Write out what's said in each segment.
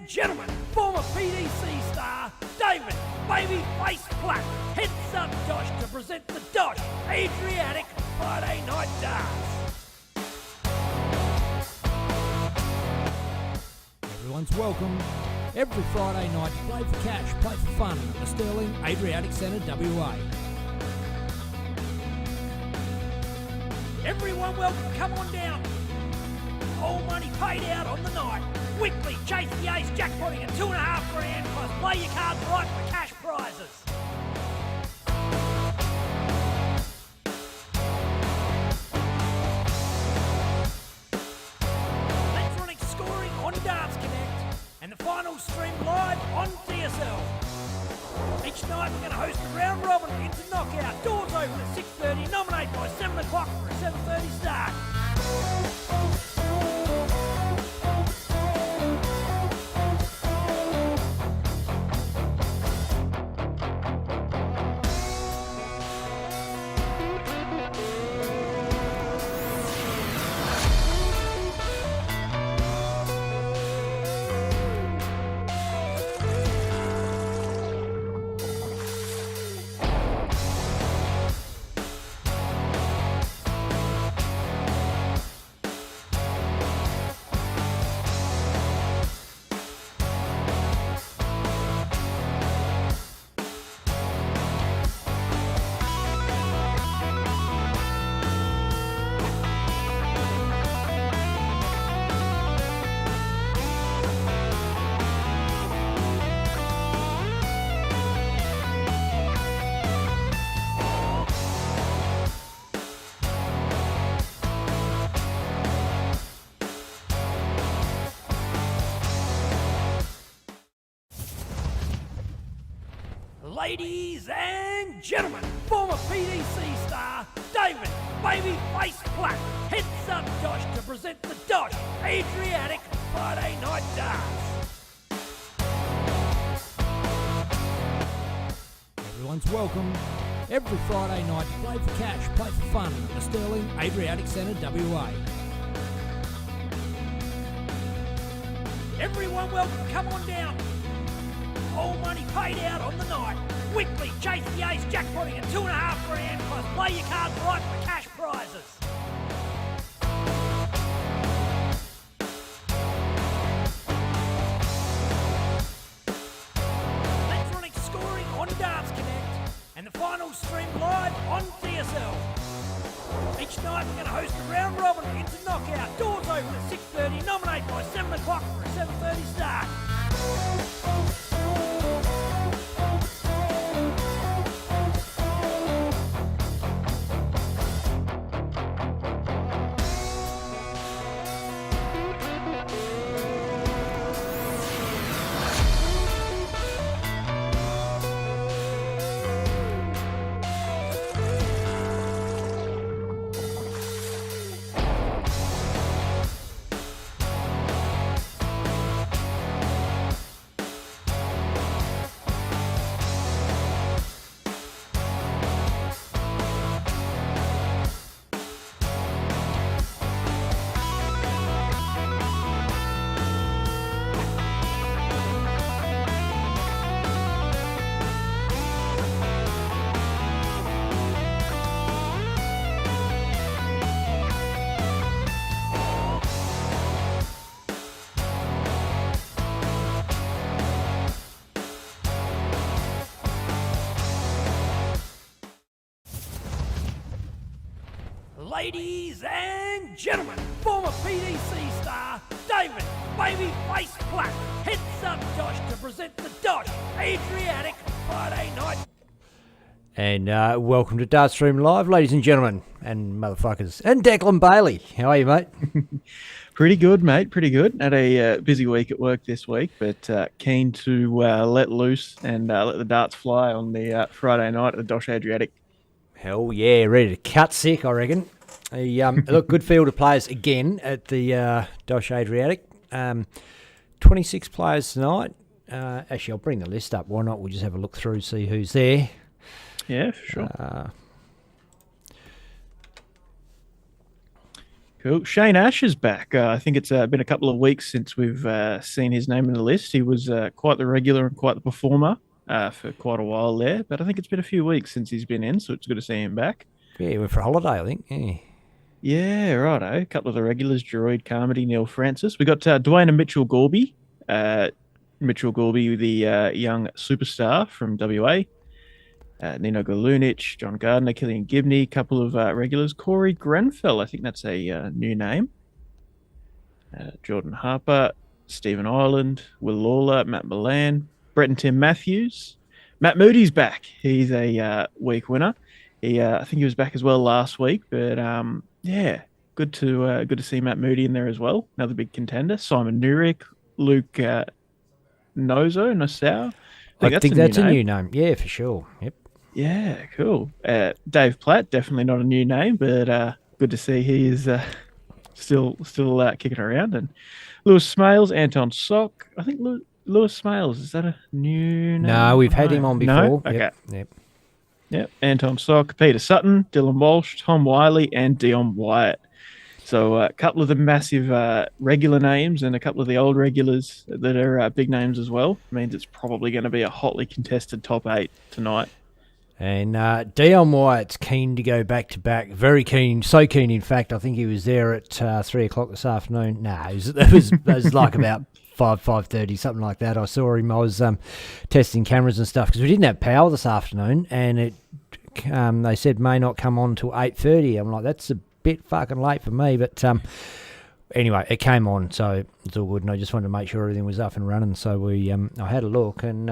and gentlemen, former PDC star David Babyface Platt heads up DOSH to present the DOSH Adriatic Friday Night Darts. Everyone's welcome. Every Friday night to play for cash, play for fun at the Sterling Adriatic Centre, WA. Everyone welcome, come on down. All money paid out on the night. Weekly chase the ace jackpotting at $2.5 grand plus play your cards right for cash prizes. Electronic scoring on Darts Connect and the final stream live on TSL. Each night we're going to host a round robin into knockout. Doors open at 6:30, nominate by 7 o'clock for a 7:30 start. Ladies and gentlemen, former PDC star David Babyface Platt heads up DOSH to present the DOSH Adriatic Friday Night Darts. Everyone's welcome. Every Friday night to play for cash, play for fun at the Sterling Adriatic Centre, WA. Everyone welcome, come on down. All money paid out on the night. Weekly chase the ace jackpotting at $2.5 grand plus play your cards right for cash prizes. Electronic scoring on Darts Connect and the final stream live on TSL. Each night we're going to host a round robin into knockout. Doors open at 6:30, nominate by 7 o'clock for a 7:30 start. Ladies and gentlemen, former PDC star David Babyface Platt heads up DOSH to present the DOSH Adriatic Friday Night. And welcome to Dartstream Live, ladies and gentlemen, and motherfuckers, and Declan Bailey. How are you, mate? Pretty good, mate. Pretty good. Had a busy week at work this week, but keen to let loose and let the darts fly on the Friday night at the DOSH Adriatic. Hell yeah, ready to cut sick, I reckon. Look, good field of players again at the DOSH Adriatic. 26 players tonight. Actually, I'll bring the list up. Why not? We'll just have a look through, see who's there. Yeah, for sure. Cool. Shane Ash is back. I think it's been a couple of weeks since we've seen his name in the list. He was quite the regular and quite the performer for quite a while there, but I think it's been a few weeks since he's been in, so it's good to see him back. Yeah, he went for a holiday, I think. Yeah. Yeah, righto. A couple of the regulars, Droid, Carmody, Neil Francis. We got Dwayne and Mitchell Gorby. Mitchell Gorby, the young superstar from WA. Nino Galunich, John Gardner, Killian Gibney, a couple of regulars. Corey Grenfell, I think that's a new name. Jordan Harper, Stephen Ireland, Will Lawler, Matt Milan, Brett and Tim Matthews. Matt Moody's back. He's a week winner. I think he was back as well last week, but yeah, good to see Matt Moody in there as well. Another big contender. Simon Nurick, Luke Nassau. I think that's a new name. Yeah, for sure. Yep. Yeah, cool. Dave Platt, definitely not a new name, but good to see he is still kicking around. And Lewis Smales, Anton Sock. I think Lewis Smales, is that a new name? No, we've had him on before. No? Okay. Yep. Anton Sock, Peter Sutton, Dylan Walsh, Tom Wiley, and Dion Wyatt. So a couple of the massive regular names and a couple of the old regulars that are big names as well. Means it's probably going to be a hotly contested top 8 tonight. And Dion Wyatt's keen to go back-to-back. Very keen. So keen, in fact, I think he was there at 3 o'clock this afternoon. No, it was like about 5:30, something like that. I saw him. I was testing cameras and stuff because we didn't have power this afternoon, and they said may not come on till 8:30. I'm like, that's a bit fucking late for me, but anyway, it came on, so it's all good, and I just wanted to make sure everything was up and running. So I had a look, and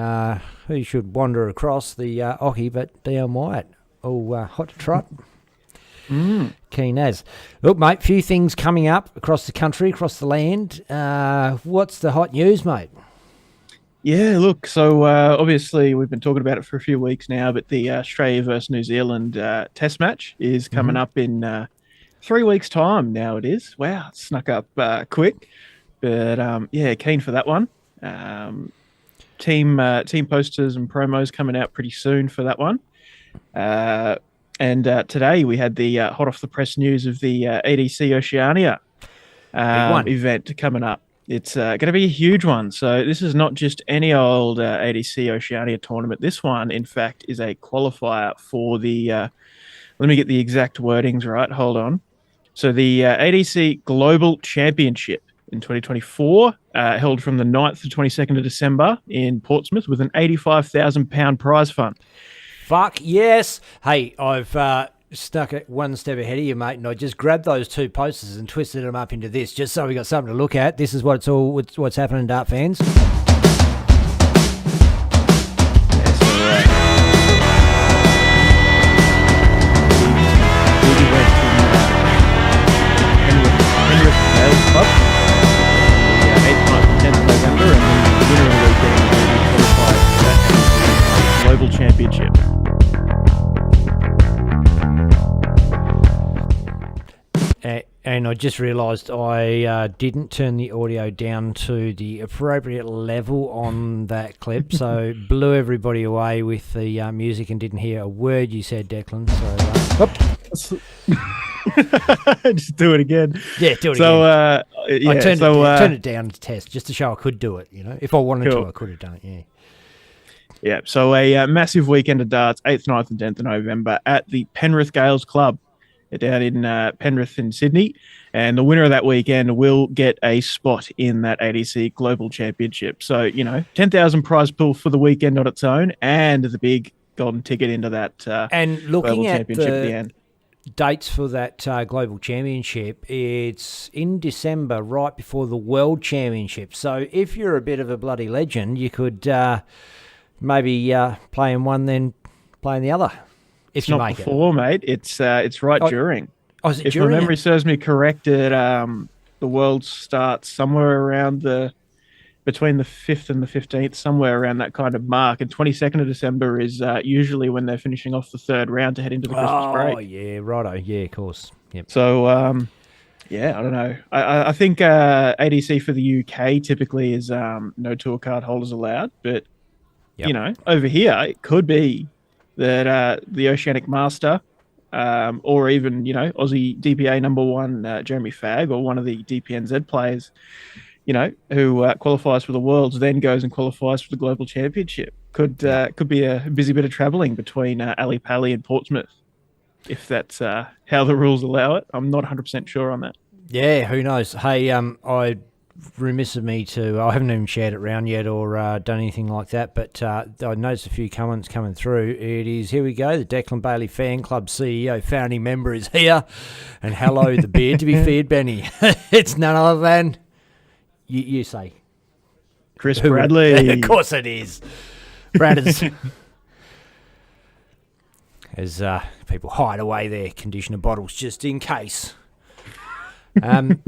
who should wander across the Occy but Dion Wyatt, all hot to trot. Keen as. Look, mate, few things coming up across the country, across the land. What's the hot news, mate? Yeah, look, so obviously we've been talking about it for a few weeks now, but the Australia versus New Zealand test match is coming up in 3 weeks' time now it is. Wow, it snuck up quick. But yeah, keen for that one. Team posters and promos coming out pretty soon for that one. And today we had the hot off the press news of the EDC Oceania event coming up. It's going to be a huge one. So this is not just any old ADC Oceania tournament. This one, in fact, is a qualifier for the, let me get the exact wordings right. Hold on. So the ADC Global Championship in 2024, held from the 9th to 22nd of December in Portsmouth with an £85,000 prize fund. Fuck yes. Hey, I've stuck it one step ahead of you, mate, and I just grabbed those two posters and twisted them up into this, just so we got something to look at. This is what's happening, Dart fans. Club, 8th, 9th and 10th of November, and the winner of the weekend will qualify for that Global Championship. And I just realised I didn't turn the audio down to the appropriate level on that clip, so blew everybody away with the music and didn't hear a word you said, Declan. So, just do it again. Yeah, do it again. I turned it down to test just to show I could do it. You know, if I wanted to, I could have done it. Yeah. Yeah. So a massive weekend of darts, 8th, 9th, and 10th of November at the Penrith Gales Club down in Penrith in Sydney, and the winner of that weekend will get a spot in that ADC Global Championship. So 10,000 prize pool for the weekend on its own, and the big golden ticket into that and looking Global at Championship at the end. Dates for that Global Championship, it's in December, right before the World Championship. So if you're a bit of a bloody legend, you could maybe play in one, then play in the other. If you make it, mate. It's right during. Oh, is it if during? my memory serves me correct, the World starts somewhere around between the 5th and the 15th, somewhere around that kind of mark. And 22nd of December is usually when they're finishing off the third round to head into the Christmas break. Oh, yeah, righto. Yeah, of course. Yep. So, yeah, I don't know. I think ADC for the UK typically is no tour card holders allowed. But, over here, it could be that the Oceanic Master or even, Aussie DPA number one, Jeremy Fagg, or one of the DPNZ players, who qualifies for the Worlds, then goes and qualifies for the Global Championship. Could be a busy bit of travelling between Ali Pali and Portsmouth, if that's how the rules allow it. I'm not 100% sure on that. Yeah, who knows? Hey, remiss of me I haven't even shared it around yet or done anything like that, but I noticed a few comments coming through. It is, here we go, the Declan Bailey Fan Club CEO, founding member is here, and hello, the beard to be feared, Benny. It's none other than, you say. Chris Bradley. Of course it is. Brad is... As people hide away their conditioner bottles just in case. And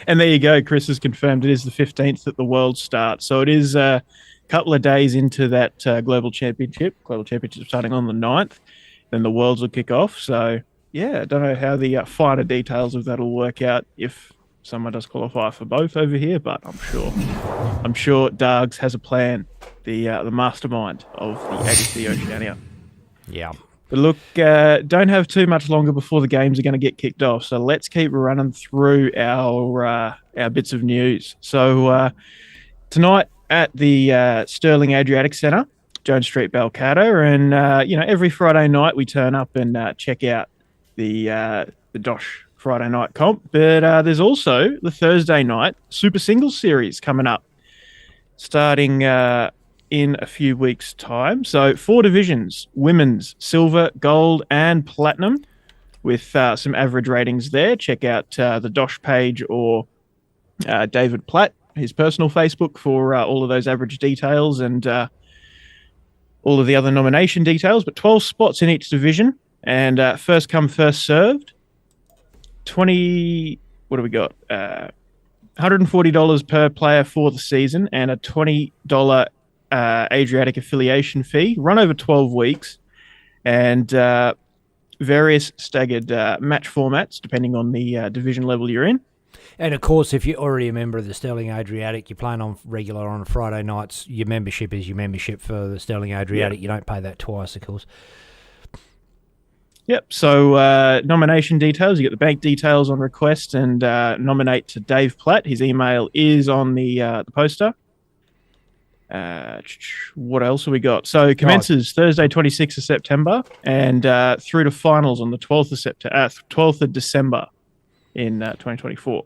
there you go. Chris has confirmed it is the 15th that the World starts. So it is a couple of days into that Global Championship. Global Championship starting on the 9th. Then the Worlds will kick off. So, yeah, I don't know how the finer details of that will work out if someone does qualify for both over here, but I'm sure Dargs has a plan, the mastermind of the ADC Oceania. Yeah. But look, don't have too much longer before the games are going to get kicked off. So let's keep running through our bits of news. So tonight at the Sterling Adriatic Centre, Jones Street, Balcatta, and every Friday night we turn up and check out the DOSH Friday night comp. But there's also the Thursday night Super Singles Series coming up, starting in a few weeks' time. So 4 divisions: women's, silver, gold, and platinum, with some average ratings there. Check out the DOSH page or David Platt, his personal Facebook, for all of those average details and all of the other nomination details. But 12 spots in each division, and first come, first served. What do we got? $140 per player for the season, and a $20 Adriatic affiliation fee, run over 12 weeks, and various staggered match formats depending on the division level you're in. And of course, if you're already a member of the Sterling Adriatic, you're playing on regular on Friday nights, your membership is your membership for the Sterling Adriatic. Yeah. You don't pay that twice, of course. Yep. So nomination details, you get the bank details on request, and nominate to Dave Platt. His email is on the poster. What else have we got? So commences Thursday, 26th of September, and through to finals on the 12th of December in 2024.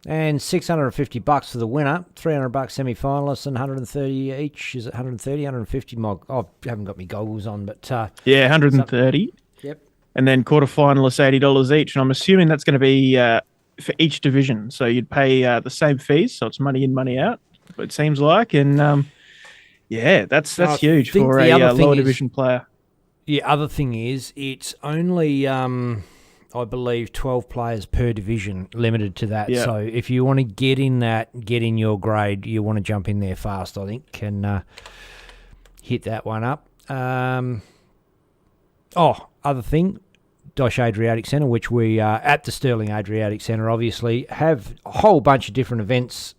And $650 for the winner, $300 semi-finalists, and $130 each. Is it $130, $150? I haven't got my goggles on, but yeah, $130. Yep. And then quarterfinalists $80 each, and I'm assuming that's going to be for each division. So you'd pay the same fees, so it's money in, money out. It seems like, and yeah, that's huge for a lower division player. The other thing is, it's only, I believe, 12 players per division, limited to that. Yeah. So if you want to get in your grade, you want to jump in there fast, I think, and hit that one up. Other thing, DOSH Adriatic Centre, which we at the Sterling Adriatic Centre, obviously, have a whole bunch of different events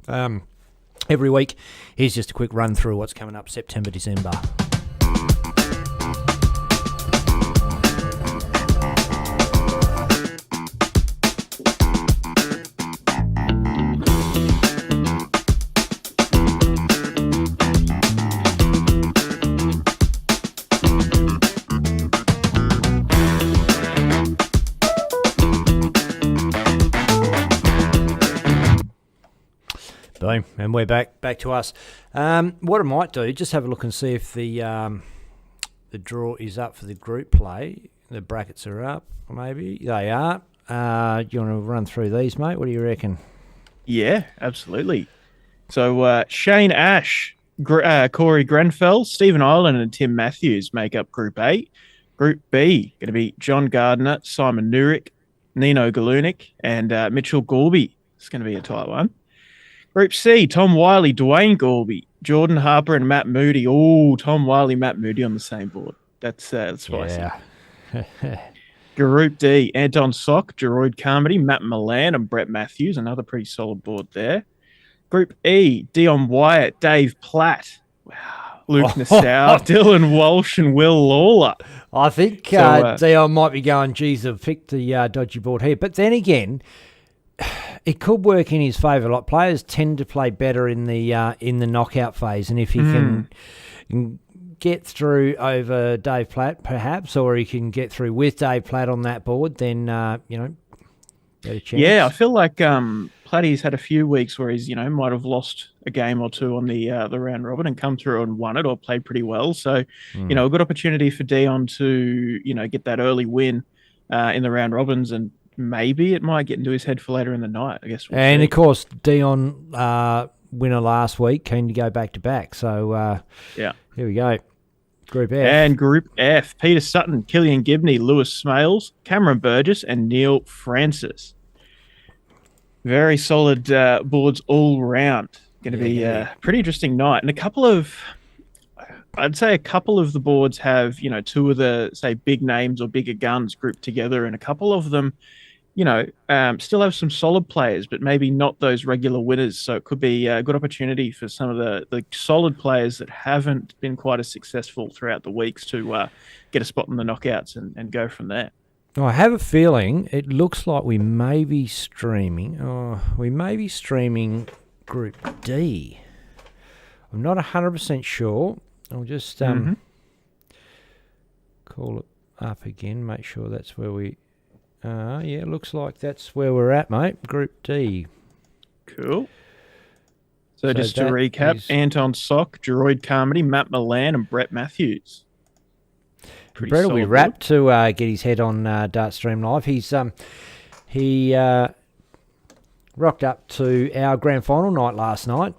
every week. Here's just a quick run through what's coming up September, December. Boom, and we're back to us. What I might do, just have a look and see if the draw is up for the group play. The brackets are up, maybe. They are. Do you want to run through these, mate? What do you reckon? Yeah, absolutely. So Shane Ash, Corey Grenfell, Stephen Ireland, and Tim Matthews make up Group A. Group B, going to be John Gardner, Simon Nurick, Nino Galunik, and Mitchell Gorby. It's going to be a tight one. Group C, Tom Wiley, Dwayne Gorby, Jordan Harper, and Matt Moody. Oh, Tom Wiley, Matt Moody on the same board. That's spicy. Yeah. Group D, Anton Sock, Geroid Carmody, Matt Milan, and Brett Matthews. Another pretty solid board there. Group E, Dion Wyatt, Dave Platt. Wow. Luke Nassau, Dylan Walsh, and Will Lawler. I think Dion might be going, geez, I've picked the dodgy board here. But then again, it could work in his favour. Like, players tend to play better in the knockout phase, and if he can get through over Dave Platt, perhaps, or he can get through with Dave Platt on that board, then better chance. Yeah, I feel like Platty's had a few weeks where he's might have lost a game or two on the round robin and come through and won it or played pretty well. So a good opportunity for Dion to get that early win in the round robins, and maybe it might get into his head for later in the night. I guess. And of course, Dion winner last week, keen to go back to back. So here we go. Group F. And Group F, Peter Sutton, Killian Gibney, Lewis Smales, Cameron Burgess, and Neil Francis. Very solid boards all round. Going to be a pretty interesting night. And I'd say a couple of the boards have, two of the, say, big names or bigger guns grouped together, and a couple of them, still have some solid players, but maybe not those regular winners. So it could be a good opportunity for some of the solid players that haven't been quite as successful throughout the weeks to get a spot in the knockouts and go from there. I have a feeling it looks like we may be streaming. Group D. I'm not 100% sure. I'll just call it up again, make sure that's where we... it looks like that's where we're at, mate. Group D. Cool. So just to recap, Anton Sock, Droid Carmody, Matt Milan, and Brett Matthews. Brett will be wrapped to get his head on Dartstream Live. He rocked up to our grand final night last night,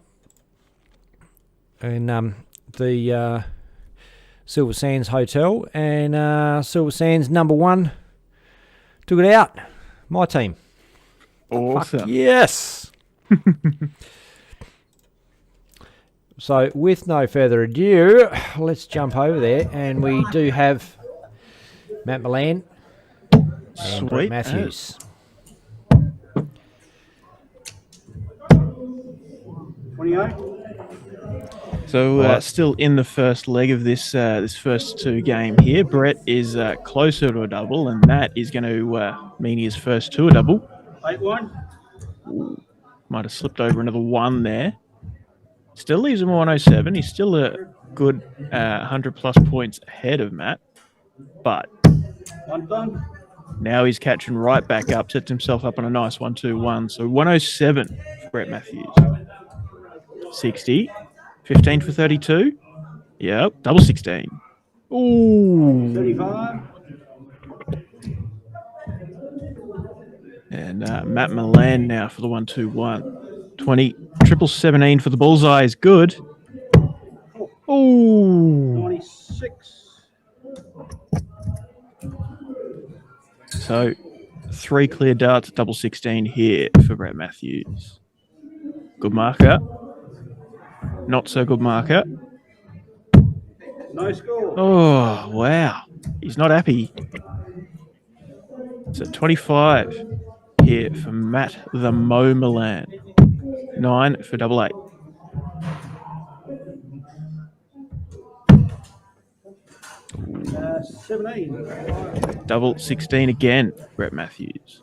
and the Silver Sands Hotel, and Silver Sands number 1 took it out. My team. Awesome. Fuck yes. So, with no further ado, let's jump over there, and we do have Matt Milan and Brett Matthews. 28. So still in the first leg of this first two game here. Brett is closer to a double, and that is going to mean his first to a double. 8-1. Might have slipped over another one there. Still leaves him 107. He's still a good 100 plus points ahead of Matt, but Done. now he's catching right back up. Sets himself up on a nice 1-2-1. So 107 for Brett Matthews. 60. 15 for 32. Yep, double 16. Ooh. 35. And Matt Milan now for the 1-2-1. 20. Triple 17 for the bullseye is good. Ooh. 96. So 3 clear darts, double 16 here for Brett Matthews. Good marker. Not so good marker. No score. Oh, wow. He's not happy. So 25 here for Matt the Mo Milan. 9 for double 8. Uh, 17. Double 16 again, Brett Matthews.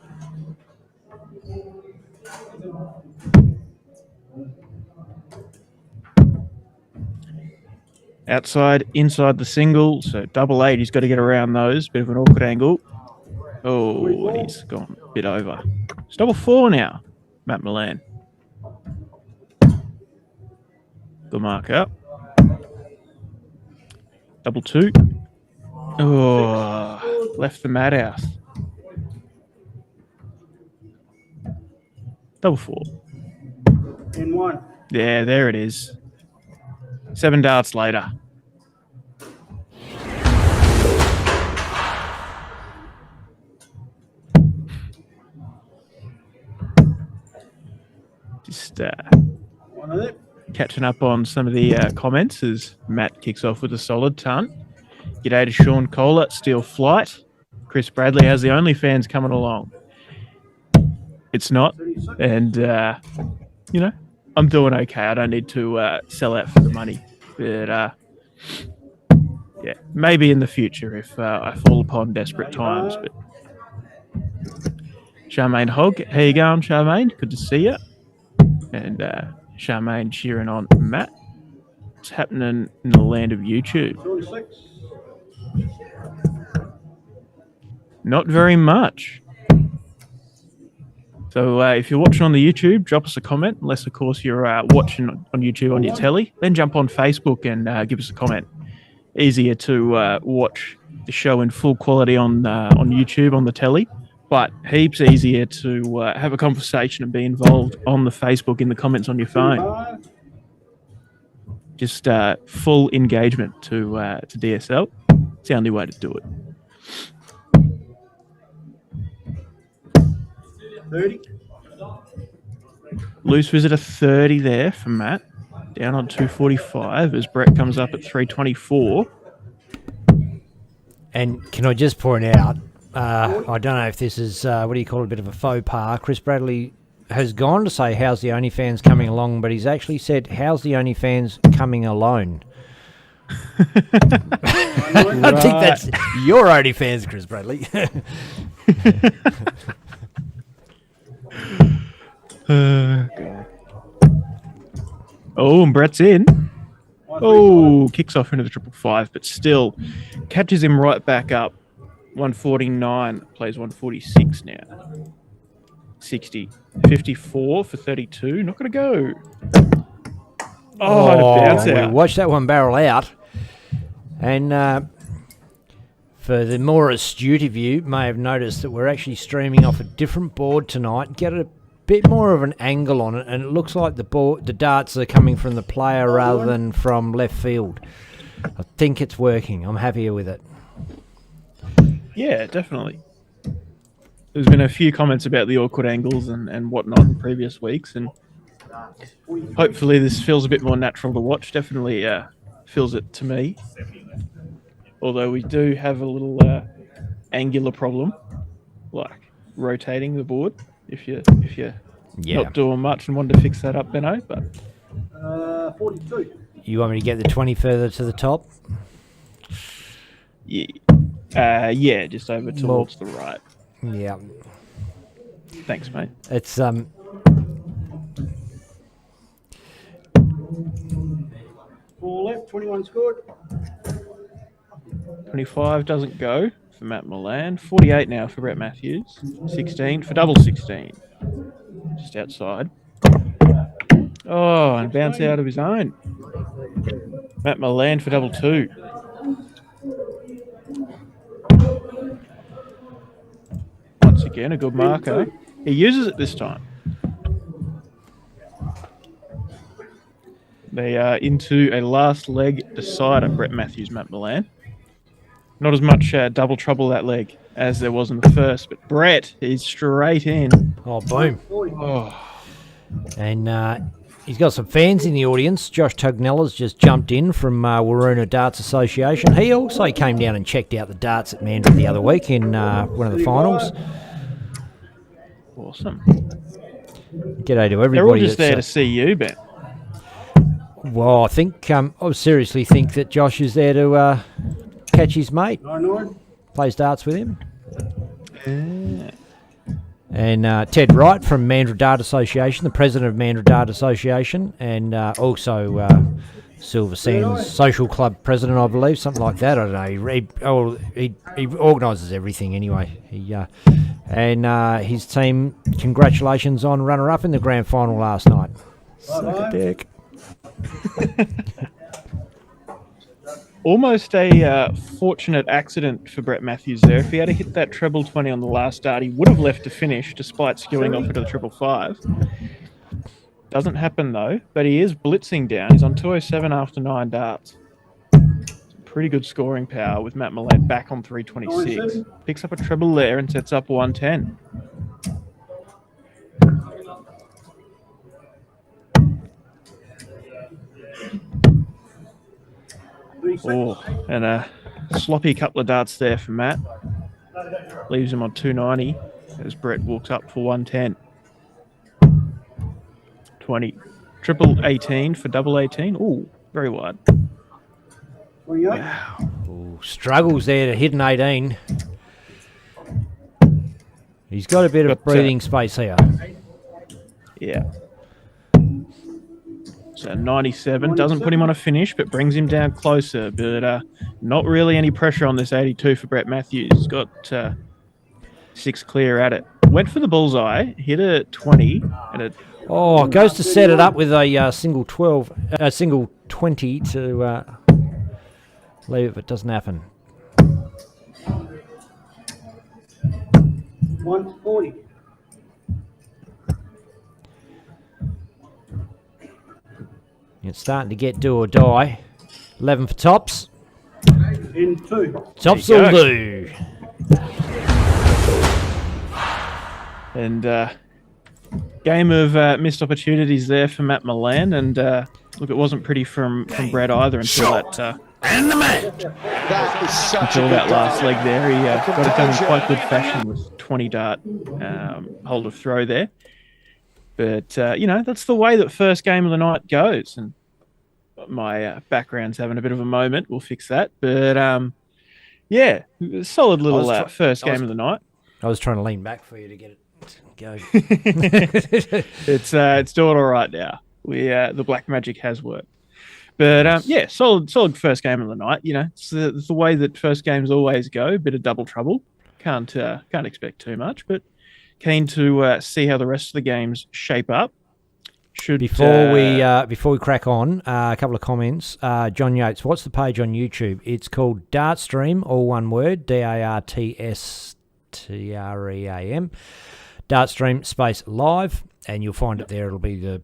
Outside, inside the single, so double 8. He's got to get around those. Bit of an awkward angle. Oh, he's gone a bit over. It's double 4 now, Matt Milan. Good mark up. Double 2. Oh, left the madhouse. Double 4. In 1. Yeah, there it is. 7 darts later. Just One of it. catching up on some of the comments as Matt kicks off with a solid ton. G'day to Sean Kohler, Steel Flight. Chris Bradley has the OnlyFans coming along. It's not. 36. And, I'm doing okay. I don't need to sell out for the money. But Yeah, maybe in the future if I fall upon desperate times. But Charmaine Hogg, how you going, Charmaine? Good to see you. And Charmaine cheering on Matt. What's happening in the land of YouTube? 26. Not very much. So if you're watching on the YouTube, drop us a comment. Unless, of course, you're watching on YouTube on your telly. Then jump on Facebook and give us a comment. Easier to watch the show in full quality on YouTube on the telly, but heaps easier to have a conversation and be involved on the Facebook in the comments on your phone. 25. Just full engagement to DSL. It's the only way to do it. 30. Loose visitor 30 there for Matt. Down on 245 as Brett comes up at 324. And can I just point out, I don't know if this is, what do you call it, a bit of a faux pas. Chris Bradley has gone to say, how's the OnlyFans coming along? But he's actually said, how's the OnlyFans coming alone? I think that's your OnlyFans, Chris Bradley. Oh, and Brett's in. Oh, kicks off into the 555, but still catches him right back up. 149, plays 146 now. 60, 54 for 32. Not going to go. Oh, and a bounce out. Watch that one barrel out. And for the more astute of you, may have noticed that we're actually streaming off a different board tonight. Get a bit more of an angle on it, and it looks like the darts are coming from the player rather than from left field. I think it's working. I'm happier with it. Yeah, definitely. There's been a few comments about the awkward angles and whatnot in previous weeks, and hopefully this feels a bit more natural to watch. Definitely feels it to me. Although we do have a little angular problem, like rotating the board. If you're not doing much and wanted to fix that up, Benno, but 42. You want me to get the 20 further to the top? yeah, just over towards the right. Yeah. Thanks, mate. It's 4 left, 21 scored. 25 doesn't go for Matt Milan. 48 now for Brett Matthews. 16 for double 16. Just outside. Oh, and bounce out of his own. Matt Milan for double 2. Once again, a good marker. He uses it this time. They are into a last leg decider, Brett Matthews, Matt Milan. Not as much double trouble that leg as there was in the first, but Brett is straight in. Oh, boom. Oh. And he's got some fans in the audience. Josh Tugnella's just jumped in from Waruna Darts Association. He also came down and checked out the darts at Mandurah the other week in one of the finals. Awesome. G'day to everybody. They're all just there to see you, Ben. Well, I think, I seriously think that Josh is there to catch his mate. 9-9. Plays darts with him. And Ted Wright from Mandurah Dart Association, the president of Mandurah Dart Association, and also Silver Sands Social Club president, I believe, something like that. I don't know. He organises everything anyway. And his team, congratulations on runner-up in the grand final last night. Suck a dick. Almost a fortunate accident for Brett Matthews there. If he had hit that treble 20 on the last dart, he would have left to finish despite skewing off into the 555. Doesn't happen though, but he is blitzing down. He's on 207 after 9 darts. Pretty good scoring power with Matt Milan back on 326. Picks up a treble there and sets up 110. Oh, and a sloppy couple of darts there for Matt. Leaves him on 290 as Brett walks up for 110. 20. Triple 18 for double 18. Oh, very wide. 28. Ooh, struggles there to hit an 18. He's got a bit of breathing space here. Yeah. So 97 doesn't put him on a finish, but brings him down closer. But not really any pressure on this 82 for Brett Matthews. He's got 6 clear at it. Went for the bullseye, hit a 20, and it. Oh, goes to set it up with a single 12, a single 20 to leave if it doesn't happen. 140. It's starting to get do or die. 11 for tops. In 2. Tops There will you do. And game of missed opportunities there for Matt Milan. And look, it wasn't pretty from Brett either until that. And the match. That is such Until a that good last day. leg there, he got it done in quite good fashion with 20 dart hold of throw there. But, that's the way that first game of the night goes. And my background's having a bit of a moment. We'll fix that. But, solid little first game of the night. I was trying to lean back for you to get it to go. It's doing all right now. The black magic has worked. But solid first game of the night. It's the way that first games always go. A bit of double trouble. Can't expect too much, but keen to see how the rest of the games shape up. Before we crack on, a couple of comments. John Yates, what's the page on YouTube? It's called Dartstream, all one word, DARTSTREAM. Dartstream space live, and you'll find it there. It'll be the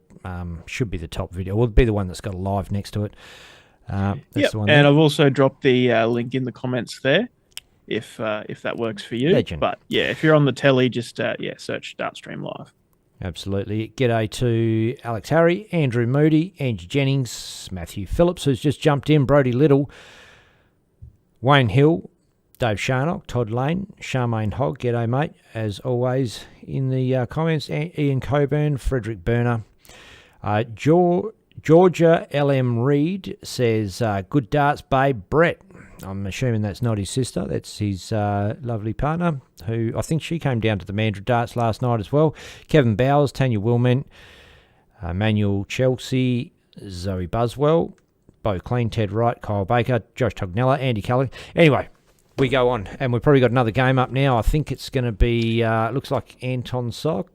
should be the top video. Will be the one that's got a live next to it. That's the one. And there. I've also dropped the link in the comments there, if that works for you. Legend. But yeah, if you're on the telly, just search Dartstream live. Absolutely. G'day to Alex Harry, Andrew Moody, Angie Jennings, Matthew Phillips, who's just jumped in, Brody Little, Wayne Hill, Dave Sharnock, Todd Lane, Charmaine Hogg, g'day mate, as always in the comments, Ian Coburn, Frederick Burner, Georgia LM Reed says, good darts, babe, Brett. I'm assuming that's not his sister. That's his lovely partner, who I think she came down to the Mandurah Darts last night as well. Kevin Bowers, Tanya Wilman, Manuel Chelsea, Zoe Buswell, Bo Clean, Ted Wright, Kyle Baker, Josh Tognella, Andy Kelly. Anyway, we go on, and we've probably got another game up now. I think it's going to be, looks like Anton Sock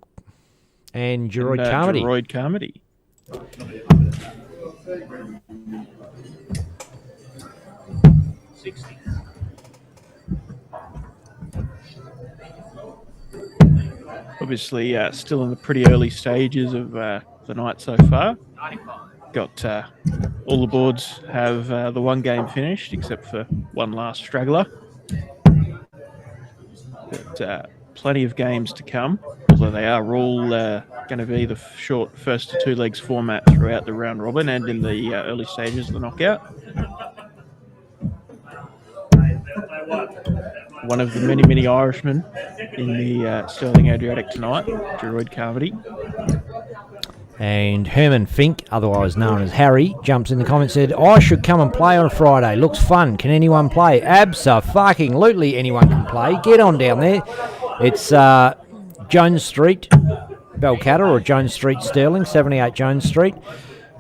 and Geroid Carmody. Geroid Carmody. Obviously, still in the pretty early stages of the night so far. Got all the boards have the one game finished, except for one last straggler. But plenty of games to come, although they are all going to be the short first to 2 legs format throughout the round robin and in the early stages of the knockout. One of the many, many Irishmen in the Sterling Adriatic tonight, Geroid Carmody. And Herman Fink, otherwise known as Harry, jumps in the comments and said, I should come and play on a Friday. Looks fun. Can anyone play? Abso-fucking-lutely anyone can play. Get on down there. It's Jones Street, Belcatta, or Jones Street, Sterling, 78 Jones Street.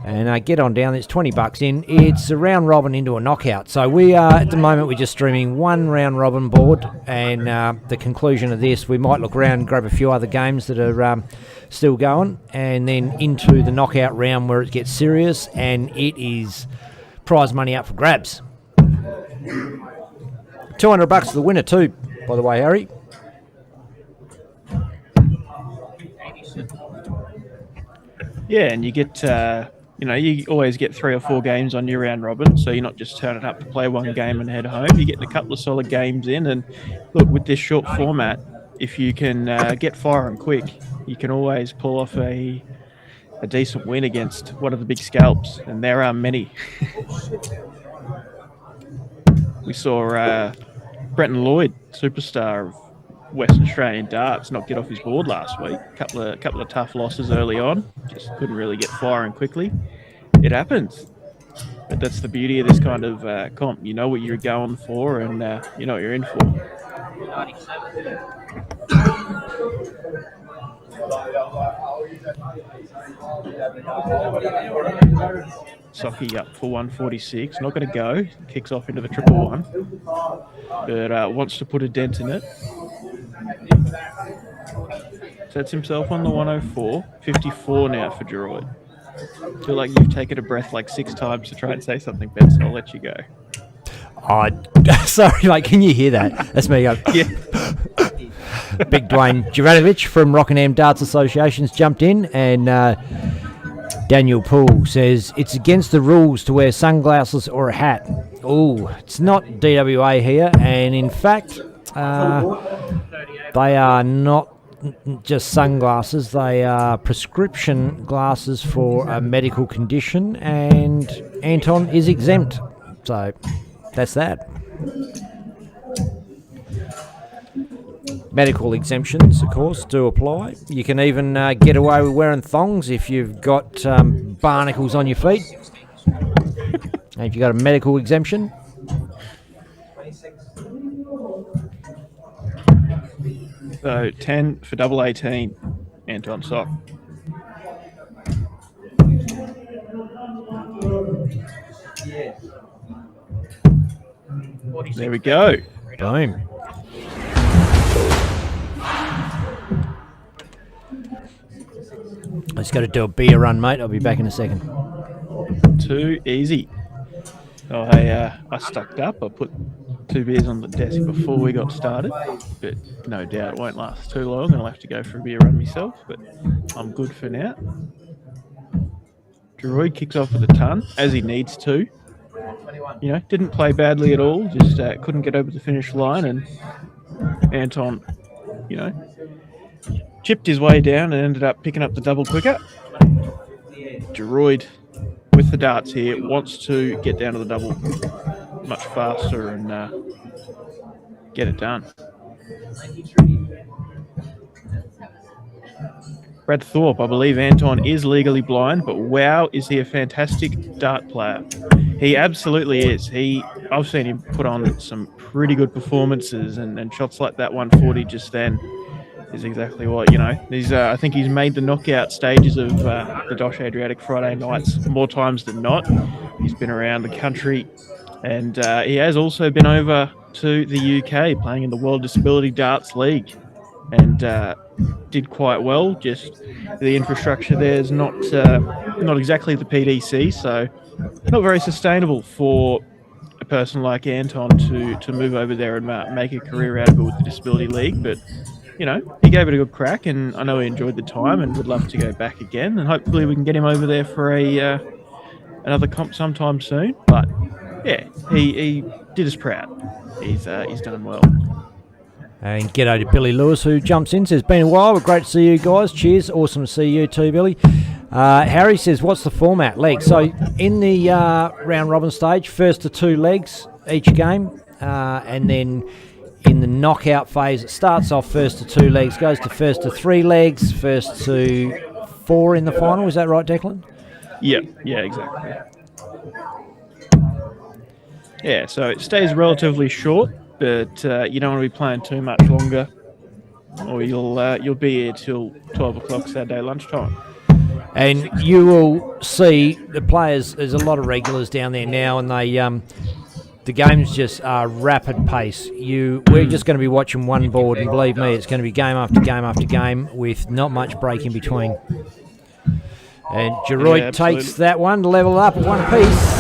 And get on down. It's $20 in. It's a round robin into a knockout. So we are, at the moment, we're just streaming one round robin board. And the conclusion of this, we might look around and grab a few other games that are still going. And then into the knockout round where it gets serious. And it is prize money up for grabs. $200 to the winner too, by the way, Harry. Yeah, and you get... you always get 3 or 4 games on your round robin, so you're not just turning up to play one game and head home. You're getting a couple of solid games in, and look, with this short format, if you can get firing quick, you can always pull off a decent win against one of the big scalps, and there are many. We saw Brenton Lloyd, superstar of Western Australian darts, not get off his board last week. Couple of tough losses early on. Just couldn't really get firing quickly. It happens. But that's the beauty of this kind of comp. You know what you're going for, and you know what you're in for. Socky up for 146. Not going to go. Kicks off into the 111. But wants to put a dent in it. Sets himself on the 104. 54 now for Droid. Feel like you've taken a breath like 6 times to try and say something, Ben, so I'll let you go. Oh, sorry, mate. Can you hear that? That's me going. Yeah. Big Dwayne Juranovic from Rockingham Darts Association's jumped in, and Daniel Poole says it's against the rules to wear sunglasses or a hat. Oh, it's not DWA here, and in fact, they are not just sunglasses. They are prescription glasses for a medical condition, and Anton is exempt. So that's that. Medical exemptions, of course, do apply. You can even get away with wearing thongs if you've got barnacles on your feet. And if you've got a medical exemption. So 10 for double 18, Anton Sock. There we go. Boom. I just got to do a beer run, mate. I'll be back in a second. Too easy. Oh, hey, I stucked up. I put 2 beers on the desk before we got started, but no doubt it won't last too long, and I'll have to go for a beer run myself, but I'm good for now. Droid kicks off with a ton, as he needs to. You know, didn't play badly at all, just couldn't get over the finish line, and Anton, you know, chipped his way down and ended up picking up the double quicker. Droid, with the darts here, wants to get down to the double much faster and get it done. Brad Thorpe, I believe Anton is legally blind, but wow, is he a fantastic dart player. He absolutely is. I've seen him put on some pretty good performances, and shots like that 140 just then is exactly what, you know. I think he's made the knockout stages of the DOSH Adriatic Friday nights more times than not. He's been around the country, and he has also been over to the UK playing in the World Disability Darts League, and did quite well. Just the infrastructure there is not exactly the PDC, so not very sustainable for a person like Anton to move over there and make a career out of it with the Disability League. But you know, he gave it a good crack, and I know he enjoyed the time and would love to go back again. And hopefully we can get him over there for another comp sometime soon. But yeah, he did us proud. He's done well. And g'day to Billy Lewis, who jumps in, says, been a while, but great to see you guys. Cheers, awesome to see you too, Billy. Harry says, what's the format? Legs. So in the round robin stage, first to 2 legs each game, and then in the knockout phase, it starts off first to 2 legs, goes to first to 3 legs, first to 4 in the final. Is that right, Declan? Yeah, exactly. Yeah, so it stays relatively short, but you don't want to be playing too much longer, or you'll be here till 12 o'clock Saturday lunchtime. And you will see the players. There's a lot of regulars down there now, and they the games just are rapid pace. We're just going to be watching one board, and believe me, it's going to be game after game after game with not much break in between. And Geroid takes that one to level up at 1 piece.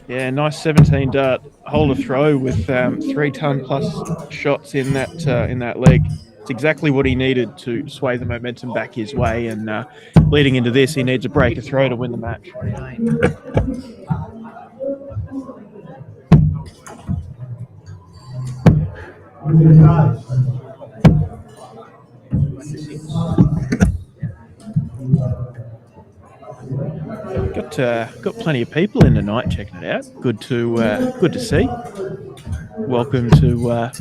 Yeah, nice 17 dart holder throw with 3 ton plus shots in that leg. It's exactly what he needed to sway the momentum back his way, and leading into this, he needs a breaker throw to win the match. Got plenty of people in tonight checking it out. Good to see. Welcome to I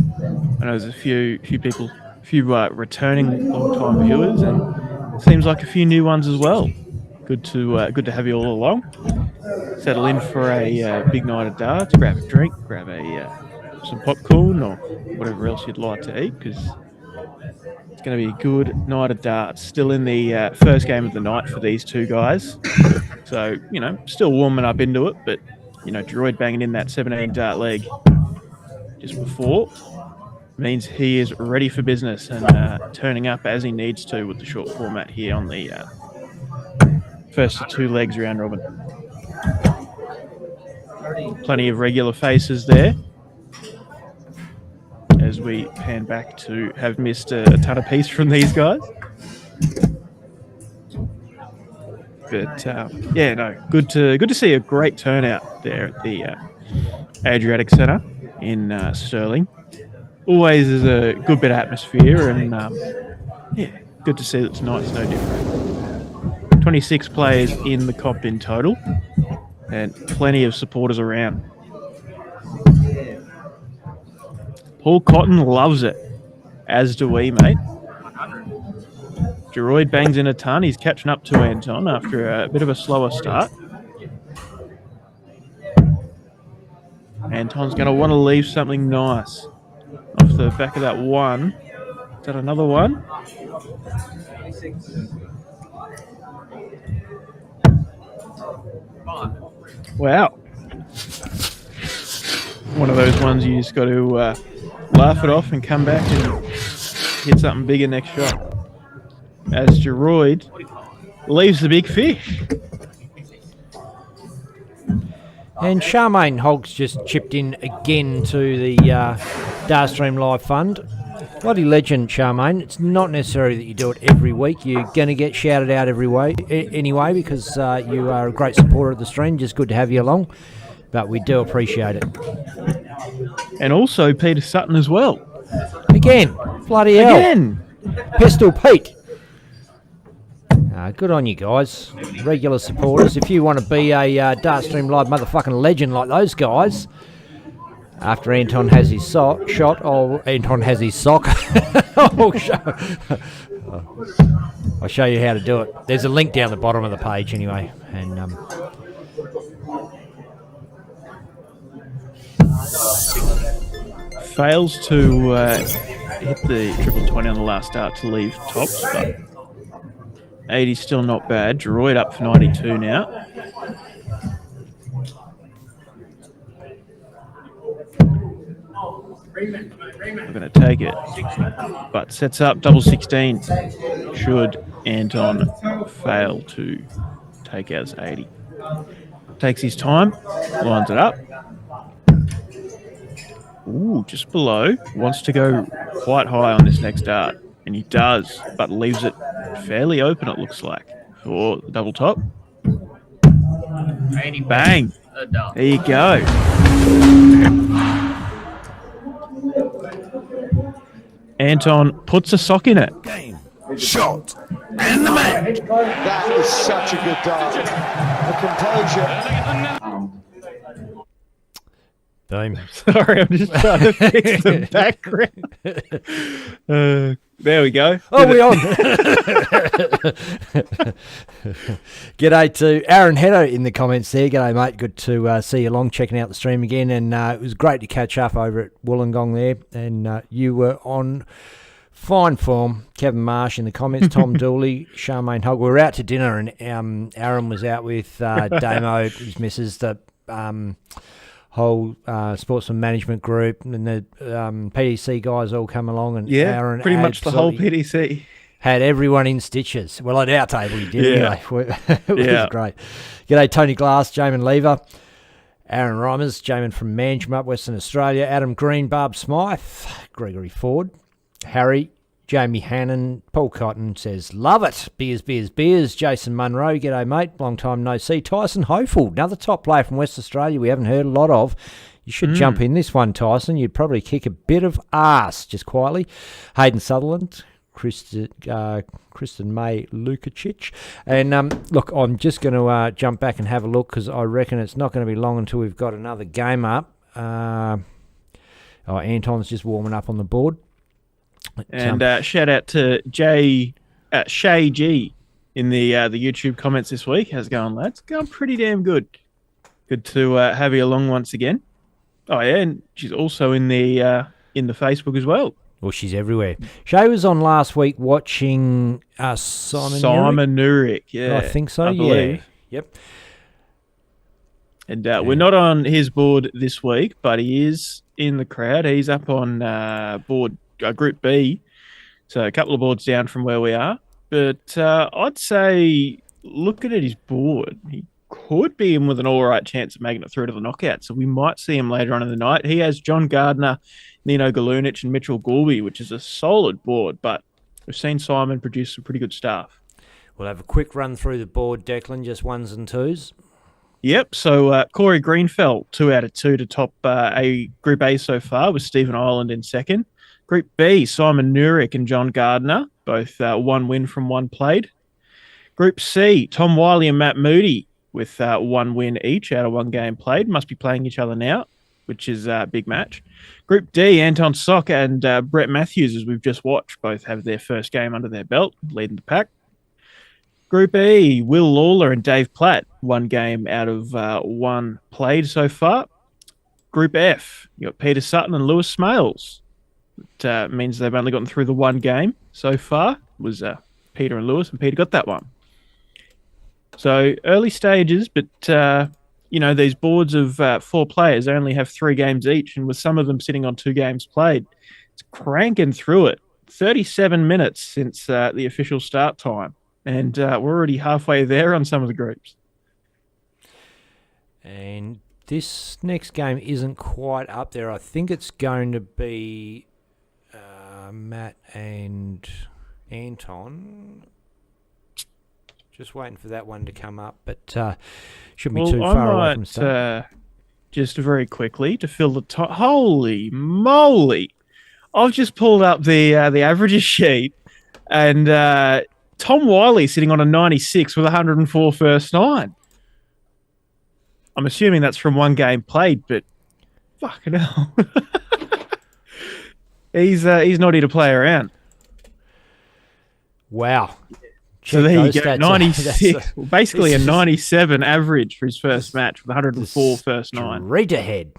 know there's a few people, a few returning long-time viewers, and it seems like a few new ones as well. Good to have you all along. Settle in for a big night of darts. Grab a drink, grab some popcorn or whatever else you'd like to eat, because it's going to be a good night of darts. Still in the first game of the night for these two guys. So, still warming up into it, but, Droid banging in that 17 dart leg just before means he is ready for business and turning up as he needs to with the short format here on the first of 2 legs round robin. Plenty of regular faces there as we pan back to have missed a ton of peace from these guys. But good to see a great turnout there at the Adriatic Centre in Stirling. Always is a good bit of atmosphere, and good to see that tonight's no different. 26 players in the comp in total, and plenty of supporters around. Paul Cotton loves it, as do we, mate. Droid bangs in a ton. He's catching up to Anton after a bit of a slower start. Anton's going to want to leave something nice off the back of that one. Is that another one? Wow. One of those ones you just got to laugh it off and come back and hit something bigger next shot. As Droid leaves the big fish. And Charmaine Hogg's just chipped in again to the Darstream Live Fund. Bloody legend, Charmaine. It's not necessary that you do it every week. You're going to get shouted out anyway, because you are a great supporter of the stream. Just good to have you along. But we do appreciate it. And also Peter Sutton as well. Again. Bloody hell. Again. Pistol Pete. Good on you guys, regular supporters. If you want to be a Dartstream Live motherfucking legend like those guys, after Anton has his Anton has his sock. I'll show you how to do it. There's a link down the bottom of the page anyway. And fails to hit the triple 20 on the last start to leave tops, but 80's still not bad. Droid up for 92 now. We're going to take it, but sets up double 16. Should Anton fail to take out his 80. Takes his time, lines it up. Ooh, just below. Wants to go quite high on this next dart. And he does, but leaves it fairly open, it looks like, for the double top. Bang! There you go. Anton puts a sock in it. Game, shot, and the match. That is such a good dart. The composure. boom. Sorry, I'm just trying to fix the background. There we go. Oh, we're on. G'day to Aaron Heddo in the comments there. G'day, mate. Good to see you along, checking out the stream again. And it was great to catch up over at Wollongong there. And you were on fine form. Kevin Marsh in the comments, Tom Dooley, Charmaine Hogg. We were out to dinner, and Aaron was out with Damo, his missus, the whole sportsman management group, and the PDC guys all come along, and Aaron pretty much the whole PDC had everyone in stitches. Well, at our table he did anyway. It was great. G'day Tony Glass, Jamin Lever, Aaron Reimers, Jamin from Manjimup, Western Australia, Adam Green, Barb Smythe, Gregory Ford, Harry, Jamie Hannon, Paul Cotton says, love it. Beers, beers, beers. Jason Munro, g'day, mate. Long time no see. Tyson Hofield, another top player from West Australia we haven't heard a lot of. You should jump in this one, Tyson. You'd probably kick a bit of arse, just quietly. Hayden Sutherland, Kristen May Lukacic. And look, I'm just going to jump back and have a look, because I reckon it's not going to be long until we've got another game up. Anton's just warming up on the board. And shout out to Shay G in the YouTube comments this week. How's it going, lads? Going pretty damn good. Good to have you along once again. Oh yeah, and she's also in the Facebook as well. Well, she's everywhere. Shay was on last week watching Simon Nurik. Yeah, I think so. I believe. Yep. And we're not on his board this week, but he is in the crowd. He's up on board Group B, so a couple of boards down from where we are. But I'd say, looking at his board, he could be in with an all right chance of making it through to the knockout. So we might see him later on in the night. He has John Gardner, Nino Galunic, and Mitchell Gorby, which is a solid board. But we've seen Simon produce some pretty good stuff. We'll have a quick run through the board, Declan, just ones and twos. Yep, so Corey Greenfeld, 2 out of 2 to top Group A so far, with Stephen Ireland in second. Group B, Simon Nurik and John Gardner, both 1 win from 1 played. Group C, Tom Wiley and Matt Moody, with 1 win each out of 1 game played. Must be playing each other now, which is a big match. Group D, Anton Sock and Brett Matthews, as we've just watched, both have their first game under their belt, leading the pack. Group E, Will Lawler and Dave Platt, 1 game out of 1 played so far. Group F, you got Peter Sutton and Lewis Smales. It means they've only gotten through the 1 game so far. It was Peter and Lewis, and Peter got that one. So early stages, but these boards of 4 players only have 3 games each, and with some of them sitting on 2 games played, it's cranking through it. 37 minutes since the official start time, and we're already halfway there on some of the groups. And this next game isn't quite up there. I think it's going to be Matt and Anton. Just waiting for that one to come up, but shouldn't be too far away from start. Just very quickly to fill the time. Holy moly! I've just pulled up the averages sheet, and Tom Wiley sitting on a 96 with 104 first 9. I'm assuming that's from 1 game played, but fucking hell. He's not here to play around. Wow. So there you go, Stats 96. Basically a 97 average for his first match with 104 first 9. Right ahead.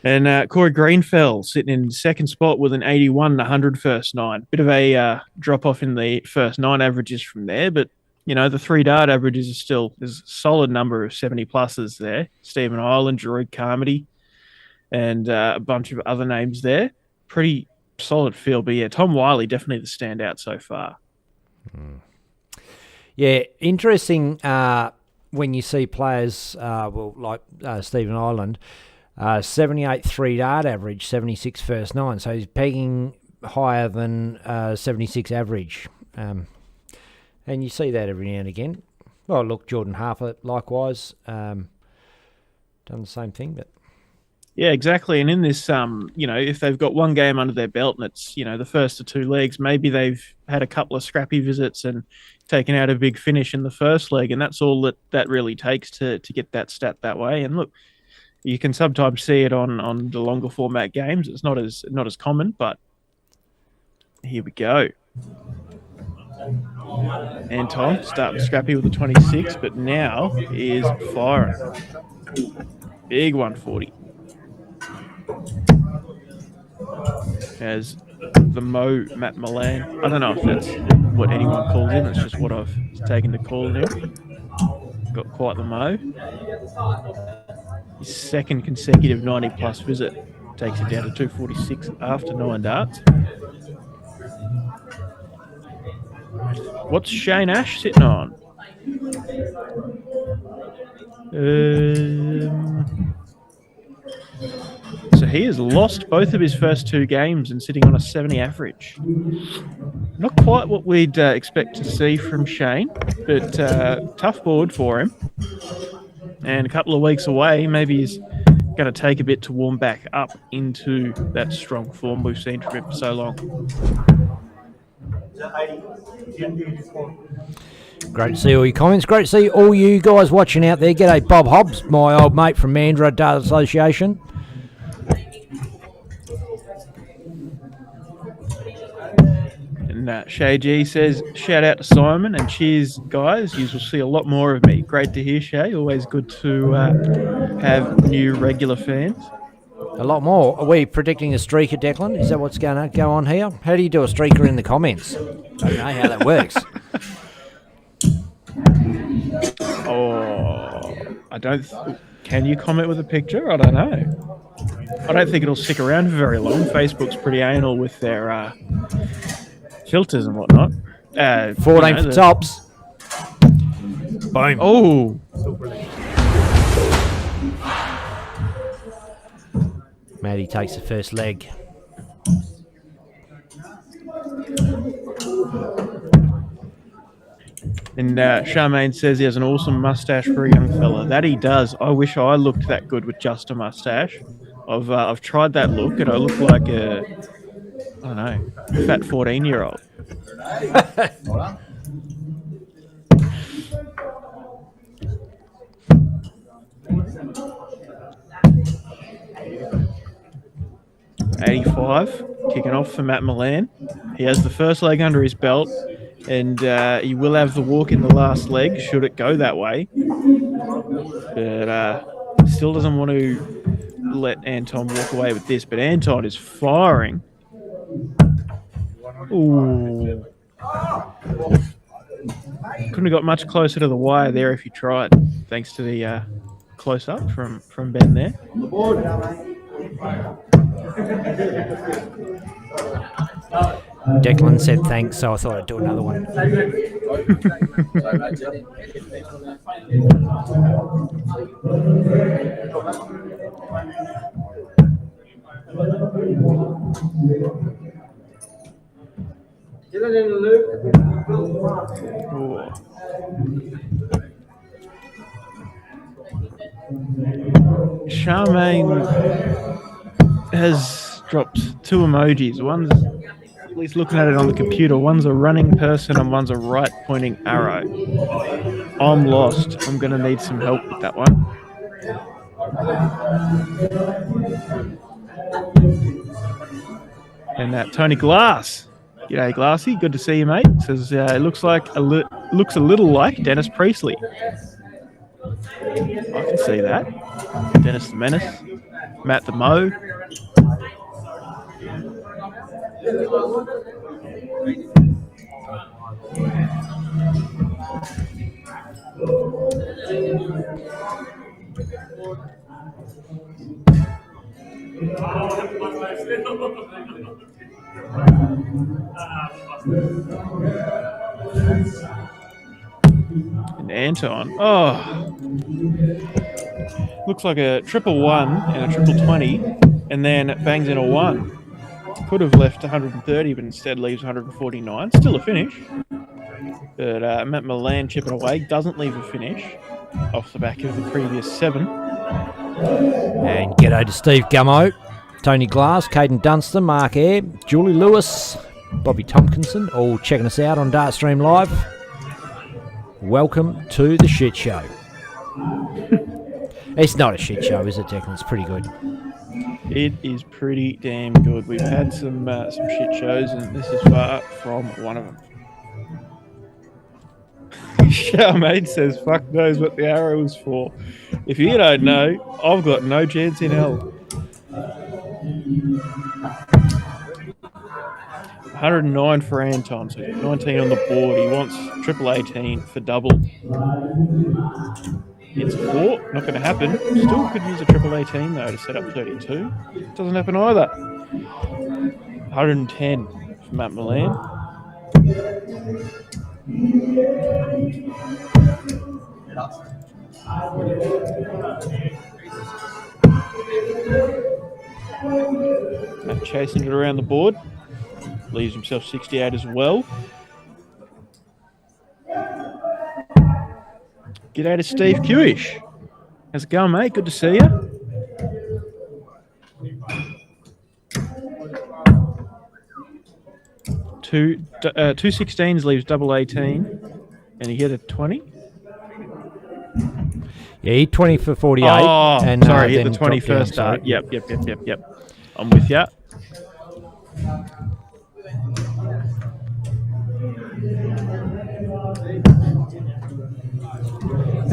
And Corey Greenfeld sitting in second spot with an 81 and 100 first 9. Bit of a drop-off in the first 9 averages from there, but, the 3 dart averages are still, there's a solid number of 70-pluses there. Stephen Ireland, Jaroid Carmody, and a bunch of other names there. Pretty solid field, but yeah, Tom Wiley definitely the standout so far. Yeah, interesting when you see players, like Stephen Ireland, 78 3-dart average, 76 first 9. So he's pegging higher than 76 average. And you see that every now and again. Well, look, Jordan Harper, likewise, done the same thing. But yeah, exactly. And in this, if they've got 1 game under their belt and it's, the first of 2 legs, maybe they've had a couple of scrappy visits and taken out a big finish in the first leg, and that's all that really takes to get that stat that way. And look, you can sometimes see it on the longer format games. It's not as common, but here we go. Anton starting scrappy with a 26, but now is firing. Big 140. As the Matt Milan. I don't know if that's what anyone calls him. It's just what I've taken to call him. Got quite the Mo. His second consecutive 90-plus visit takes it down to 246 after 9 darts. What's Shane Ash sitting on? So he has lost both of his first 2 games and sitting on a 70 average. Not quite what we'd expect to see from Shane, but tough board for him. And a couple of weeks away, maybe he's going to take a bit to warm back up into that strong form we've seen from him for so long. Great to see all your comments. Great to see all you guys watching out there. G'day, Bob Hobbs, my old mate from Mandurah Dart Association. And Shay G says, shout out to Simon and cheers, guys. You will see a lot more of me. Great to hear, Shay. Always good to have new regular fans. A lot more. Are we predicting a streaker, Declan? Is that what's going to go on here? How do you do a streaker in the comments? I don't know how that works. I don't... Can you comment with a picture? I don't know. I don't think it'll stick around for very long. Facebook's pretty anal with their filters and whatnot. 14 for tops. Boom. Oh! Maddie takes the first leg. And Charmaine says he has an awesome mustache for a young fella. That he does. I wish I looked that good with just a mustache. I've tried that look and I look like a, I don't know, fat 14-year-old. $85, kicking off for Matt Milan. He has the first leg under his belt, and he will have the walk in the last leg, should it go that way. But still doesn't want to let Anton walk away with this. But Anton is firing. Ooh. Couldn't have got much closer to the wire there if he tried, thanks to the close-up from Ben there. Declan said thanks, so I thought I'd do another one. Ooh. Charmaine has dropped two emojis. One's, at least looking at it on the computer, one's a running person and one's a right pointing arrow. I'm lost. I'm going to need some help with that one. And Tony Glass. G'day, Glassy. Good to see you, mate. Says it looks a little like Dennis Priestley. I can see that. Dennis the Menace. Matt the Mo. And Anton. Oh. Looks like a 111 and a 20, and then it bangs in a 1. Could have left 130, but instead leaves 149. Still a finish. But Matt Milan chipping away. Doesn't leave a finish off the back of the previous 7. And g'day to Steve Gummo, Tony Glass, Caden Dunstan, Mark Eyre, Julie Lewis, Bobby Tompkinson, all checking us out on Dartstream Live. Welcome to the shit show. It's not a shit show, is it, Declan? It's pretty good. It is pretty damn good. We've had some shit shows, and this is far from one of them. Charmaine says, fuck knows what the arrow is for. If you don't know, I've got no chance in hell. 109 for Anton, so 19 on the board. He wants triple 18 for double. It's 4, not going to happen. Still could use a triple 18 though to set up 32. Doesn't happen either. 110 for Matt Milan. Matt chasing it around the board. Leaves himself 68 as well. G'day to Steve Kewish. How's it going, mate? Good to see you. Two 16s leaves double 18, and he hit a 20. Yeah, he 20 for 48. Oh, and, sorry, hit then the 20 dropped down, first start. sorry. Yep. I'm with ya.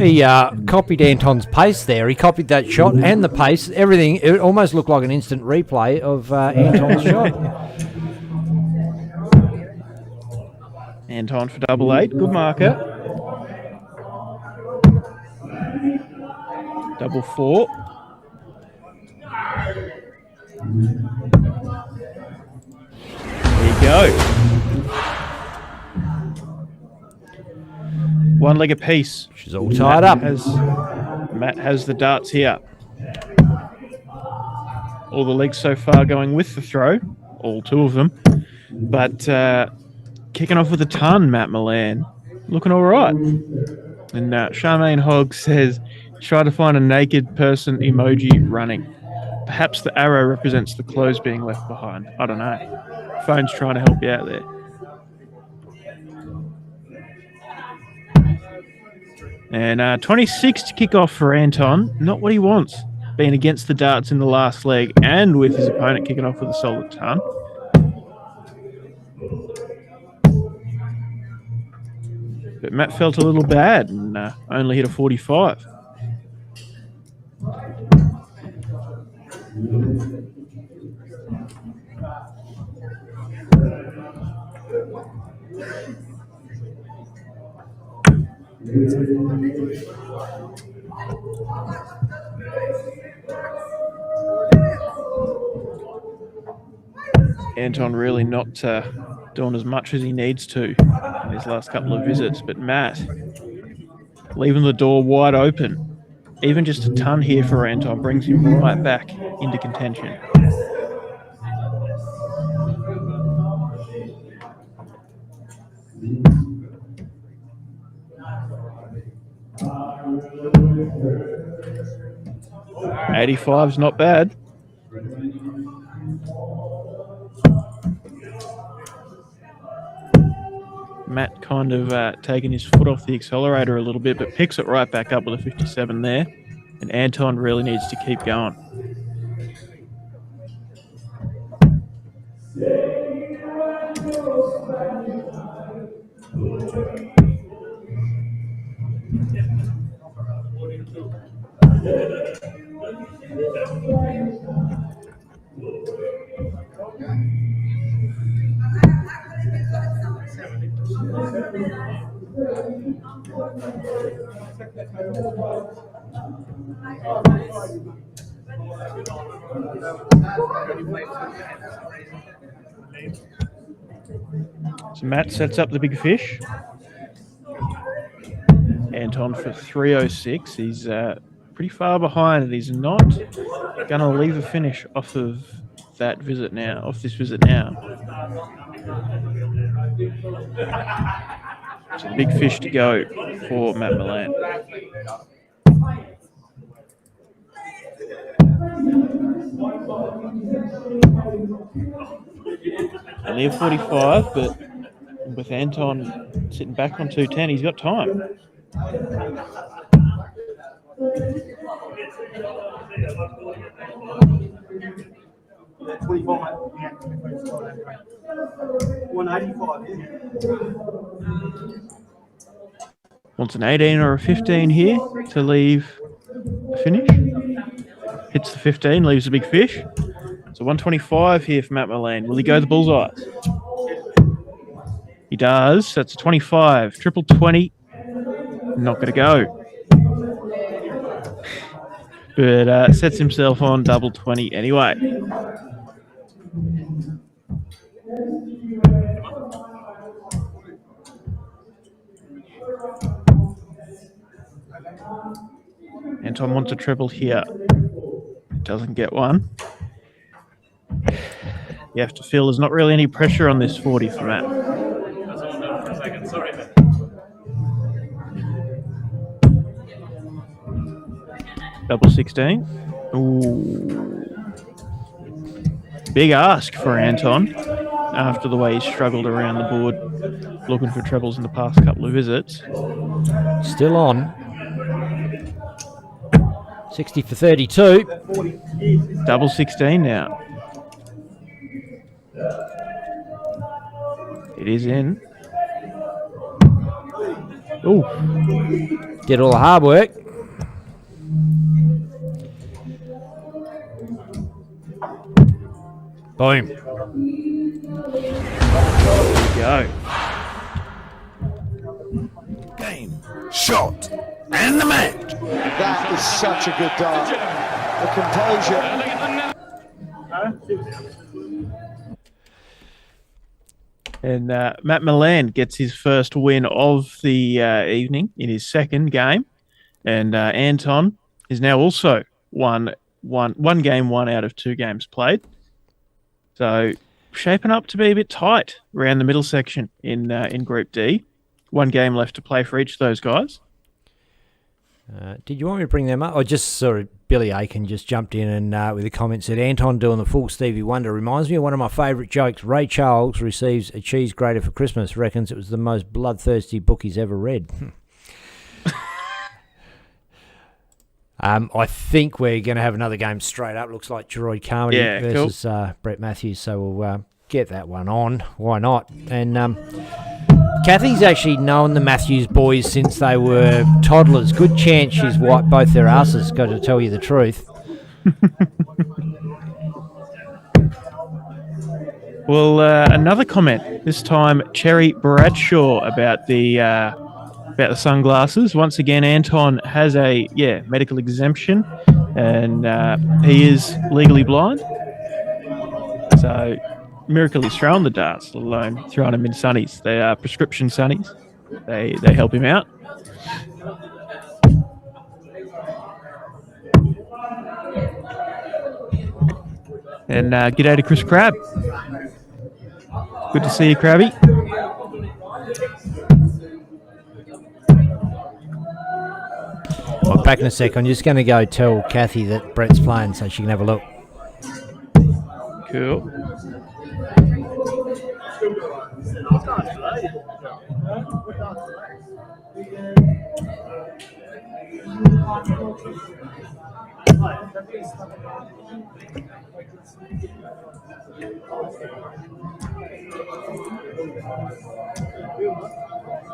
He copied Anton's pace there. He copied that shot and the pace, everything. It almost looked like an instant replay of Anton's shot. Anton for double 8. Good marker. Double 4. There you go. One leg apiece. She's all tied up. Matt has the darts here. All the legs so far going with the throw. All 2 of them. But kicking off with a ton, Matt Milan. Looking all right. And Charmaine Hogg says, try to find a naked person emoji running. Perhaps the arrow represents the clothes being left behind. I don't know. Phone's trying to help you out there. And 26 to kick off for Anton. Not what he wants. Being against the darts in the last leg and with his opponent kicking off with a solid ton. But Matt felt a little bad and only hit a 45. Anton really not doing as much as he needs to in his last couple of visits, but Matt leaving the door wide open. Even just a ton here for Anton brings him right back into contention. $85's not bad. Matt kind of taking his foot off the accelerator a little bit, but picks it right back up with a 57 there. And Anton really needs to keep going. So Matt sets up the big fish. Anton for 306. He's pretty far behind, and he's not going to leave a finish off of that visit now, off this visit now. It's a big fish to go for Matt Milan. Only a 45, but with Anton sitting back on 210, he's got time. Wants an 18 or a 15 here to leave a finish. Hits the 15, leaves a big fish. So 125 here for Matt Milan. Will he go the bullseyes? He does. That's a 25. Triple 20. Not going to go. But sets himself on double 20 anyway. Anton wants a triple here. Doesn't get one. You have to feel there's not really any pressure on this 40 for Matt. Double 16. Ooh. Big ask for Anton after the way he struggled around the board looking for trebles in the past couple of visits. Still on. 60 for 32. Double 16 now. It is in. Ooh. Did all the hard work. Boom. Go. Game, shot, and the match. That is such a good dart. The composure. And Matt Milan gets his first win of the evening in his second game. And Anton is now also one game, 1 out of 2 games played. So shaping up to be a bit tight around the middle section in Group D. 1 game left to play for each of those guys. Did you want me to bring them up? Or just Billy Aiken just jumped in and with a comment said, Anton doing the full Stevie Wonder reminds me of one of my favourite jokes. Ray Charles receives a cheese grater for Christmas, reckons it was the most bloodthirsty book he's ever read. I think we're going to have another game straight up. Looks like Droid Carmody versus Brett Matthews. So we'll get that one on. Why not? And Kathy's actually known the Matthews boys since they were toddlers. Good chance she's wiped both their asses, got to tell you the truth. Well, another comment. This time, Cherry Bradshaw about the sunglasses. Once again, Anton has a medical exemption, and he is legally blind. So, miracle he's throwing the darts, let alone throwing them in sunnies. They are prescription sunnies. They help him out. And g'day to Chris Crabb. Good to see you, Crabby. Well, back in a sec. I'm just going to go tell Kathy that Brett's playing so she can have a look. Cool.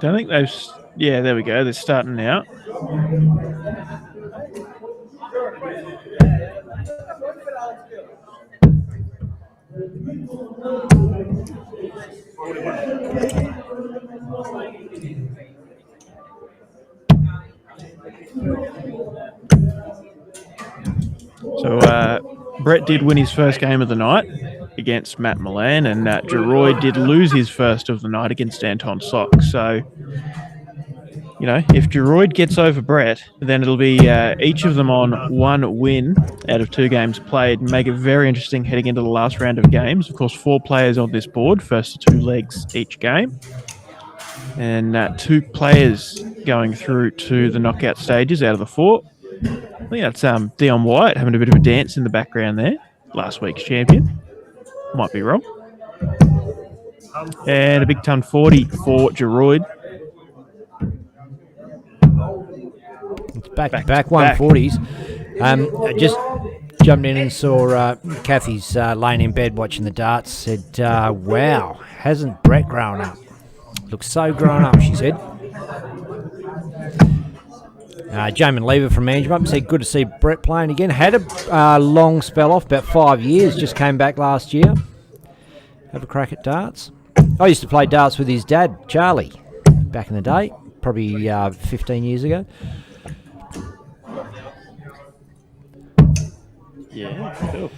Don't think they've... Yeah, there we go. They're starting now. So Brett did win his first game of the night against Matt Milan, and Geroid did lose his first of the night against Anton Sock. So, you know, if Geroid gets over Brett, then it'll be each of them on 1 win out of 2 games played, and make it very interesting heading into the last round of games. Of course, 4 players on this board, first to 2 legs each game, and 2 players going through to the knockout stages out of the 4. I think that's Dion Wyatt having a bit of a dance in the background there. Last week's champion. Might be wrong. And a big ton 40 for Geroid. It's back 140s. I just jumped in and saw Kathy's laying in bed watching the darts. Said, wow, hasn't Brett grown up? Looks so grown up, she said. Jamin Lever from Management said, good to see Brett playing again. Had a long spell off, about 5 years, just came back last year. Have a crack at darts. I used to play darts with his dad, Charlie, back in the day, probably 15 years ago. Yeah, cool.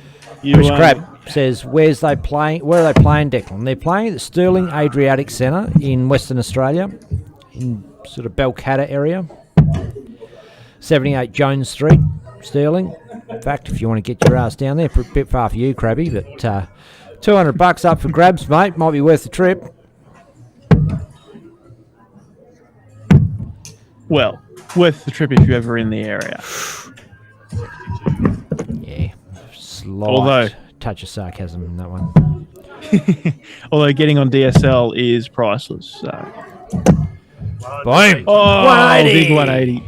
Chris Crabb says, where are they playing, Declan? They're playing at the Stirling Adriatic Centre in Western Australia, in sort of Belcatta area. 78 Jones Street, Stirling. In fact, if you want to get your ass down there, a bit far for you, Crabby, but $200 up for grabs, mate. Might be worth the trip. Well, worth the trip if you're ever in the area. Yeah, slight touch of sarcasm in that one. Although getting on DSL is priceless. So. Boom! Oh, 180. Big 180.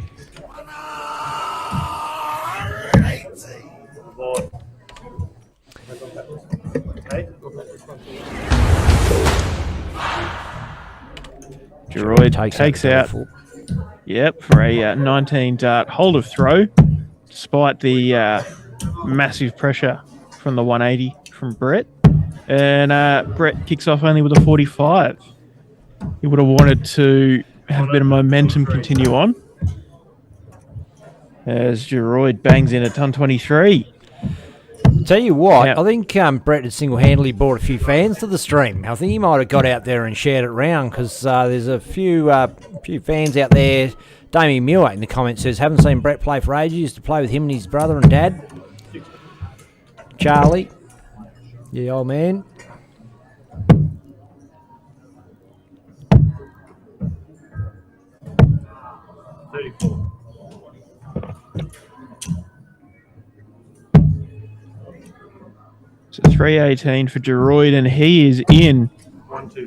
Geroid takes out. Yep, for a 19 dart hold of throw, despite the massive pressure from the 180 from Brett. And Brett kicks off only with a 45. He would have wanted to have a bit of momentum continue on. As Geroid bangs in a ton 23. Tell you what, Yeah. I think Brett had single-handedly brought a few fans to the stream. I think he might have got out there and shared it around because there's a few fans out there. Damien Muir in the comments says, haven't seen Brett play for ages. Used to play with him and his brother and dad. Charlie, the old man. So 318 for Geroid, and he is in.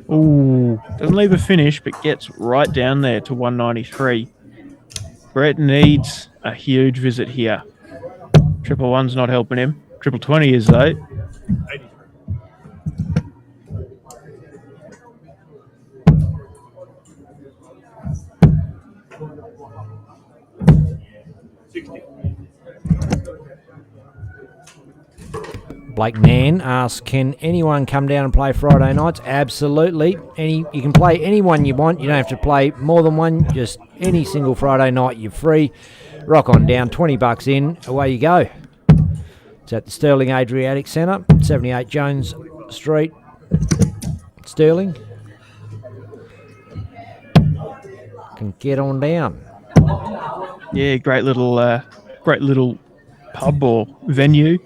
Ooh, doesn't leave a finish, but gets right down there to 193. Brett needs a huge visit here. Triple one's not helping him. Triple 20 is, though. Blake Nan asks, can anyone come down and play Friday nights? Absolutely. You can play anyone you want. You don't have to play more than one. Just any single Friday night, you're free. Rock on down, $20 in, away you go. It's at the Stirling Adriatic Centre, 78 Jones Street, Stirling. Can get on down. Yeah, great little pub or venue.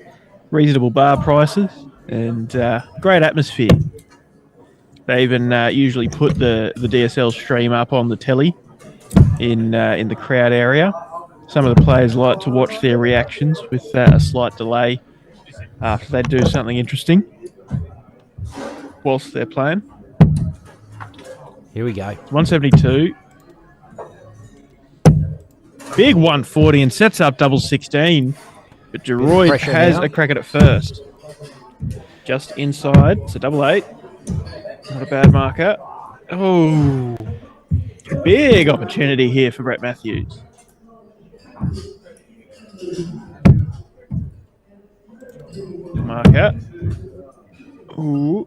Reasonable bar prices and great atmosphere. They even usually put the DSL stream up on the telly in the crowd area. Some of the players like to watch their reactions with a slight delay after they do something interesting whilst they're playing. Here we go. 172. Big 140 and sets up double 16. But Geroid has a crack at it first. Just inside. It's a double 8. Not a bad marker. Oh, big opportunity here for Brett Matthews. Marker. Ooh.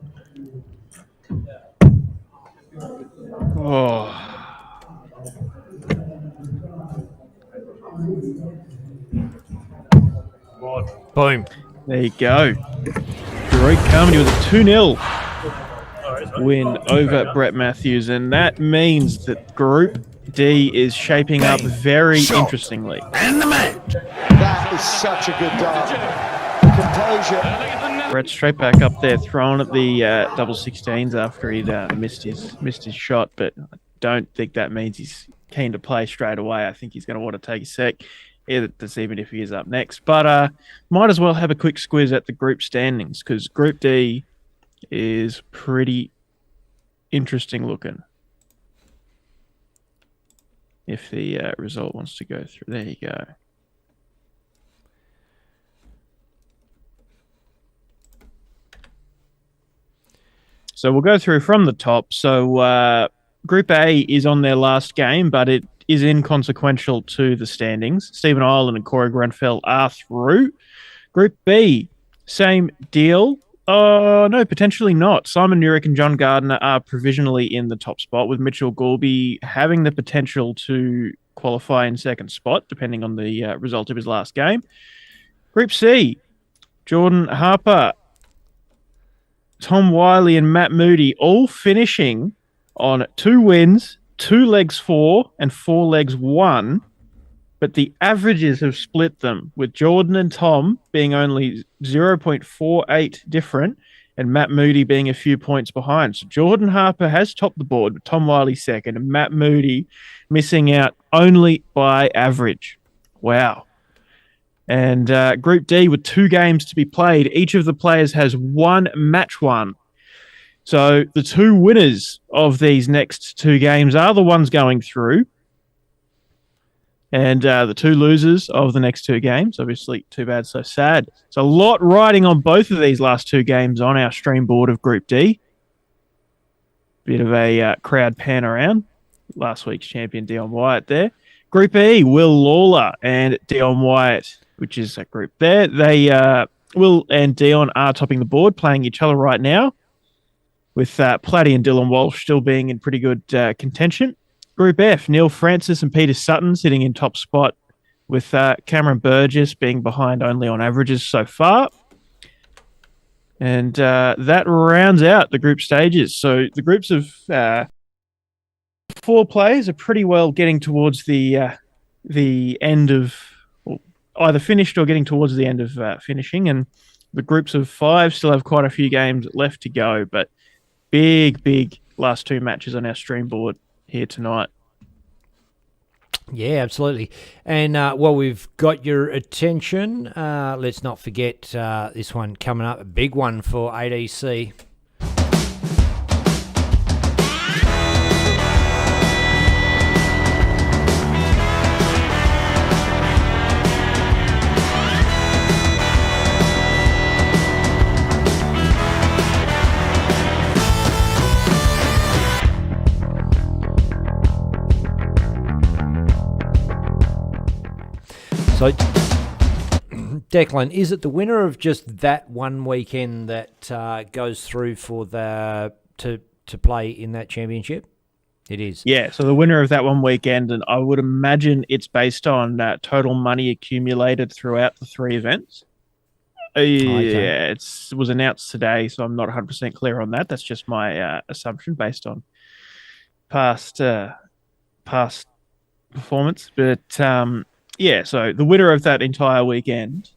Oh. Boom. There you go. Geroid Carpentry with a 2-0 win over Brett Matthews, and that means that Group D is shaping up very interestingly. And the match. That is such a good dart. Composure. Brett straight back up there, throwing at the double 16s after he'd missed his shot, but I don't think that means he's keen to play straight away. I think he's going to want to take a sec. That's even if he is up next. But might as well have a quick squiz at the group standings because Group D is pretty interesting looking. If the result wants to go through. There you go. So we'll go through from the top. So Group A is on their last game, but it is inconsequential to the standings. Stephen Ireland and Corey Grenfell are through. Group B, same deal. No, potentially not. Simon Nurek and John Gardner are provisionally in the top spot, with Mitchell Gorby having the potential to qualify in second spot, depending on the result of his last game. Group C, Jordan Harper, Tom Wiley and Matt Moody all finishing on 2 wins, 2 legs 4 and 4 legs 1, but the averages have split them, with Jordan and Tom being only 0.48 different and Matt Moody being a few points behind. So Jordan Harper has topped the board with Tom Wiley second and Matt Moody missing out only by average. Wow. And Group D with 2 games to be played. Each of the players has 1 match won. So the 2 winners of these next 2 games are the ones going through. And the 2 losers of the next 2 games, obviously too bad, so sad. It's a lot riding on both of these last 2 games on our stream board of Group D. Bit of a crowd pan around. Last week's champion, Dion Wyatt there. Group E, Will Lawler and Dion Wyatt, which is a group there. They Will and Dion are topping the board, playing each other right now, with Platty and Dylan Walsh still being in pretty good contention. Group F, Neil Francis and Peter Sutton sitting in top spot, with Cameron Burgess being behind only on averages so far. And that rounds out the group stages. So the groups of 4 players are pretty well getting towards the end of, or either finished or getting towards the end of finishing. And the groups of 5 still have quite a few games left to go. But big last 2 matches on our stream board here tonight. Yeah, absolutely. And while we've got your attention, let's not forget this one coming up, a big one for ADC. So, Declan, is it the winner of just that one weekend that goes through for the to play in that championship? It is. Yeah, so the winner of that one weekend, and I would imagine it's based on total money accumulated throughout the 3 events. Yeah, it was announced today, so I'm not 100% clear on that. That's just my assumption based on past performance. But yeah, so the winner of that entire weekend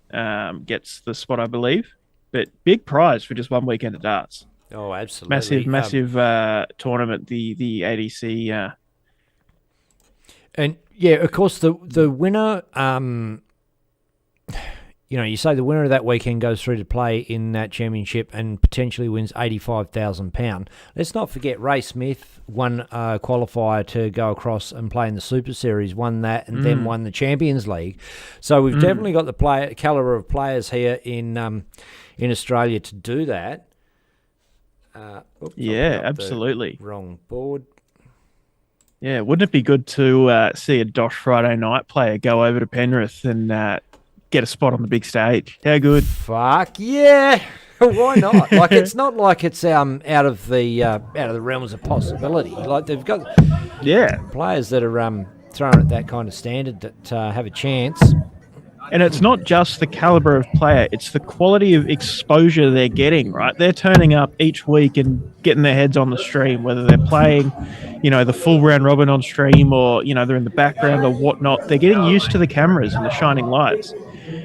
gets the spot, I believe. But big prize for just one weekend of darts. Oh, absolutely. Massive tournament, the ADC. And yeah, of course, the winner, you say the winner of that weekend goes through to play in that championship and potentially wins £85,000. Let's not forget Ray Smith won a qualifier to go across and play in the Super Series, won that, and then won the Champions League. So we've definitely got the caliber of players here in Australia to do that. Yeah, absolutely. Wrong board. Yeah, wouldn't it be good to see a DOSH Friday night player go over to Penrith and get a spot on the big stage? How good? Fuck yeah! Why not? Like, it's not like it's out of the realms of possibility. Like, they've got players that are throwing at that kind of standard that have a chance. And it's not just the caliber of player, it's the quality of exposure they're getting, right? They're turning up each week and getting their heads on the stream, whether they're playing, the full round robin on stream or, they're in the background or whatnot. They're getting used to the cameras and the shining lights.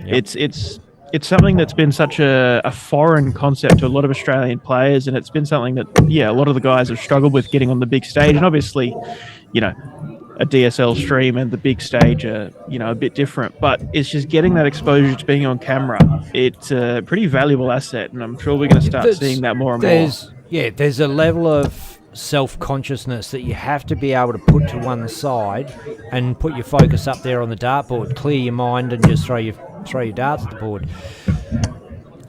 Yep. It's something that's been such a foreign concept to a lot of Australian players, and it's been something that, a lot of the guys have struggled with getting on the big stage. And obviously, a DSL stream and the big stage are, a bit different, but it's just getting that exposure to being on camera. It's a pretty valuable asset, and I'm sure we're going to start seeing that more and more. There's a level of self-consciousness that you have to be able to put to one side and put your focus up there on the dartboard, clear your mind, and just throw your darts at the board.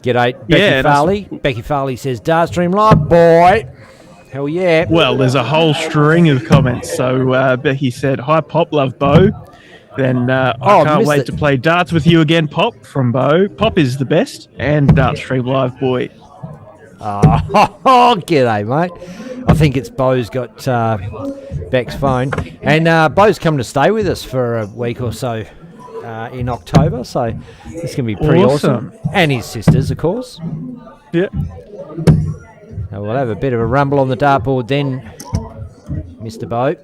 G'day, Becky Farley. Becky Farley says, Dart Stream Live, boy. Hell yeah. Well, there's a whole string of comments. So Becky said, hi, Pop, love Bo. Then I can't wait to play darts with you again, Pop, from Bo. Pop is the best, and Dart Stream Live, boy. Oh, g'day, mate. I think it's Bo's got Beck's phone. And Bo's coming to stay with us for a week or so in October, so it's going to be pretty awesome. And his sisters, of course. Yeah. So we'll have a bit of a rumble on the dartboard then, Mr. Bo.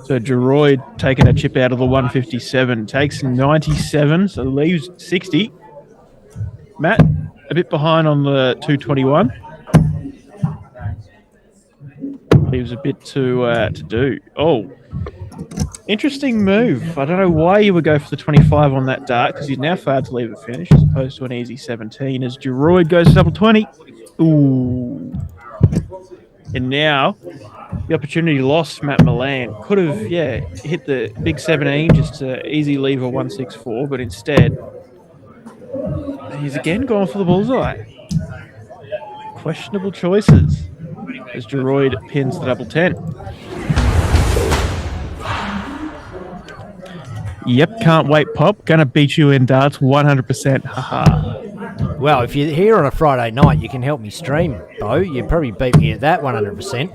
So Geroid taking a chip out of the 157, takes 97, so leaves 60. Matt, a bit behind on the 221. Leaves a bit to do. Oh, interesting move. I don't know why you would go for the 25 on that dart, because you'd now failed to leave it finish as opposed to an easy 17 as Geroid goes to double 20. Ooh. And now the opportunity lost, Matt Milan. Could have, hit the big 17 just to easy leave a 164, but instead he's again gone for the bullseye. Questionable choices as Geroid pins the double 10. Yep, can't wait, Pop. Gonna beat you in darts 100%. Haha. Well, if you're here on a Friday night, you can help me stream, Bo. You'd probably beat me at that 100%.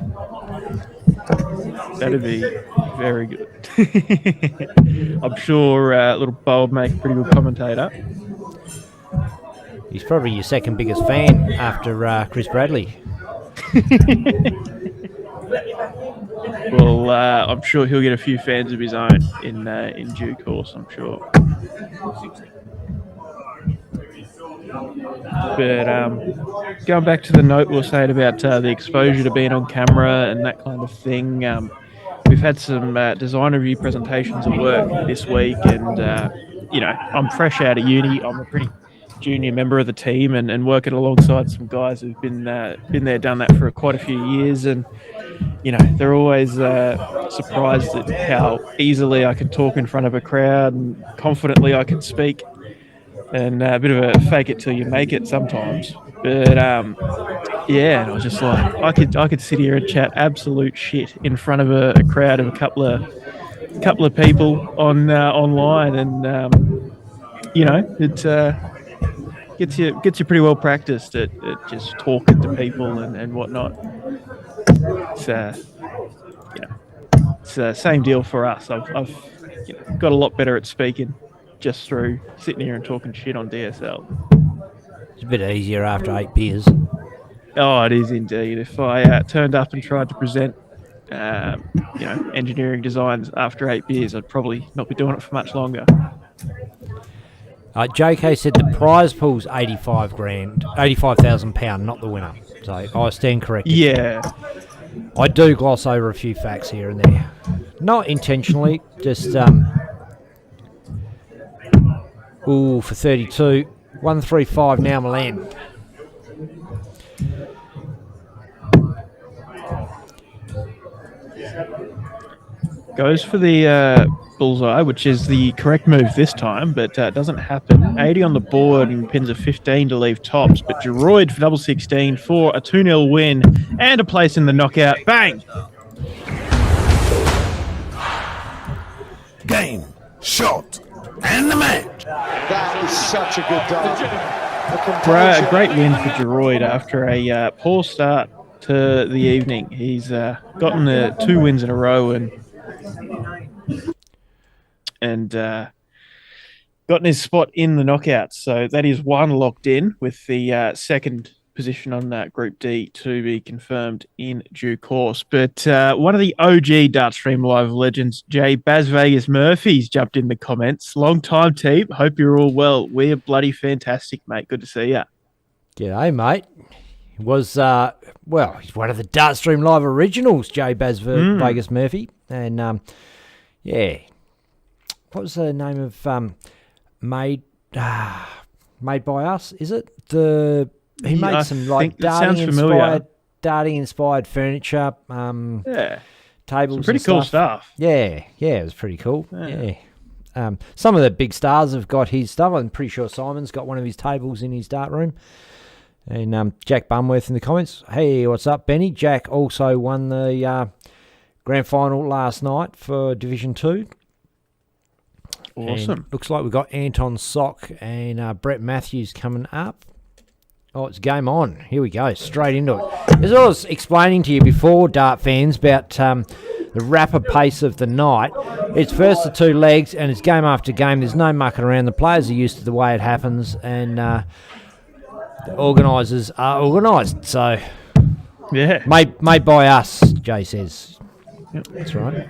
That'd be very good. I'm sure little Bo would make a pretty good commentator. He's probably your second biggest fan after Chris Bradley. Well, I'm sure he'll get a few fans of his own in due course, I'm sure. But going back to the note we were saying about the exposure to being on camera and that kind of thing, we've had some design review presentations at work this week, and I'm fresh out of uni. I'm a pretty junior member of the team, and working alongside some guys who've been there, done that for quite a few years, and they're always surprised at how easily I can talk in front of a crowd and confidently I can speak. And a bit of a fake it till you make it sometimes. But and I was just like, I could sit here and chat absolute shit in front of a crowd of a couple of people online, and it gets you pretty well practiced at just talking to people and whatnot. It's the same deal for us. I've got a lot better at speaking just through sitting here and talking shit on DSL. It's a bit easier after 8 beers. Oh, it is indeed. If I turned up and tried to present, engineering designs after 8 beers, I'd probably not be doing it for much longer. JK said the prize pool's £85,000, not the winner. So I stand corrected. Yeah. I do gloss over a few facts here and there. Not intentionally, just... for 32. 135 now, Milan. Goes for the bullseye, which is the correct move this time, but it doesn't happen. 80 on the board and pins a 15 to leave tops, but Geroid for double 16 for a 2-0 win and a place in the knockout. Bang! Game, shot, and the match. That is such a good dart. A great win for Geroid after a poor start to the evening. He's gotten the 2 wins in a row and gotten his spot in the knockouts. So that is 1 locked in, with the second position on Group D to be confirmed in due course. But one of the OG Dartstream Live legends, Baz Vegas Murphy's jumped in the comments. Long time, team. Hope you're all well. We're bloody fantastic, mate. Good to see you. G'day, mate. He was, he's one of the Dartstream Live originals, Baz Vegas Murphy. And, what was the name of Made by Us, is it? He made some darting-inspired furniture, tables, some pretty cool stuff. Yeah, it was pretty cool. Yeah. Some of the big stars have got his stuff. I'm pretty sure Simon's got one of his tables in his dart room. And Jack Bumworth in the comments. Hey, what's up, Benny? Jack also won the grand final last night for Division 2. Awesome. And looks like we've got Anton Sock and Brett Matthews coming up. Oh, it's game on. Here we go, straight into it. As I was explaining to you before, Dart fans, about the rapid pace of the night. It's first the 2 legs, and it's game after game. There's no mucking around. The players are used to the way it happens, and the organisers are organised. So, yeah, made by us, Jay says. Yep, that's right.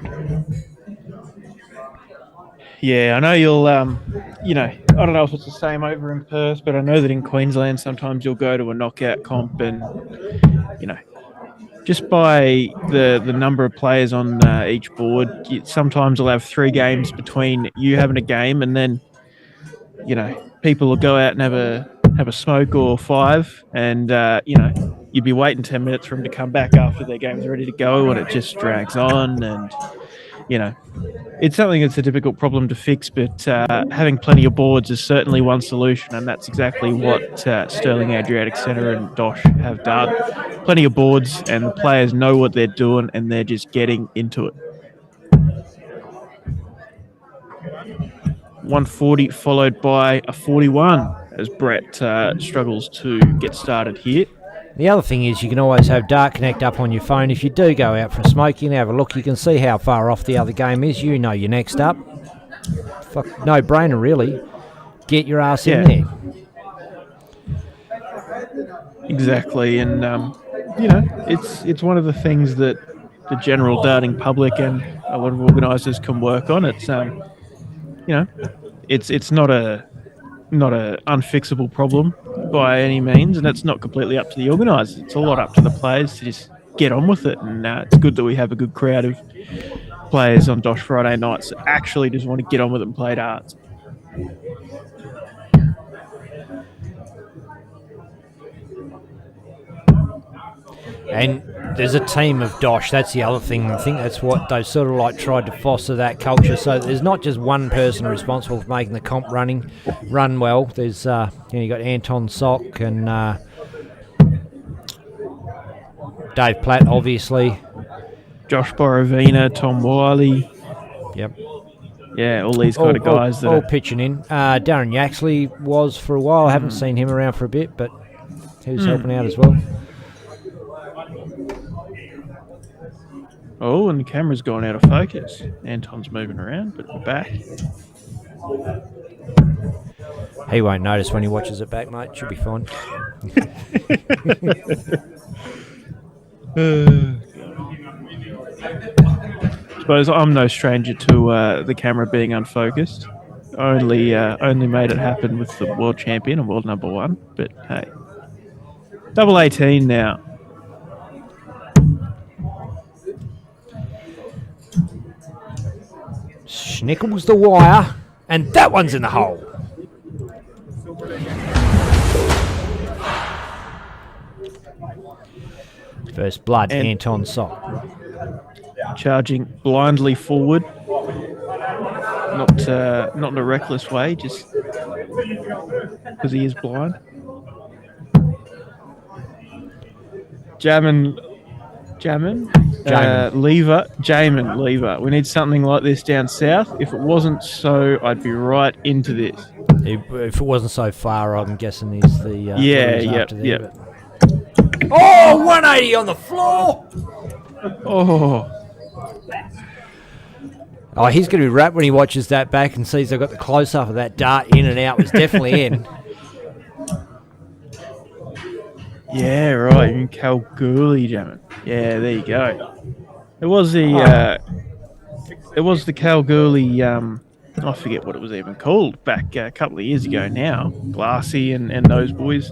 Yeah, I know you'll, I don't know if it's the same over in Perth, but I know that in Queensland sometimes you'll go to a knockout comp and, just by the number of players on each board, sometimes you'll have 3 games between you having a game, and then, people will go out and have a smoke or 5, and, you'd be waiting 10 minutes for them to come back after their game's ready to go, and it just drags on, and, it's something that's a difficult problem to fix, but having plenty of boards is certainly one solution, and that's exactly what Sterling Adriatic Centre and DOSH have done. Plenty of boards, and the players know what they're doing, and they're just getting into it. 140 followed by a 41 as Brett struggles to get started here. The other thing is you can always have Dart Connect up on your phone. If you do go out for a smoke, you can have a look. You can see how far off the other game is. You know you're next up. Fuck, no brainer, really. Get your ass in there. Exactly, and you know, it's one of the things that the general darting public and a lot of organisers can work on. It's you know, it's not a unfixable problem by any means, and it's not completely up to the organisers. It's a lot up to the players to just get on with it, and it's good that we have a good crowd of players on DOSH Friday nights that actually just want to get on with it and play darts. And there's a team of DOSH. That's the other thing. I think that's what they've sort of like tried to foster, that culture. So there's not just one person responsible for making the comp run well. There's you got Anton Sock and Dave Platt, obviously. Josh Borovina, Tom Wiley. Yep. Yeah, all these kind of guys that all are pitching in. Darren Yaxley was for a while. I haven't seen him around for a bit, but he was helping out as well. Oh, and the camera's gone out of focus. Anton's moving around, but we're back. He won't notice when he watches it back, mate. Should be fine. Suppose I'm no stranger to the camera being unfocused. Only made it happen with the world champion and world number one. But hey, double 18 now. Schnickles the wire, and that one's in the hole. First blood, And Anton Sock. charging blindly forward. Not in a reckless way, just because he is blind. Jamin, lever. We need something like this down south. If it wasn't so, I'd be right into this. If it wasn't so far, I'm guessing he's the Yep. but- Oh, 180 on the floor. Oh, he's going to be wrapped when he watches that back and sees I've got the close-up of that dart in and out. It was definitely in. Yeah, right. In Kalgoorlie, Jamin. Yeah, there you go. It was the Kalgoorlie. I forget what it was even called back a couple of years ago. Now, Glassy and those boys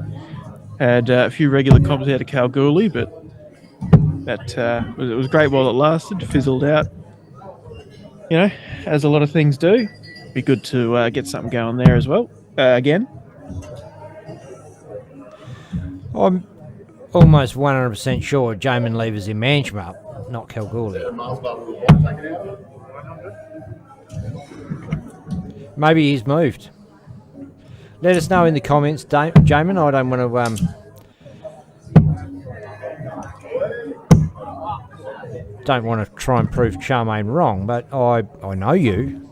had a few regular comps out of Kalgoorlie, but that it was great while it lasted. Fizzled out. You know, as a lot of things do. Be good to get something going there as well. Again. I'm almost 100% sure Jamin Lever's in Manjimup, not Kalgoorlie. Maybe he's moved. Let us know in the comments, Jamin. I don't want to try and prove Charmaine wrong, but I know you.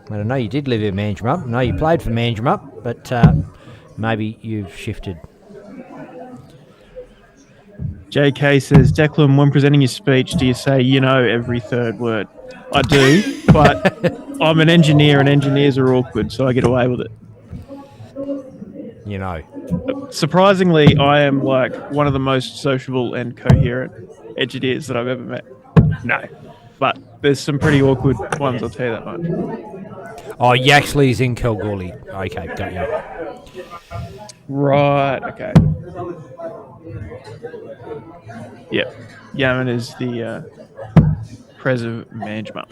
And I know you did live in Manjimup. I know you played for Manjimup, but maybe you've shifted. JK says, Declan, when presenting your speech, do you say, every third word? I do, but I'm an engineer and engineers are awkward, so I get away with it. Surprisingly, I am like one of the most sociable and coherent engineers that I've ever met. No, but there's some pretty awkward ones, I'll tell you that much. Oh, Yaxley's in Kalgoorlie. Okay, got you. Right, okay. Yep. Yaman is the Pres of Manjimup.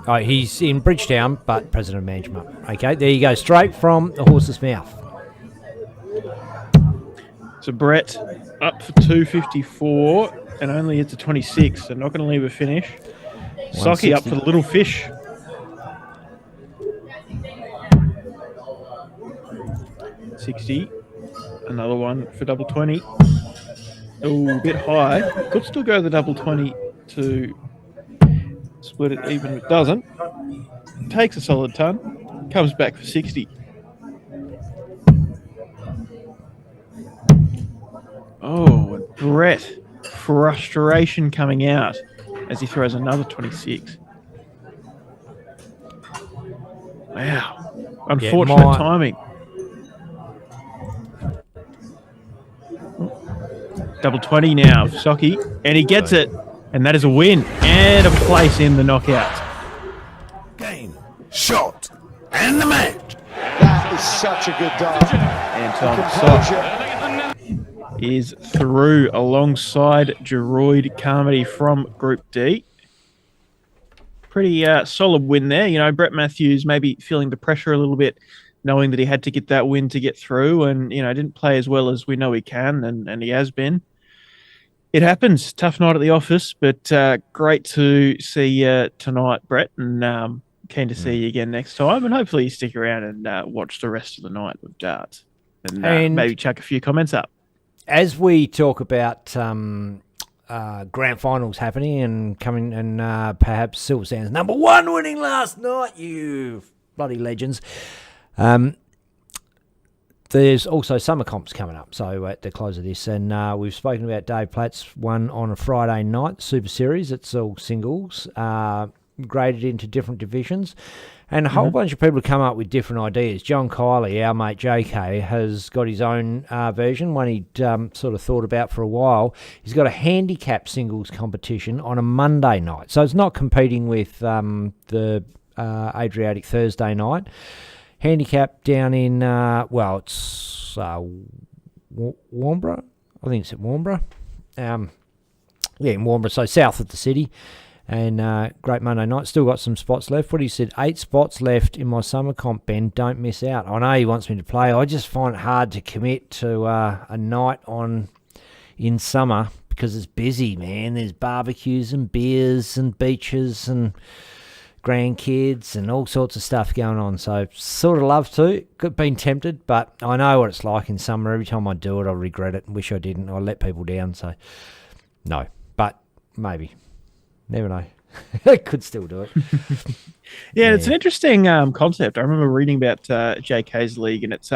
Oh, he's in Bridgetown, but President of Manjimup. Okay, there you go, straight from the horse's mouth. So Brett up for 254 and only hits a 26, so not going to leave a finish. Socky up for the little fish. $60. Another one for double 20. Oh, a bit high. Could still go the double 20 to split it even if it doesn't. Takes a solid ton. Comes back for 60. Oh, and Brett. Frustration coming out as he throws another 26. Wow. Unfortunate timing. Double 20 now, Socky, and he gets it, and that is a win and a place in the knockout. Game, shot, and the match. That is such a good dart. Anton Sock is through alongside Geroid Carmody from Group D. Pretty solid win there. You know, Brett Matthews maybe feeling the pressure a little bit, knowing that he had to get that win to get through, and, you know, didn't play as well as we know he can, and he has been. It happens. Tough night at the office, but great to see you tonight, Brett, and keen to see you again next time, and hopefully you stick around and watch the rest of the night with darts, and maybe chuck a few comments up. As we talk about grand finals happening and coming, and perhaps Silver Sands #1 winning last night, you bloody legends. There's also summer comps coming up, so at the close of this, and we've spoken about Dave Platt's one on a Friday night, Super Series. It's all singles, graded into different divisions, and a whole bunch of people have come up with different ideas. John Kiley, our mate JK, has got his own version, one he'd sort of thought about for a while. He's got a handicap singles competition on a Monday night, so it's not competing with the Adriatic Thursday night. Handicap down in, it's Warnbro. I think it's at Warnbro. In Warnbro, so south of the city. And great Monday night. Still got some spots left. What he said, 8 spots left in my summer comp, Ben. Don't miss out. I know he wants me to play. I just find it hard to commit to a night in summer because it's busy, man. There's barbecues and beers and beaches and grandkids and all sorts of stuff going on. So sort of love to. Been tempted, but I know what it's like in summer. Every time I do it, I regret it and wish I didn't. I let people down. So no, but maybe. Never know. I could still do it. Yeah, it's an interesting concept. I remember reading about JK's league, and it's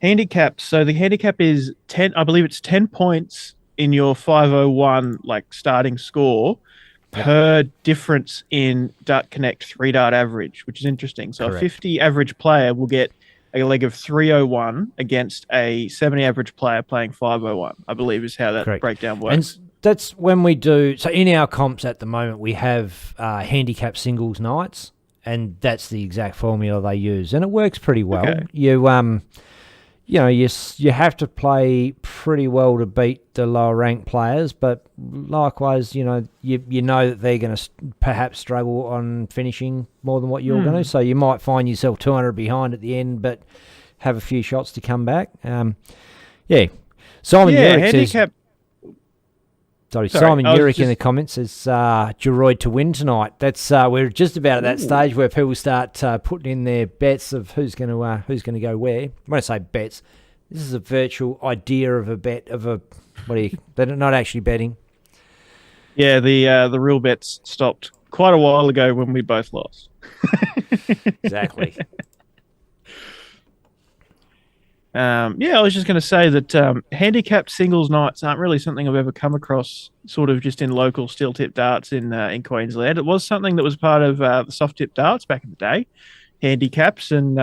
handicaps. So the handicap is 10. I believe it's 10 points in your 501 like starting score per difference in Dart Connect 3-dart average, which is interesting. So Correct. A 50 average player will get a leg of 301 against a 70 average player playing 501, I believe is how that Correct. breakdown works. And that's when we do. So in our comps at the moment, we have handicap singles nights, and that's the exact formula they use, and it works pretty well. Okay. You have to play pretty well to beat the lower ranked players, but likewise, you know that they're going to perhaps struggle on finishing more than what you're going to. So you might find yourself 200 behind at the end, but have a few shots to come back. Simon Urick handicap. Simon Urick in the comments says Geroid to win tonight. That's we're just about at that stage where people start putting in their bets of who's going to go where. When I say bets, this is a virtual idea of a bet of a they're not actually betting. Yeah, the real bets stopped quite a while ago when we both lost. Exactly. I was just going to say that handicapped singles nights aren't really something I've ever come across sort of just in local steel tip darts in Queensland. It was something that was part of the soft tip darts back in the day, handicaps and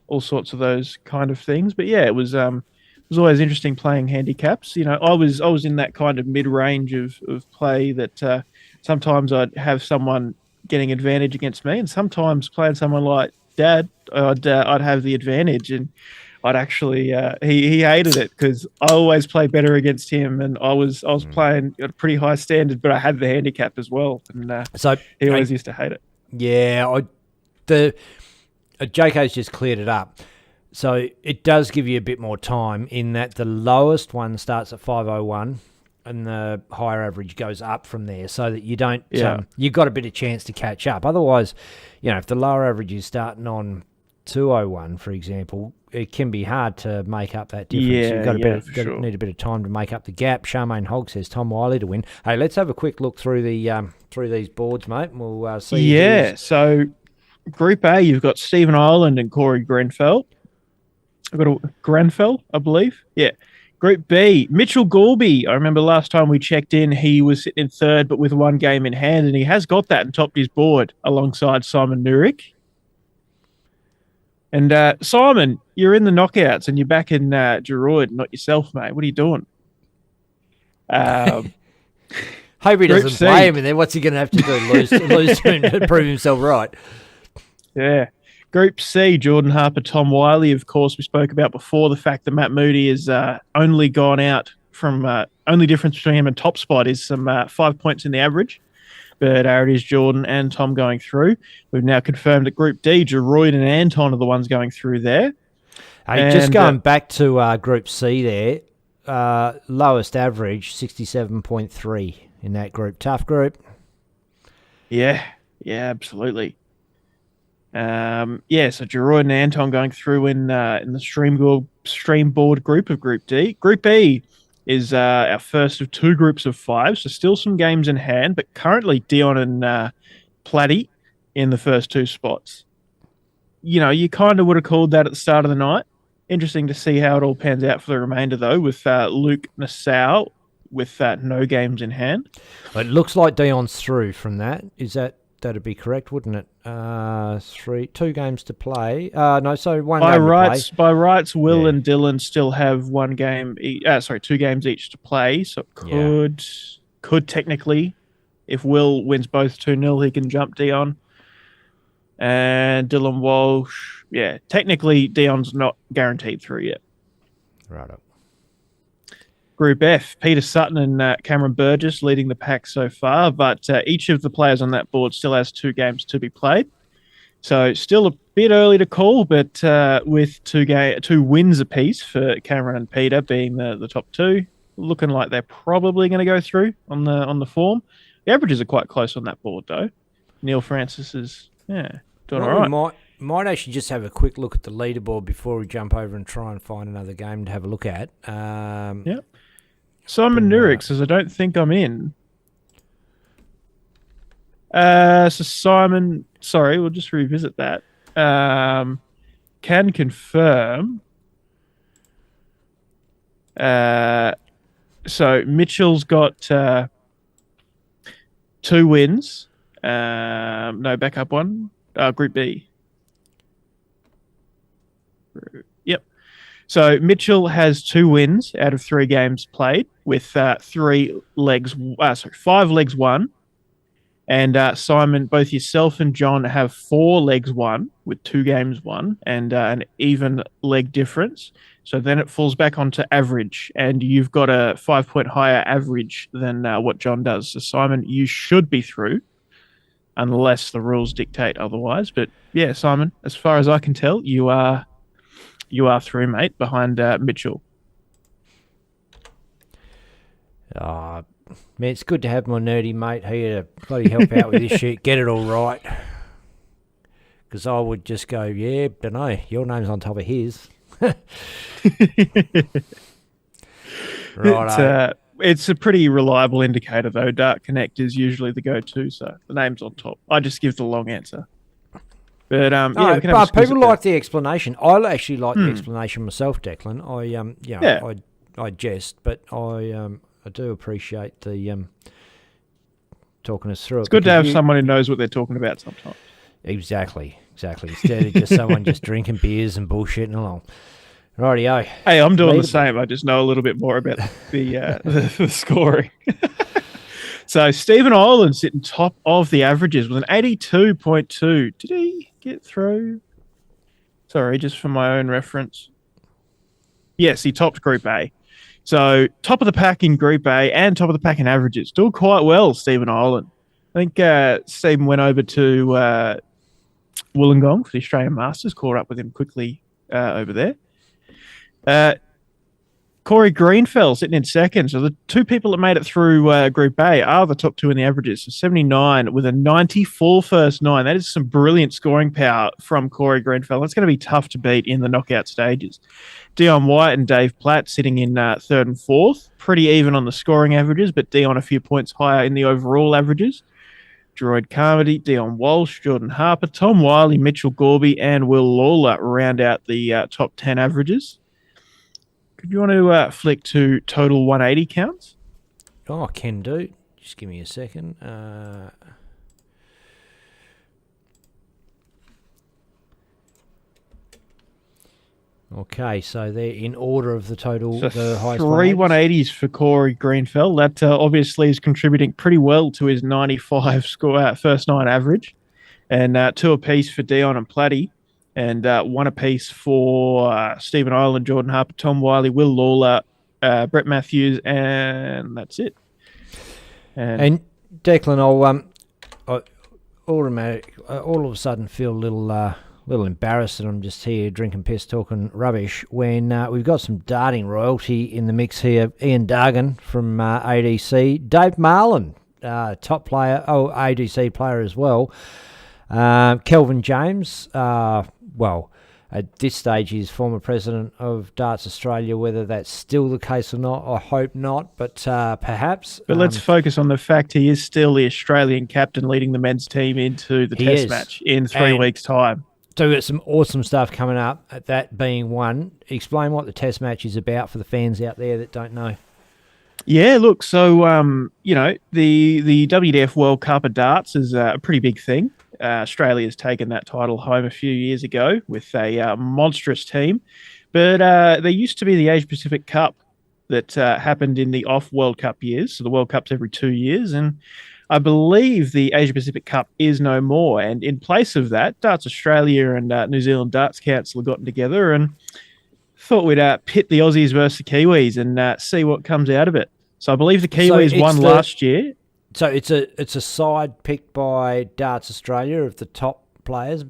all sorts of those kind of things. But yeah, it was always interesting playing handicaps. You know, I was in that kind of mid-range of play that sometimes I'd have someone getting advantage against me, and sometimes playing someone like Dad, I'd have the advantage, and I'd actually he hated it because I always play better against him, and I was playing at a pretty high standard, but I had the handicap as well, and So he always used to hate it. Yeah, JK's just cleared it up. So it does give you a bit more time in that the lowest one starts at 501 and the higher average goes up from there, so that you don't you've got a bit of chance to catch up. Otherwise, if the lower average is starting on 201, for example, it can be hard to make up that difference. Yeah, You've got sure. need a bit of time to make up the gap. Charmaine Hogg says Tom Wiley to win. Hey, let's have a quick look through these boards, mate. And we'll see. Yeah, so Group A, you've got Stephen Ireland and Corey Grenfell. I've got Grenfell, I believe. Yeah. Group B, Mitchell Gorby. I remember last time we checked in, he was sitting in third, but with one game in hand, and he has got that and topped his board alongside Simon Nurick. And Simon, you're in the knockouts and you're back in Geroid, not yourself, mate. What are you doing? Hope he doesn't play him, and then what's he going to have to do? Lose to him to prove himself right? Yeah. Group C, Jordan Harper, Tom Wiley. Of course, we spoke about before the fact that Matt Moody has only gone out from only difference between him and top spot is some 5 points in the average. But it is Jordan and Tom going through. We've now confirmed that Group D, Geroid and Anton are the ones going through there. Hey, just going back to Group C there, lowest average, 67.3 in that group. Tough group. Yeah, absolutely. So Geroid and Anton going through in the stream board group of Group D. Group E is our first of two groups of five, so still some games in hand, but currently Dion and Platty in the first two spots. You know, you kind of would have called that at the start of the night. Interesting to see how it all pans out for the remainder, though, with Luke Nassau with no games in hand. It looks like Dion's through from that. That'd be correct, wouldn't it? 2 games to play. No, so one game to play. By rights, Will and Dylan still have 1 game. 2 games each to play. So it could technically, if Will wins both 2-0, he can jump Dion. And Dylan Walsh, technically Dion's not guaranteed through yet. Right up. Group F, Peter Sutton and Cameron Burgess leading the pack so far, but each of the players on that board still has 2 games to be played. So still a bit early to call, but with 2 wins apiece for Cameron and Peter being the top 2, looking like they're probably going to go through on the form. The averages are quite close on that board, though. Neil Francis is doing all right. We might actually just have a quick look at the leaderboard before we jump over and try and find another game to have a look at. Yep. Simon Nurick says, I don't think I'm in. So Simon, sorry, we'll just revisit that. Can confirm. So Mitchell's got 2 wins. No backup one. Group B. Yep. So Mitchell has 2 wins out of 3 games played with 5 legs won. And Simon, both yourself and John have 4 legs won with 2 games won and an even leg difference. So then it falls back onto average, and you've got a 5-point higher average than what John does. So Simon, you should be through, unless the rules dictate otherwise. But yeah, Simon, as far as I can tell, you are through, mate, behind Mitchell. Man, it's good to have my nerdy mate here to bloody help out with this shit, get it all right. Because I would just go, don't know, your name's on top of his. Right. It's a pretty reliable indicator, though. Dark Connect is usually the go-to, so the name's on top. I just give the long answer. But we can have people like the explanation. I actually like the explanation myself, Declan. I jest, but I do appreciate the talking us through it. It's good to have someone who knows what they're talking about sometimes. Exactly. Instead of just someone just drinking beers and bullshitting along. Rightio. Hey, I'm doing the same. I just know a little bit more about the scoring. So Stephen Ireland sitting top of the averages with an 82.2. Did he get through? Sorry, just for my own reference. Yes, he topped Group A. So top of the pack in Group A and top of the pack in averages. Doing quite well, Stephen Ireland. I think Stephen went over to Wollongong for the Australian Masters, caught up with him quickly over there. Corey Greenfell sitting in second. So the two people that made it through Group A are the top two in the averages. So 79 with a 94 first nine. That is some brilliant scoring power from Corey Greenfell. That's going to be tough to beat in the knockout stages. Dion White and Dave Platt sitting in third and fourth. Pretty even on the scoring averages, but Dion a few points higher in the overall averages. Droid Carmody, Dion Walsh, Jordan Harper, Tom Wiley, Mitchell Gorby, and Will Lawler round out the top 10 averages. Could you want to flick to total 180 counts? Oh, I can do. Just give me a second. Okay, so they're in order of the total. So the highest three 180s. 180s for Corey Greenfell. That obviously is contributing pretty well to his 95 score first nine average. And two apiece for Dion and Platty. And one apiece for Stephen Ireland, Jordan Harper, Tom Wiley, Will Lawler, Brett Matthews, and that's it. And Declan, I'll all of a sudden feel a little embarrassed that I'm just here drinking piss, talking rubbish, when we've got some darting royalty in the mix here. Ian Dargan from ADC, Dave Marlin, top player, ADC player as well. Kelvin James, at this stage he's former president of Darts Australia. Whether that's still the case or not, I hope not, but perhaps. But let's focus on the fact he is still the Australian captain leading the men's team into the Test match in 3 weeks' time. So we've got some awesome stuff coming up, that being one. Explain what the Test match is about for the fans out there that don't know. Yeah, look, so, the WDF World Cup of Darts is a pretty big thing. Australia's taken that title home a few years ago with a monstrous team. But there used to be the Asia-Pacific Cup that happened in the off-World Cup years. So the World Cup's every 2 years. And I believe the Asia-Pacific Cup is no more. And in place of that, Darts Australia and New Zealand Darts Council have gotten together and thought we'd pit the Aussies versus the Kiwis and see what comes out of it. So I believe the Kiwis won last year. So it's a side picked by Darts Australia of the top players.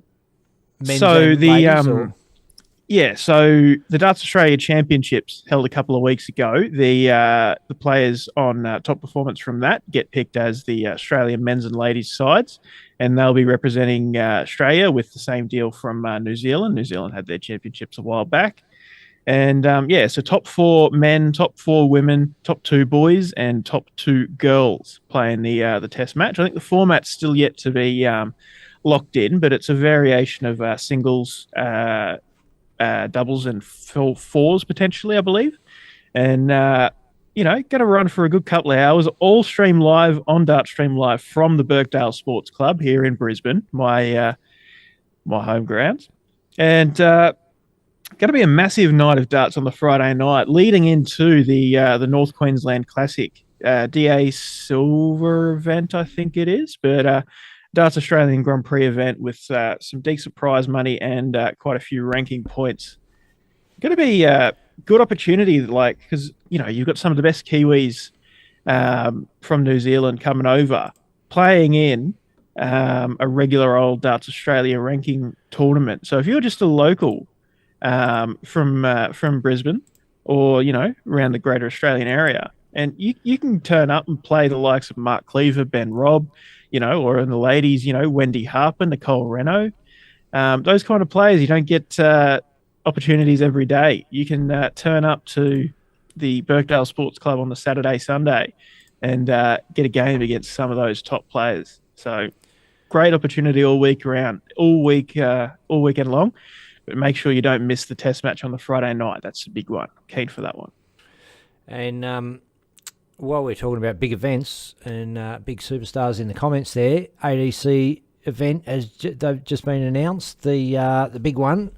Men's and ladies, so the Darts Australia Championships held a couple of weeks ago. The players on top performance from that get picked as the Australian men's and ladies sides, and they'll be representing Australia with the same deal from New Zealand. New Zealand had their championships a while back. And, so top 4 men, top 4 women, top 2 boys, and top 2 girls playing the Test match. I think the format's still yet to be locked in, but it's a variation of singles, doubles, and fours potentially, I believe. And, going to run for a good couple of hours, all stream live on Dartstream Live from the Birkdale Sports Club here in Brisbane, my home grounds. And going to be a massive night of darts on the Friday night, leading into the North Queensland Classic, DA Silver event, I think it is, but Darts Australian Grand Prix event with some decent prize money and quite a few ranking points. Going to be a good opportunity, because you've got some of the best Kiwis from New Zealand coming over, playing in a regular old Darts Australia ranking tournament. So if you're just a local from Brisbane or, around the greater Australian area, and you can turn up and play the likes of Mark Cleaver, Ben Robb, or in the ladies, Wendy Harper, Nicole Reno, those kind of players. You don't get opportunities every day. You can turn up to the Birkdale Sports Club on the Saturday, Sunday and get a game against some of those top players. So great opportunity all weekend long. But make sure you don't miss the Test match on the Friday night. That's a big one. Keen for that one. And while we're talking about big events and big superstars in the comments there, ADC event has just been announced, the big one.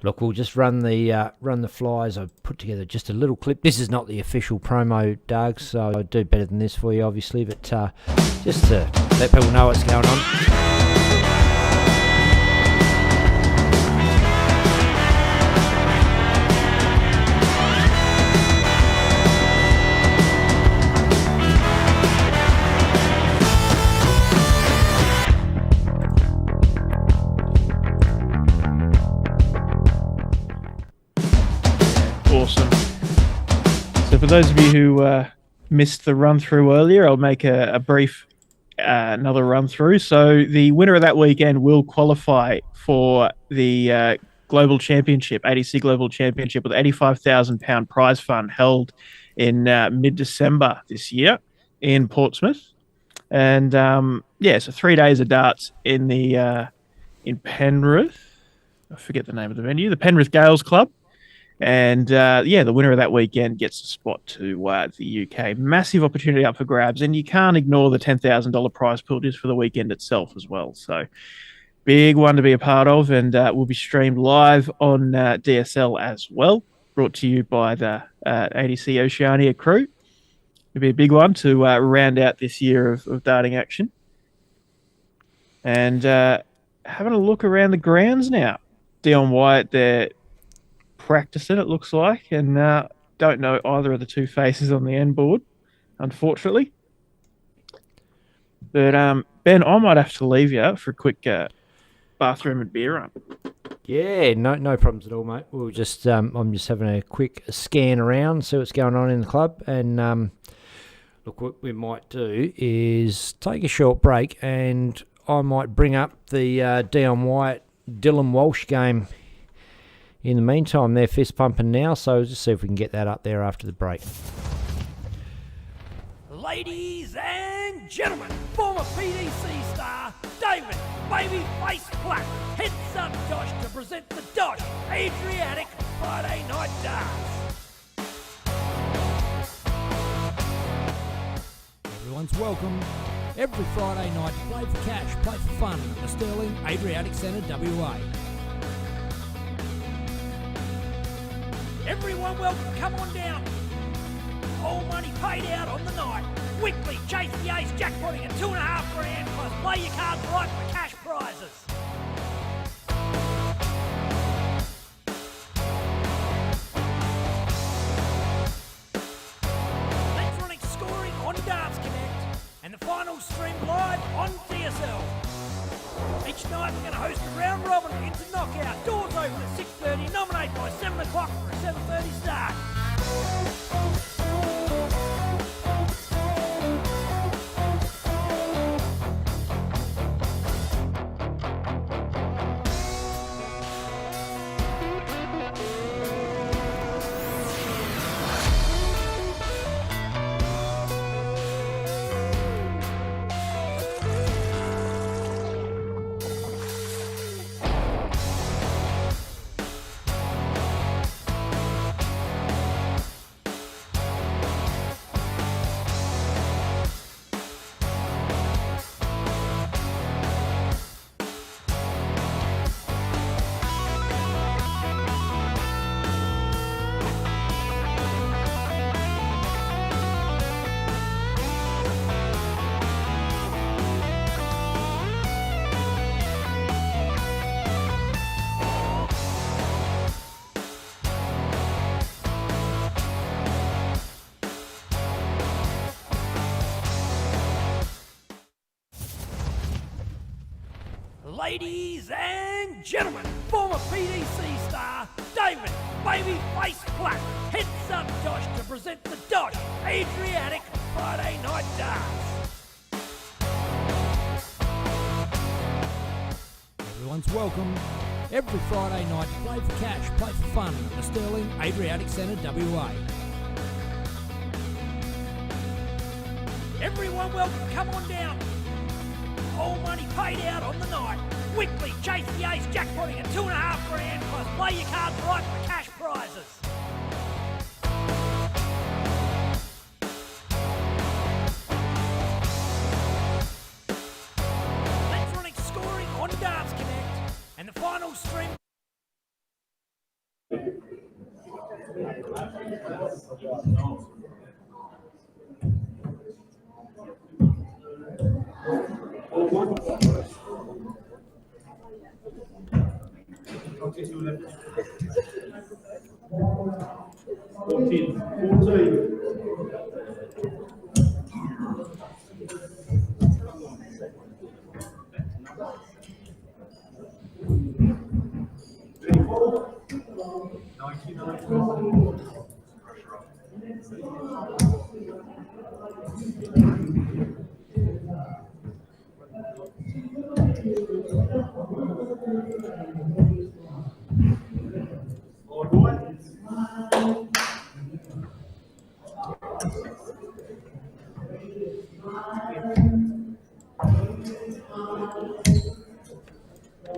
Look, we'll just run the flyers. I've put together just a little clip. This is not the official promo, Doug, so I'd do better than this for you, obviously, but just to let people know what's going on. those of you who missed the run through earlier, I'll make a brief another run through. So the winner of that weekend will qualify for the Global Championship, ADC Global Championship, with £85,000 prize fund held in mid-December this year in Portsmouth. And so 3 days of darts in the in Penrith. I forget the name of the venue, the Penrith Gales Club. And the winner of that weekend gets a spot to the UK. Massive opportunity up for grabs, and you can't ignore the $10,000 prize pool just for the weekend itself as well. So big one to be a part of, and will be streamed live on DSL as well. Brought to you by the ADC Oceania crew. It'll be a big one to round out this year of darting action. And having a look around the grounds now. Dion Wyatt there practicing, it looks like, and don't know either of the two faces on the end board, unfortunately. But Ben, I might have to leave you for a quick bathroom and beer run. Yeah, no problems at all, mate. We'll just I'm just having a quick scan around, see what's going on in the club, and look, what we might do is take a short break, and I might bring up the Dion Wyatt Dylan Walsh game. In the meantime, they're fist pumping now, so just see if we can get that up there after the break. Ladies and gentlemen, former PDC star David Babyface Platt heads up DOSH to present the DOSH Adriatic Friday Night Darts. Everyone's welcome. Every Friday night to play for cash, play for fun at the Sterling Adriatic Centre, WA. Everyone welcome, come on down. All money paid out on the night. Weekly chase the ace jackpotting at $2,500 plus play your cards right for cash prizes. Electronic scoring on Darts Connect and the final stream live on DSL. Each night we're going to host a round robin into knockout. Doors open at 6:30, nominate by 7 o'clock for a 7:30 start. Ladies and gentlemen, former PDC star David Babyface Platt heads up DOSH to present the DOSH Adriatic Friday Night Darts. Everyone's welcome. Every Friday night to play for cash, play for fun at the Sterling Adriatic Centre, WA. Everyone welcome, come on down. All money paid out on the night. Weekly chase the ace jackpotting at $2,500 plus play your cards right for cash prizes. Electronic scoring on Darts Connect and the final stream.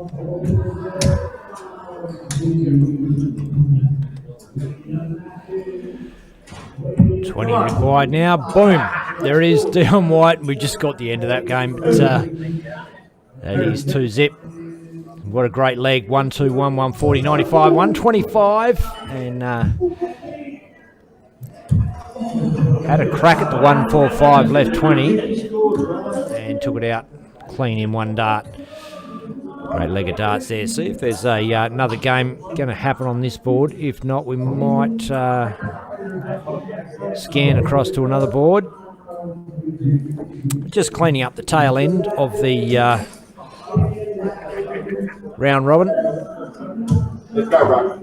$20 required now. Boom. There it is, Dion White. We just got the end of that game, but that is 2-zip. What a great leg. 1-2, 140, 95, 125. And had a crack at the 145, left 20. And took it out clean in one dart. Great leg of darts there. See if there's another game going to happen on this board. If not, we might scan across to another board. Just cleaning up the tail end of the round robin. Let's go, bro.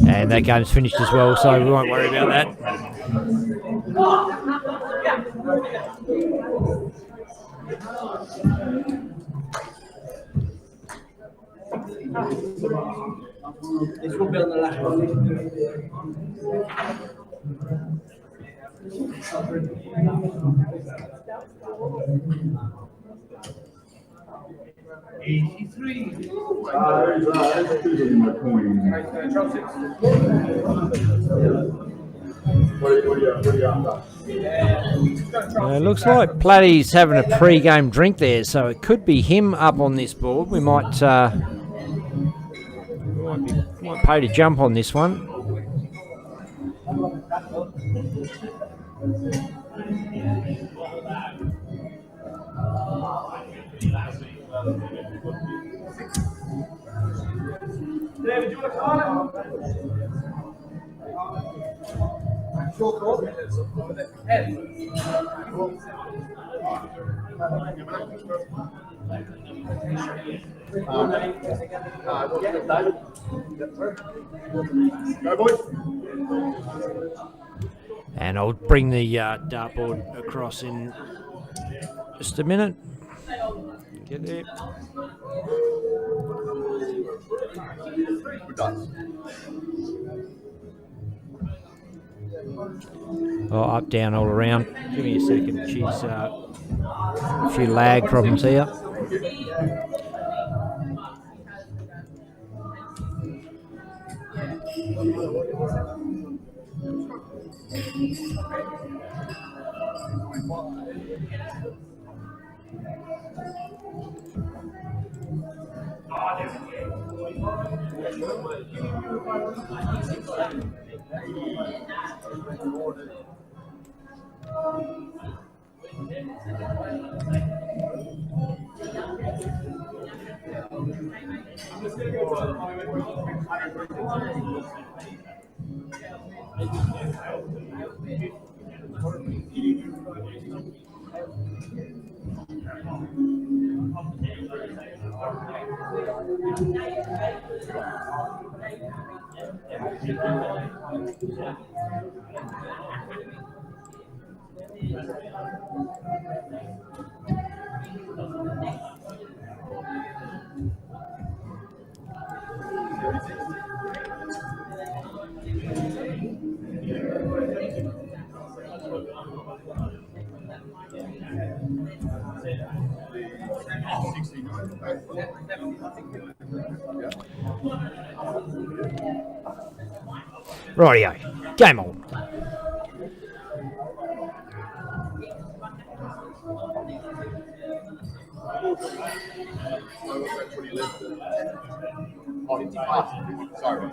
And that game's finished as well, so we won't worry about that. This will be on the last one. It looks like Platty's having a pre-game drink there, so it could be him up on this board. We might pay to jump on this one. David, do you want to call And I'll bring the dartboard across in just a minute. Get there. Oh, up, down, all around. Give me a second. She's a few lag problems here. Rightio, game on. Sorry.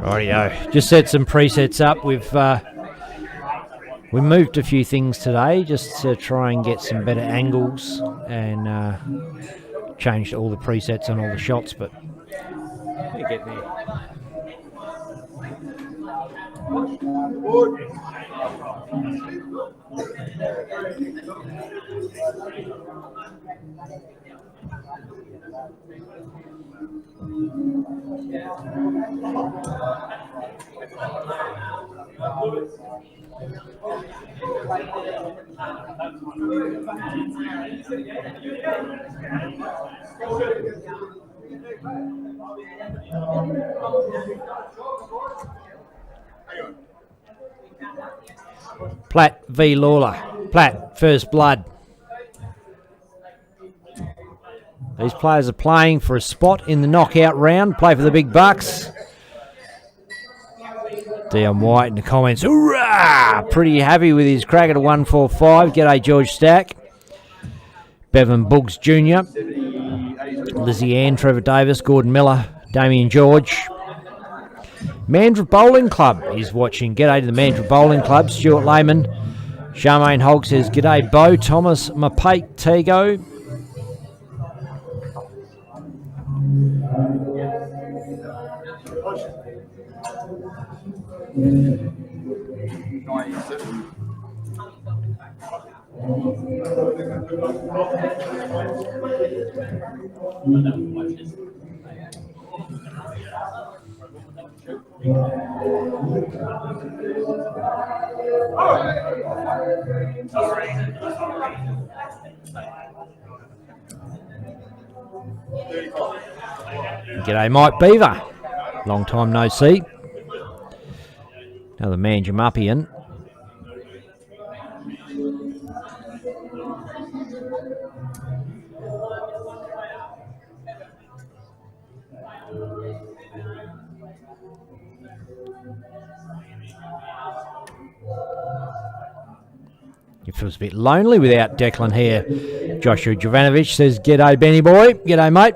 Rightio, just set some presets up. We've We moved a few things today just to try and get some better angles and changed all the presets on all the shots, but we're getting there. Platt v Lawler. Platt, first blood. These players are playing for a spot in the knockout round. Play for the big bucks. Dion White in the comments. Hoorah! Pretty happy with his crack at a 145. G'day, George Stack. Bevan Buggs Jr. Lizzie Ann, Trevor Davis, Gordon Miller, Damien George. Mandurah Bowling Club is watching. G'day to the Mandurah Bowling Club. Stuart Lehman. Charmaine Hogg says, G'day, Bo. Thomas Mapate Tego. G'day, Mike Beaver. Long time no see. Another Manjamapian. It feels a bit lonely without Declan here. Joshua Jovanovic says, G'day, Benny boy. G'day, mate.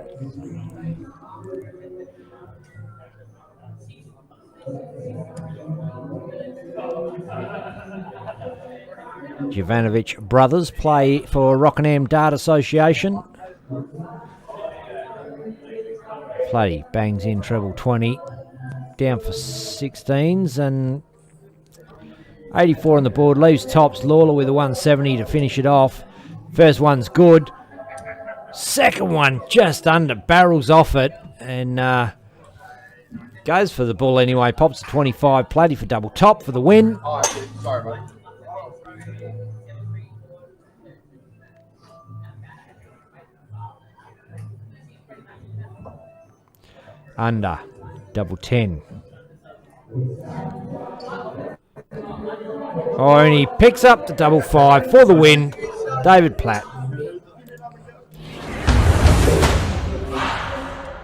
Jovanovic brothers play for Rockingham Dart Association. Floody bangs in treble 20. Down for 16s and 84 on the board. Leaves tops. Lawler with a 170 to finish it off. First one's good. Second one just under. Barrels off it and goes for the bull anyway. Pops to 25. Platty for double top for the win. Oh, sorry, buddy. Under. Double 10. Oh, and he picks up the double 5 for the win. David Platt.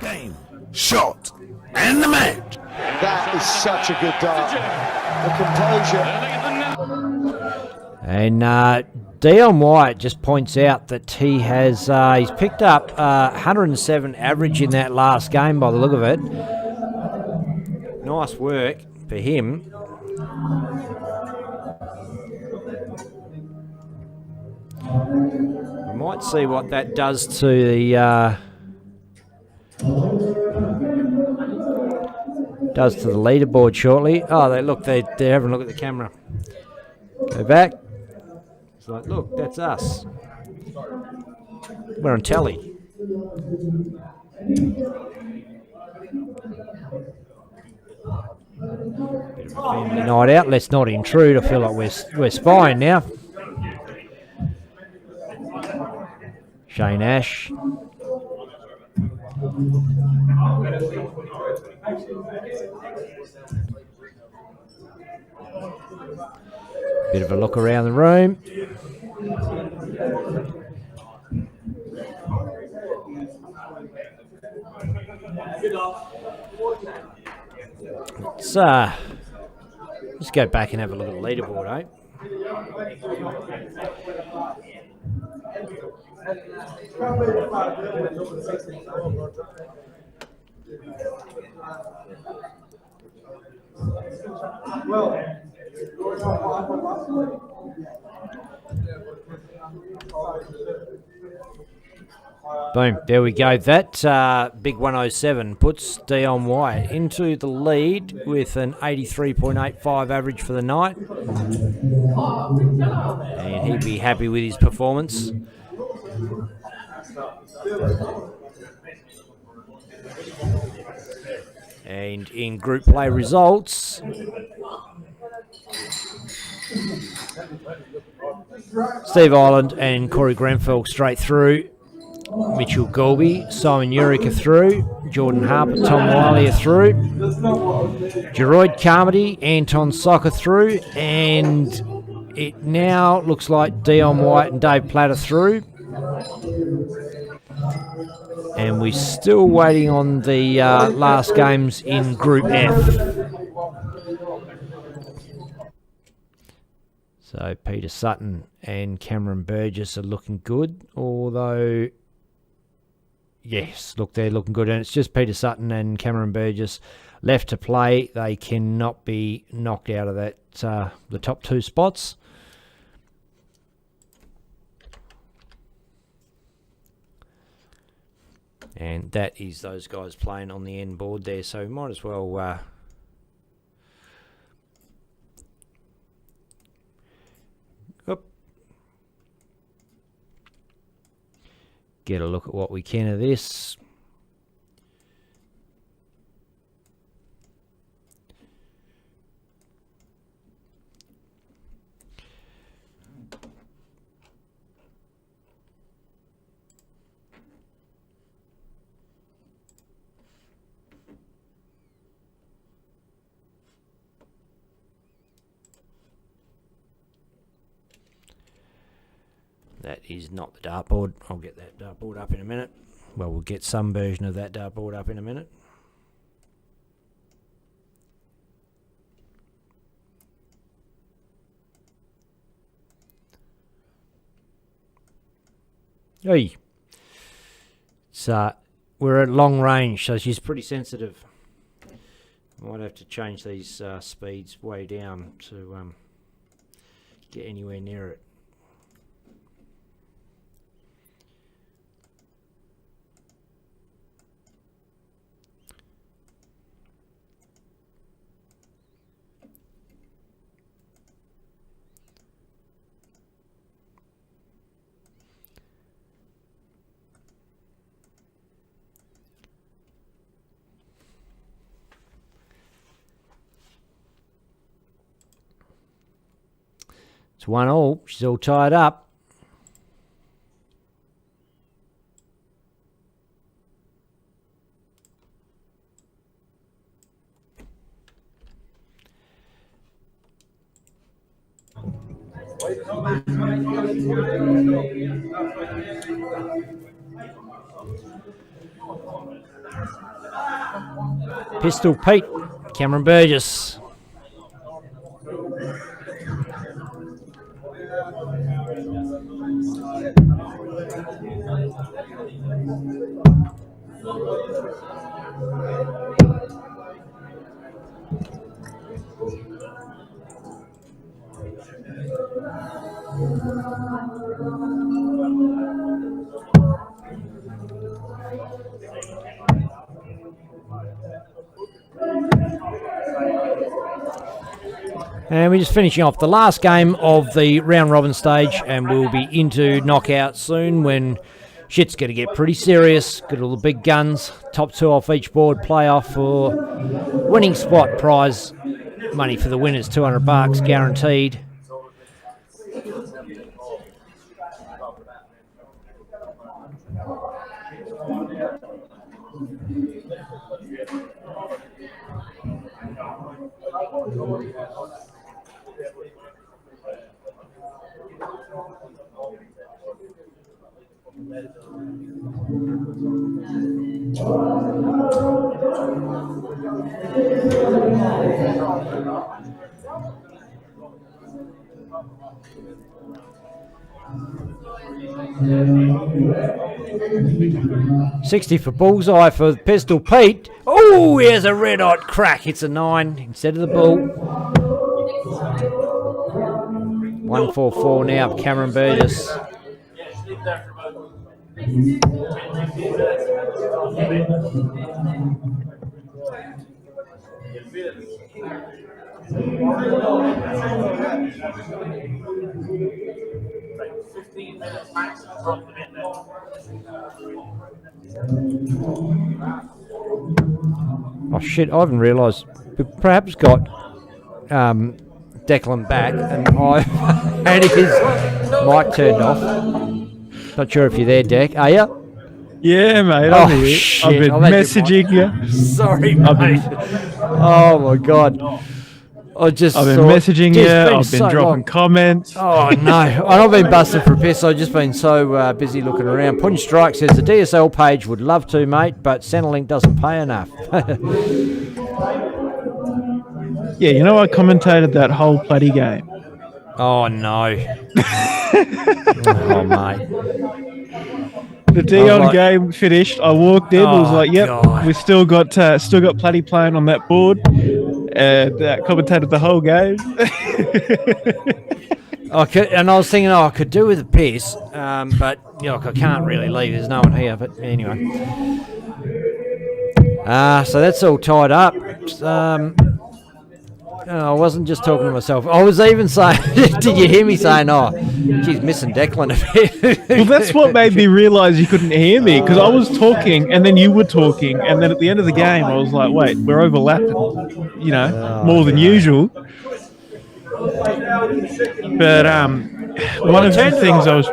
Game, shot, and the match. That is such a good dart. The composure. And Dion White just points out that he has he's picked up 107 average in that last game by the look of it. Nice work for him. We might see what that does to the leaderboard shortly. Oh, they're having a look at the camera. Go back. It's like, look, that's us. We're on telly. Bit of a family night out. Let's not intrude. I feel like we're spying now. Shane Ash. Bit of a look around the room. Let's go back and have a look at the leaderboard, eh? Boom, there we go. That big 107 puts Dion White into the lead with an 83.85 average for the night. And he'd be happy with his performance. And in group play results, Steve Ireland and Corey Grenfell straight through. Mitchell Golby, Simon Urick are through. Jordan Harper, Tom Wiley are through. Geroid Carmody, Anton Socker through. And it now looks like Dion White and Dave Platt are through. And we're still waiting on the last games in Group F. So Peter Sutton and Cameron Burgess are looking good, although, yes, look, they're looking good. And it's just Peter Sutton and Cameron Burgess left to play. They cannot be knocked out of that the top two spots. And that is those guys playing on the end board there. So we might as well get a look at what we can of this. That is not the dartboard. I'll get that dartboard up in a minute. Well, we'll get some version of that dartboard up in a minute. Hey, so we're at long range, so she's pretty sensitive. Might have to change these speeds way down to get anywhere near it. It's 1-1. She's all tied up. Pistol Pete, Cameron Burgess. And we're just finishing off the last game of the round robin stage, and we'll be into knockout soon when shit's going to get pretty serious. Got all the big guns, top two off each board, playoff for winning spot, prize money for the winners, $200 guaranteed. $60 for bullseye for Pistol Pete. Oh, here's a red hot crack. It's a 9 instead of the bull. 144 now, Cameron Burgess. Oh shit! I haven't realised. We perhaps got Declan back, and I had his mic turned off. Not sure if you're there, Deck. Are you? Yeah, mate. Oh, I'm here. shit. I've been I'll let you messaging you. Sorry, mate. Oh my god. I've been messaging you. I've been dropping comments. Oh no, I've been busted for a piss. I've just been so busy looking around. Punch Strike says the DSL page would love to, mate, but Centrelink doesn't pay enough. Yeah, you know, I commentated that whole bloody game. Oh no. Oh mate. The Dion game finished. I walked in. I was like, "Yep, God. we still got Platty playing on that board." And commentated the whole game. And I was thinking, I could do with a piss, but I can't really leave. There's no one here. But anyway, so that's all tied up. I wasn't just talking to myself. I was even saying, did you hear me saying, "Oh, she's missing Declan a bit"? Well, that's what made me realise you couldn't hear me, because I was talking and then you were talking, and then at the end of the game, I was like, "Wait, we're overlapping," more than usual. But one of the things I was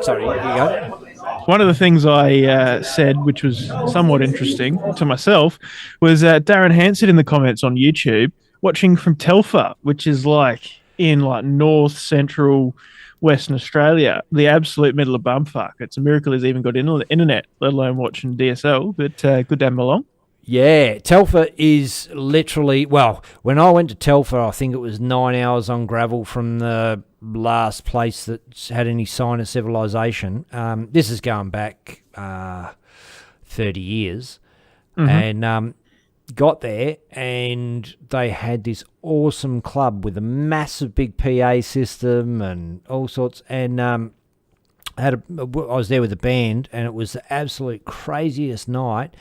sorry, you go. One of the things I said, which was somewhat interesting to myself, was Darren Hanson in the comments on YouTube, watching from Telfer, which is in north central Western Australia, the absolute middle of bumfuck. It's a miracle he's even got internet, let alone watching DSL. But good to have him along. Yeah, Telfer is literally, when I went to Telfer, I think it was 9 hours on gravel from the last place that had any sign of civilization. This is going back 30 years. Mm-hmm. And got there, and they had this awesome club with a massive big PA system and all sorts. And I was there with a band, and it was the absolute craziest night.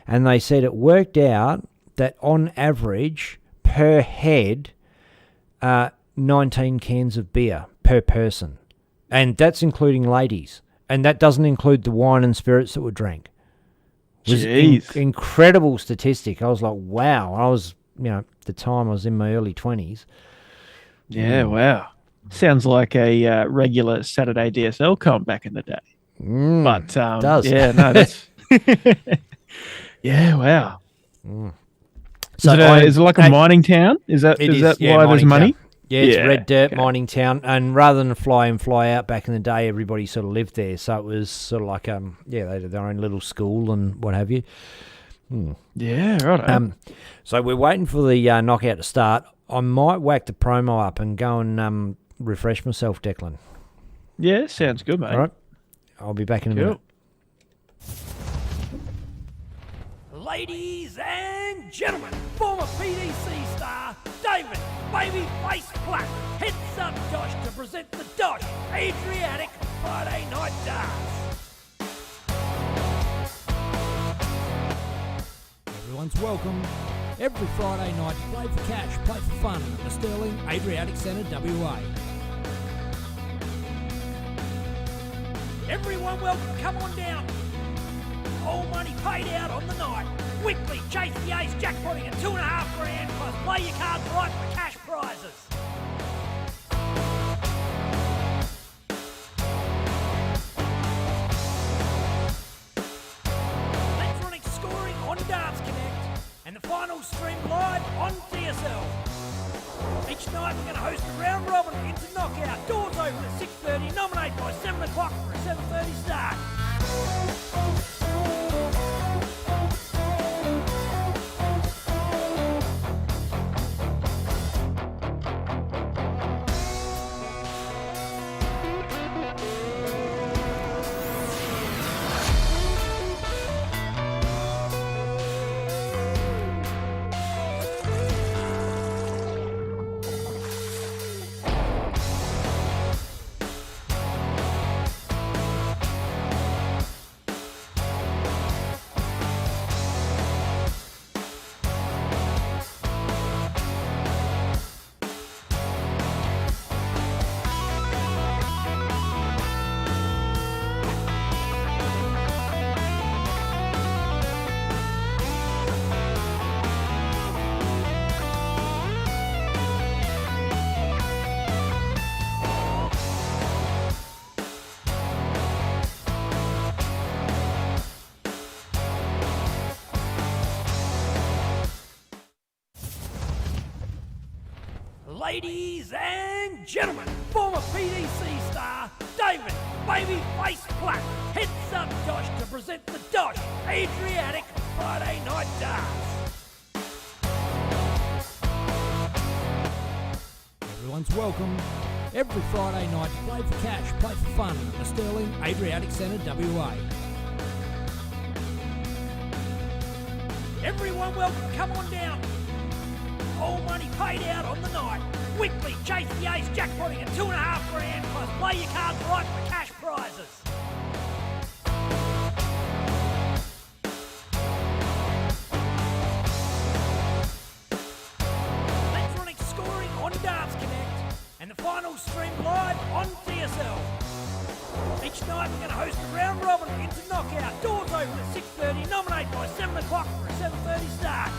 And they said it worked out that on average per head, 19 cans of beer per person, and that's including ladies, and that doesn't include the wine and spirits that were drank. Jeez. Incredible statistic. I was like, wow. I was, at the time I was in my early 20s. Yeah, wow. Sounds like a regular Saturday DSL comp back in the day. But it does. Yeah, no, that's yeah, wow. So is it like a mining town? Is that why there's money? Town. Yeah, it's red dirt mining town, and rather than fly in, fly out back in the day, everybody sort of lived there. So it was sort of like they had their own little school and what have you. Yeah, right. So we're waiting for the knockout to start. I might whack the promo up and go and refresh myself, Declan. Yeah, sounds good, mate. All right, I'll be back in a minute. Ladies and gentlemen, former PDC star David Babyface Platt heads up DOSH to present the DOSH Adriatic Friday Night Darts. Everyone's welcome. Every Friday night you play for cash, play for fun at the Sterling Adriatic Centre, WA. Everyone welcome, come on down. All money paid out on the night. Quickly chase the ace jackpotting at $2.5 grand plus play your cards right for cash prizes. Electronic scoring on Darts Connect and the final stream live on DSL. Each night we're going to host a round robin into knockout. Doors open at 6:30. Nominate by 7 o'clock for a 7:30 start. Ladies and gentlemen, former PDC star David Babyface Platt heads up DOSH to present the DOSH Adriatic Friday Night Darts. Everyone's welcome. Every Friday night, play for cash, play for fun at the Sterling Adriatic Centre, WA. Everyone welcome, come on down. All money paid out on the night. Weekly chase the ace jackpotting at $2.5 plus play your cards right for cash prizes. Electronic scoring on Darts Connect and the final stream live on DSL. Each night we're going to host a round robin into knockout. Doors open at 6:30. Nominate by 7 o'clock for a 7:30 start.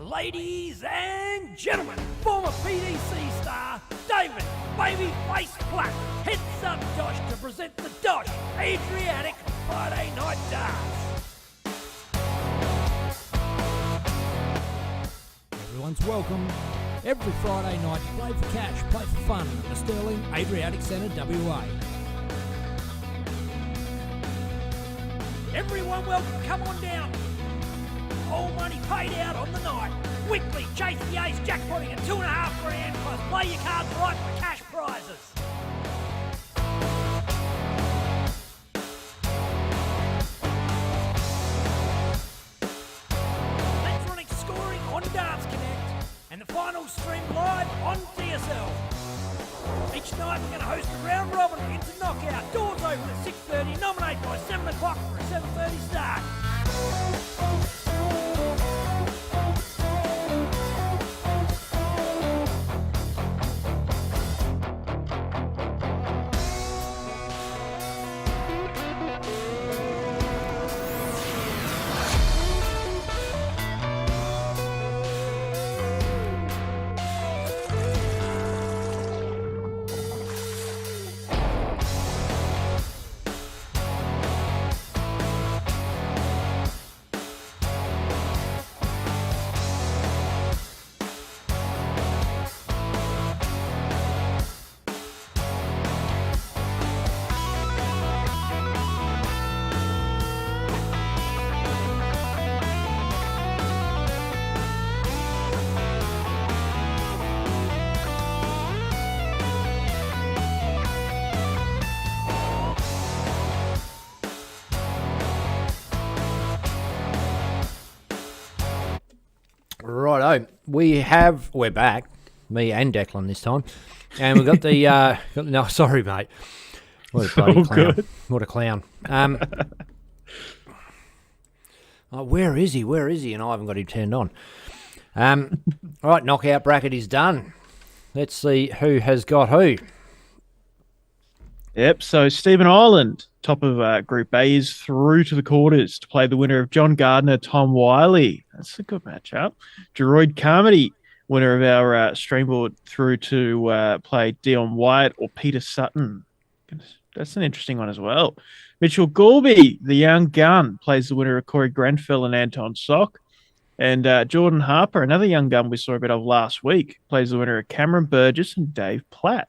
Ladies and gentlemen, former PDC star David Babyface Platt heads up DOSH to present the DOSH Adriatic Friday Night Darts. Everyone's welcome. Every Friday night, play for cash, play for fun at the Sterling Adriatic Centre, WA. Everyone welcome, come on down. All money paid out on the night. Weekly chase the ace jackpotting at $2.5 plus play your cards right for cash prizes. Electronic scoring on Darts Connect and the final stream live on DSL. Each night we're going to host a round robin into knockout. Doors open at 6:30. Nominate by 7 o'clock for a 7:30 start. Righto, we're back, me and Declan this time, and we've got the, no, sorry mate, what a bloody clown, good. What a clown. Oh, where is he, and I haven't got him turned on. Right, knockout bracket is done. Let's see who has got who. Yep, so Stephen Ireland, top of Group A, is through to the quarters to play the winner of John Gardner, Tom Wiley. That's a good matchup. Droid Carmody, winner of our streamboard, through to play Dion Wyatt or Peter Sutton. That's an interesting one as well. Mitchell Gorby, the young gun, plays the winner of Corey Grenfell and Anton Sock. And Jordan Harper, another young gun we saw a bit of last week, plays the winner of Cameron Burgess and Dave Platt.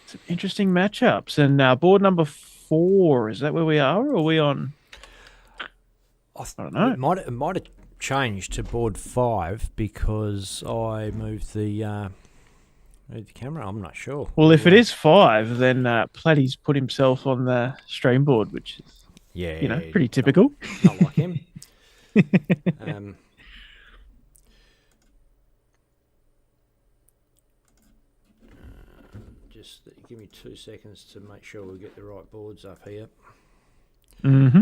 Some interesting matchups. And board number 4. Is that where we are? Or are we on? I don't know. It might have changed to board 5 because I moved the camera. I'm not sure. Well, if it is 5, then Platty's put himself on the stream board, which is pretty typical. Not like him. Just give me 2 seconds to make sure we get the right boards up here. Mm-hmm.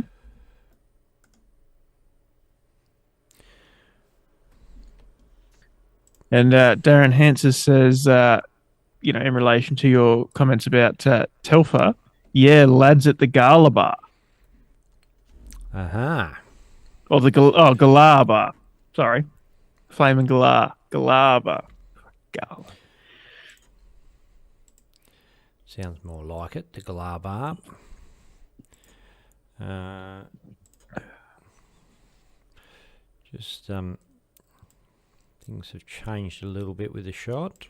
And Darren Hanses says, in relation to your comments about Telfer, lads at the Gala bar. Aha. Or the Galar bar. Sorry. Flaming Galar. Galar bar. Gala. Sounds more like it, the Galar bar. Things have changed a little bit with the shot.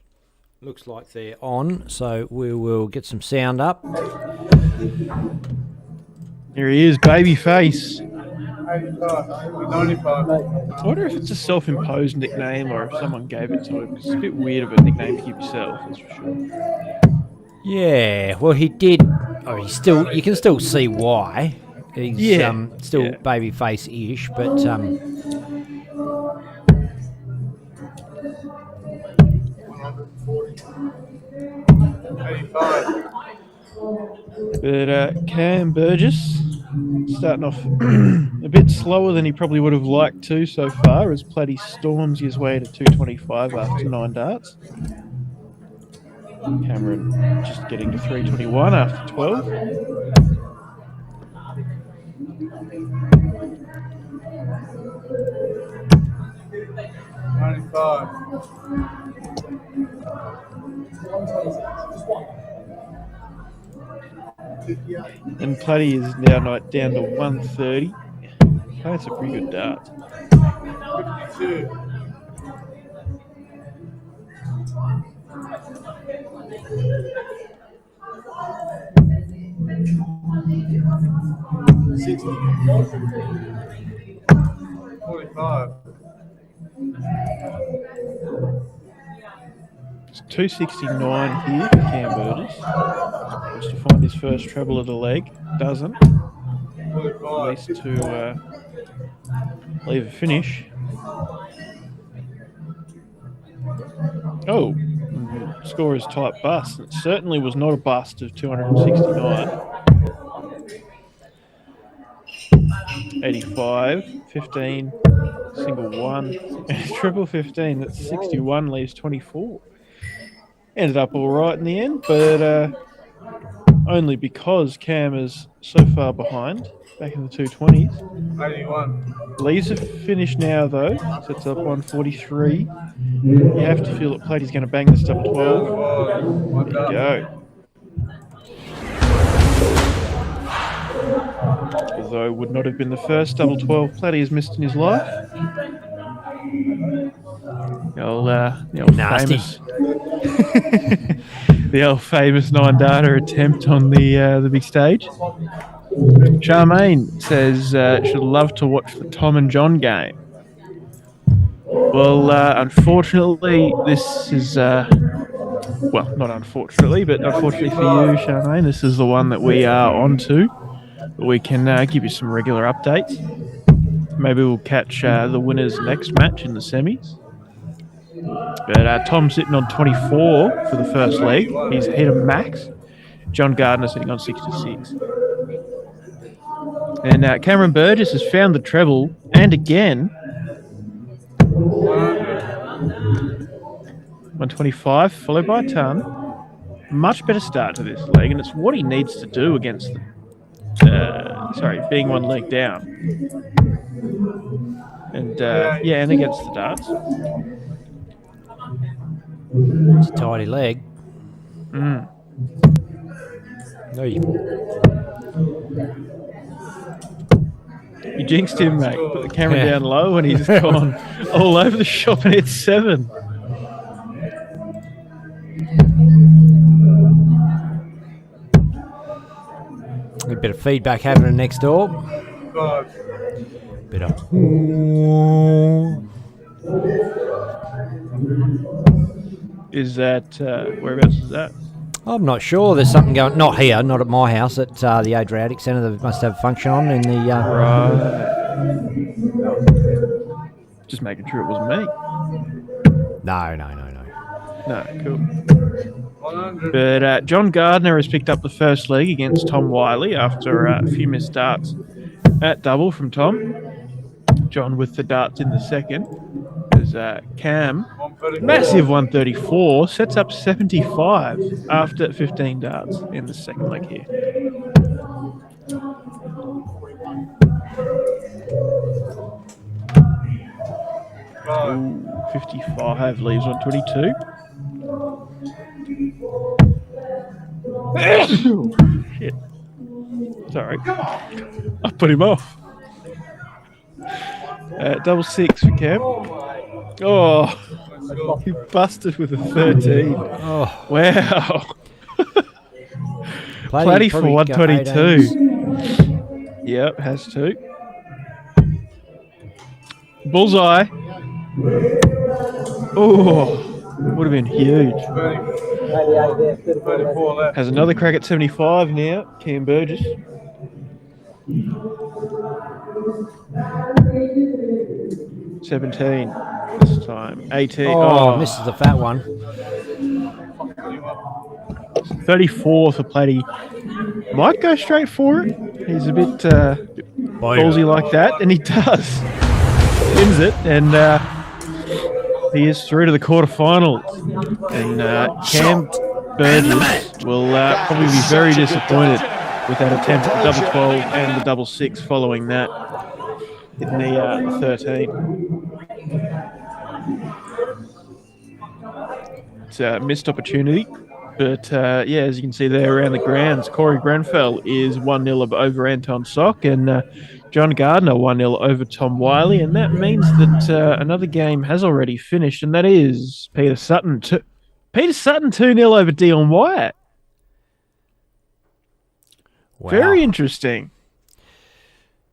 Looks like they're on, so we will get some sound up. Here he is, Babyface. 95. I wonder if it's a self-imposed nickname or if someone gave it to him. It's a bit weird of a nickname to give yourself, that's for sure. Yeah, well, he did. Oh, you can still see why. He's still Babyface-ish, but 85. But Cam Burgess starting off a bit slower than he probably would have liked to so far, as Platty storms his way to 225 after 9 darts. Cameron just getting to 321 after 12. And Platty is now down to 130. That's a pretty good dart. 52. It's 269 here for Cam Burgess. Wants to find his first treble of the leg. Doesn't. At least to leave a finish. Oh, scorer's type bust. It certainly was not a bust of 269. 85, 15, single 1, and triple 15. That's 61, leaves 24. Ended up all right in the end, but only because Cam is so far behind, back in the 220s. 81. Leaves a finish now, though. Sets up 143. You have to feel that Platty's going to bang this double 12. There you go. Although would not have been the first double 12 Platty has missed in his life. The old famous 9 data attempt on the big stage. Charmaine says she'd love to watch the Tom and John game. Well, unfortunately, this is well, not unfortunately, but unfortunately for you, Charmaine, this is the one that we are on to. We can give you some regular updates. Maybe we'll catch the winners next match in the semis. But Tom's sitting on 24 for the first leg. He's hit a max. John Gardner sitting on 66. And Cameron Burgess has found the treble, and again, 125, followed by a ton. Much better start to this leg, and it's what he needs to do against the being one leg down. And and against the darts. It's a tidy leg. Mm. No, You jinxed him, mate. Put the camera down low, and he's gone all over the shop, and it's 7. A bit of feedback happening next door. Bit of. Is that whereabouts is that? I'm not sure. There's something going. Not here. Not at my house. At the Adriatic Centre. They must have a function on in the. Right. Just making sure it wasn't me. No. No, cool. But John Gardner has picked up the first league against Tom Wiley after a few missed darts at double from Tom. John with the darts in the second. As Cam, massive 134, sets up 75 after 15 darts in the second leg here. Ooh, 55 leaves on 22. Shit. Sorry. I put him off. Double six for Cam. Oh, he busted with a 13. Oh, Wow. Platty for 122. Yep, has to. Bullseye. Oh, would have been huge. Has another crack at 75 now, Cam Burgess. $17 this time. 18. oh, misses the fat one. 34 for Platty. Might go straight for it. He's a bit ballsy like that, and he does. Wins it, and he is through to the quarterfinals. And Cam Burgess will probably be very disappointed with that attempt at the double 12 and the double 6 following that in the 13. It's a missed opportunity. But, yeah, as you can see there around the grounds, Corey Grenfell is 1-0 over Anton Sock, and John Gardner 1-0 over Tom Wiley. And that means that another game has already finished, and that is Peter Sutton 2-0 over Dion Wyatt. Wow. Very interesting.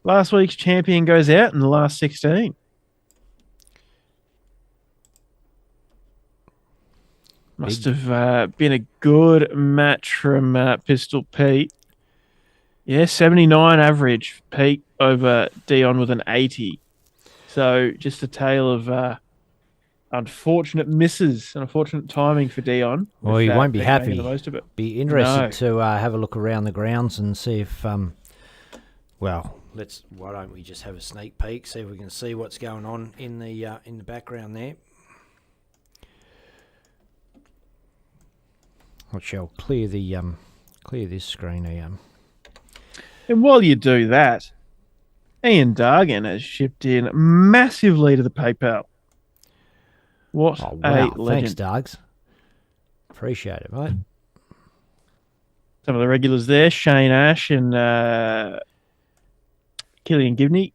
Last week's champion goes out in the last 16. Must have been a good match from Pistol Pete. Yeah, 79 average. Pete over Dion with an 80. So just a tale of unfortunate misses, unfortunate timing for Dion. Well, he won't be Pete happy. making the most of it. Be interested to have a look around the grounds and see if, well, why don't we just have a sneak peek, see if we can see what's going on in the background there. I shall clear this screen here. And while you do that, Ian Dargan has shipped in massively to the PayPal. What wow. a legend. Thanks, Dargs. Appreciate it, mate. Some of the regulars there, Shane Ash and Killian Gibney.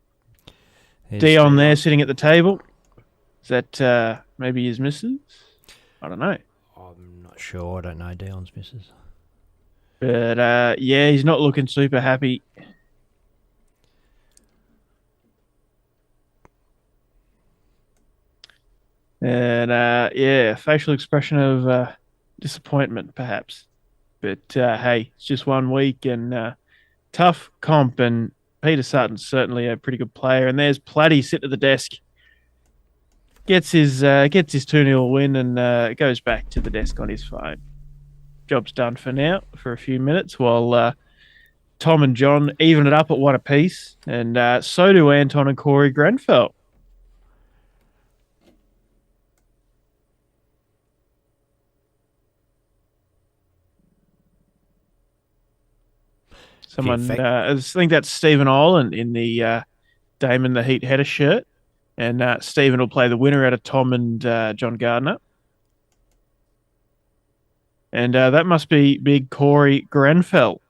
Dion there sitting at the table. Is that maybe his missus? I don't know. I'm not sure. I don't know Dion's missus. But, yeah, he's not looking super happy. And, yeah, facial expression of disappointment, perhaps. But, hey, it's just 1 week and tough comp. And Peter Sutton's certainly a pretty good player. And there's Platty sitting at the desk. Gets his 2-0 win and goes back to the desk on his phone. Job's done for now for a few minutes while Tom and John even it up at 1 apiece. And so do Anton and Corey Grenfell. Someone, I think that's Stephen Oland in the Damon the Heat header shirt. And Stephen will play the winner out of Tom and John Gardner. And that must be big Corey Grenfell.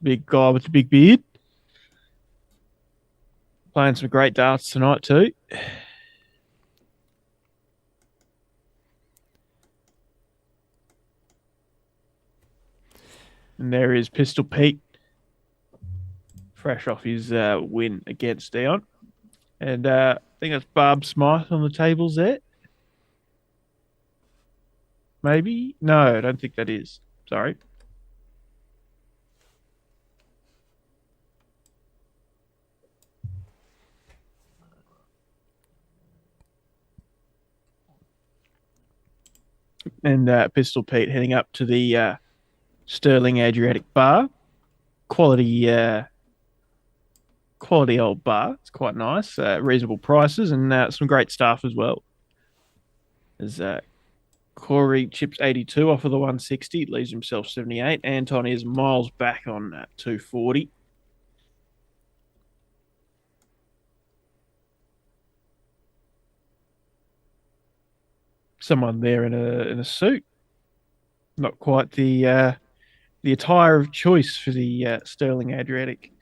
Big guy with the big beard. Playing some great darts tonight too. And there is Pistol Pete fresh off his win against Dion. And I think that's Barb Smythe on the tables there. Maybe? No, I don't think that is. Sorry. And Pistol Pete heading up to the Sterling Adriatic bar. Quality old bar. It's quite nice. Reasonable prices and some great staff as well. There's Corey chips 82 off of the 160, leaves himself 78. Anton is miles back on 240. Someone there in a suit. Not quite the attire of choice for the Sterling Adriatic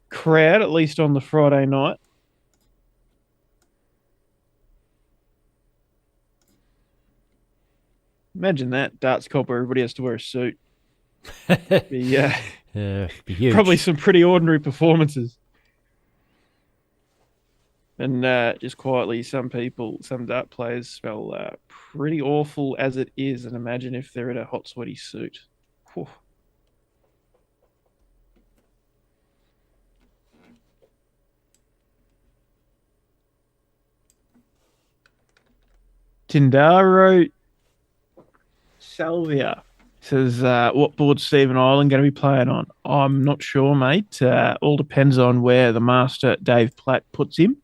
crowd, at least on the Friday night. Imagine that, darts comp where everybody has to wear a suit. Be huge. probably some pretty ordinary performances. And just quietly, some dart players smell pretty awful as it is. And imagine if they're in a hot, sweaty suit. Whew. Tindaro Salvia says, what board Stephen Ireland going to be playing on? I'm not sure, mate. All depends on where the master Dave Platt puts him.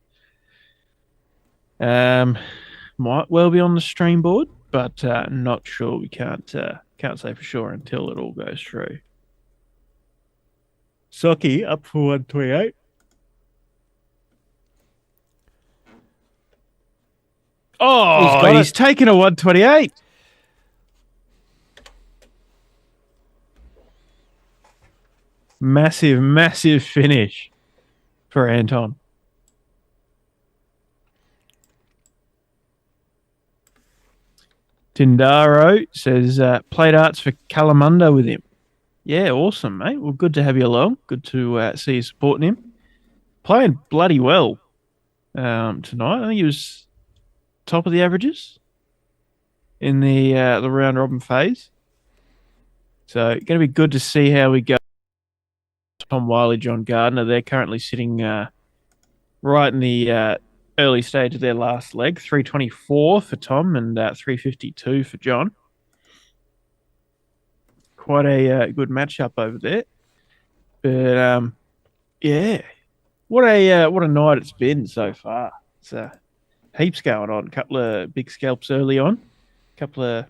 Might well be on the stream board, but not sure. We can't say for sure until it all goes through. Socky up for 128. Oh, he's taken a 128. Massive finish for Anton. Tindaro says, play darts for Kalamunda with him. Yeah, awesome, mate. Well, good to have you along. Good to see you supporting him. Playing bloody well tonight. I think he was top of the averages in the round robin phase. So going to be good to see how we go. Tom Wiley, John Gardner, they're currently sitting right in the early stage of their last leg. 324 for Tom and 352 for John. Quite a good matchup over there. But yeah, what a night it's been so far. It's heaps going on. A couple of big scalps early on. A couple of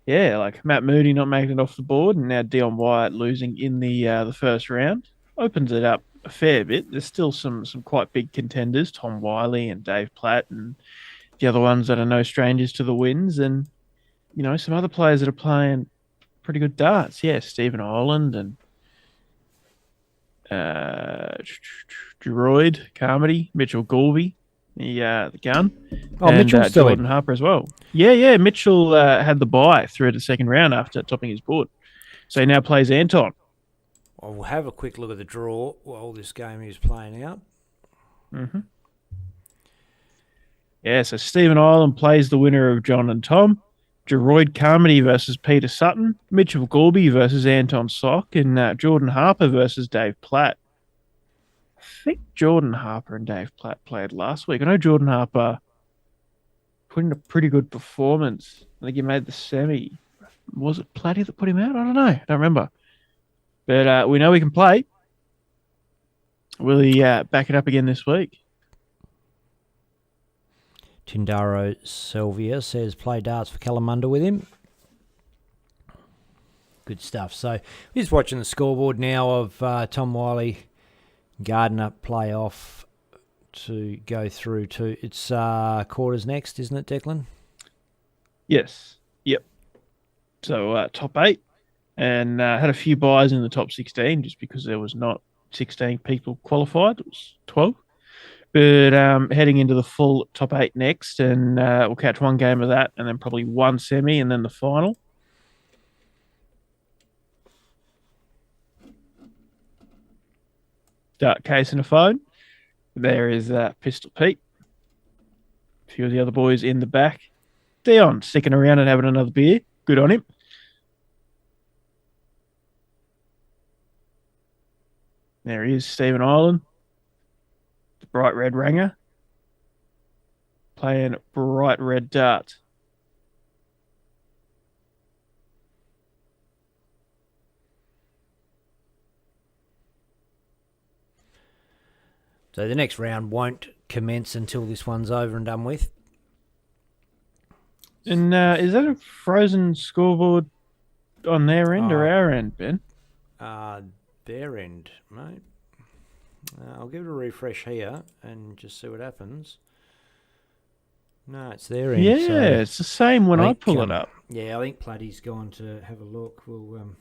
like Matt Moody not making it off the board, and now Dion Wyatt losing in the first round. Opens it up a fair bit. There's still some quite big contenders, Tom Wiley and Dave Platt, and the other ones that are no strangers to the wins, and some other players that are playing pretty good darts. Yeah, Stephen Ireland and Droid, Carmody, Mitchell Goulby, the gun. Oh, and Mitchell's still Jordan in. Harper as well. Yeah. Mitchell had the bye through the second round after topping his board. So he now plays Anton. Well, we'll have a quick look at the draw while this game is playing out. Mm-hmm. Yeah, so Stephen Ireland plays the winner of John and Tom. Droid Carmody versus Peter Sutton. Mitchell Goulby versus Anton Sock. And Jordan Harper versus Dave Platt. I think Jordan Harper and Dave Platt played last week. I know Jordan Harper put in a pretty good performance. I think he made the semi. Was it Platty that put him out? I don't know. I don't remember. But we know we can play. Will he back it up again this week? Tindaro Sylvia says play darts for Kalamunda with him. Good stuff. So we're just watching the scoreboard now of Tom Wiley, Gardner play off to go through to it's quarters next, isn't it, Declan? Yes. Yep. So top 8 and had a few buys in the top 16 just because there was not 16 people qualified. It was 12. But heading into the full top 8 next, and we'll catch one game of that and then probably one semi and then the final. dart case and a phone. There is Pistol Pete. A few of the other boys in the back. Dion sticking around and having another beer. Good on him. There he is, Stephen Ireland. The bright red ranger. Playing bright red dart. So the next round won't commence until this one's over and done with. And is that a frozen scoreboard on their end or our end, Ben? Their end, mate. I'll give it a refresh here and just see what happens. No, it's their end. Yeah, so it's the same when I think, pull it up. Yeah, I think Platty's gone to have a look. We'll,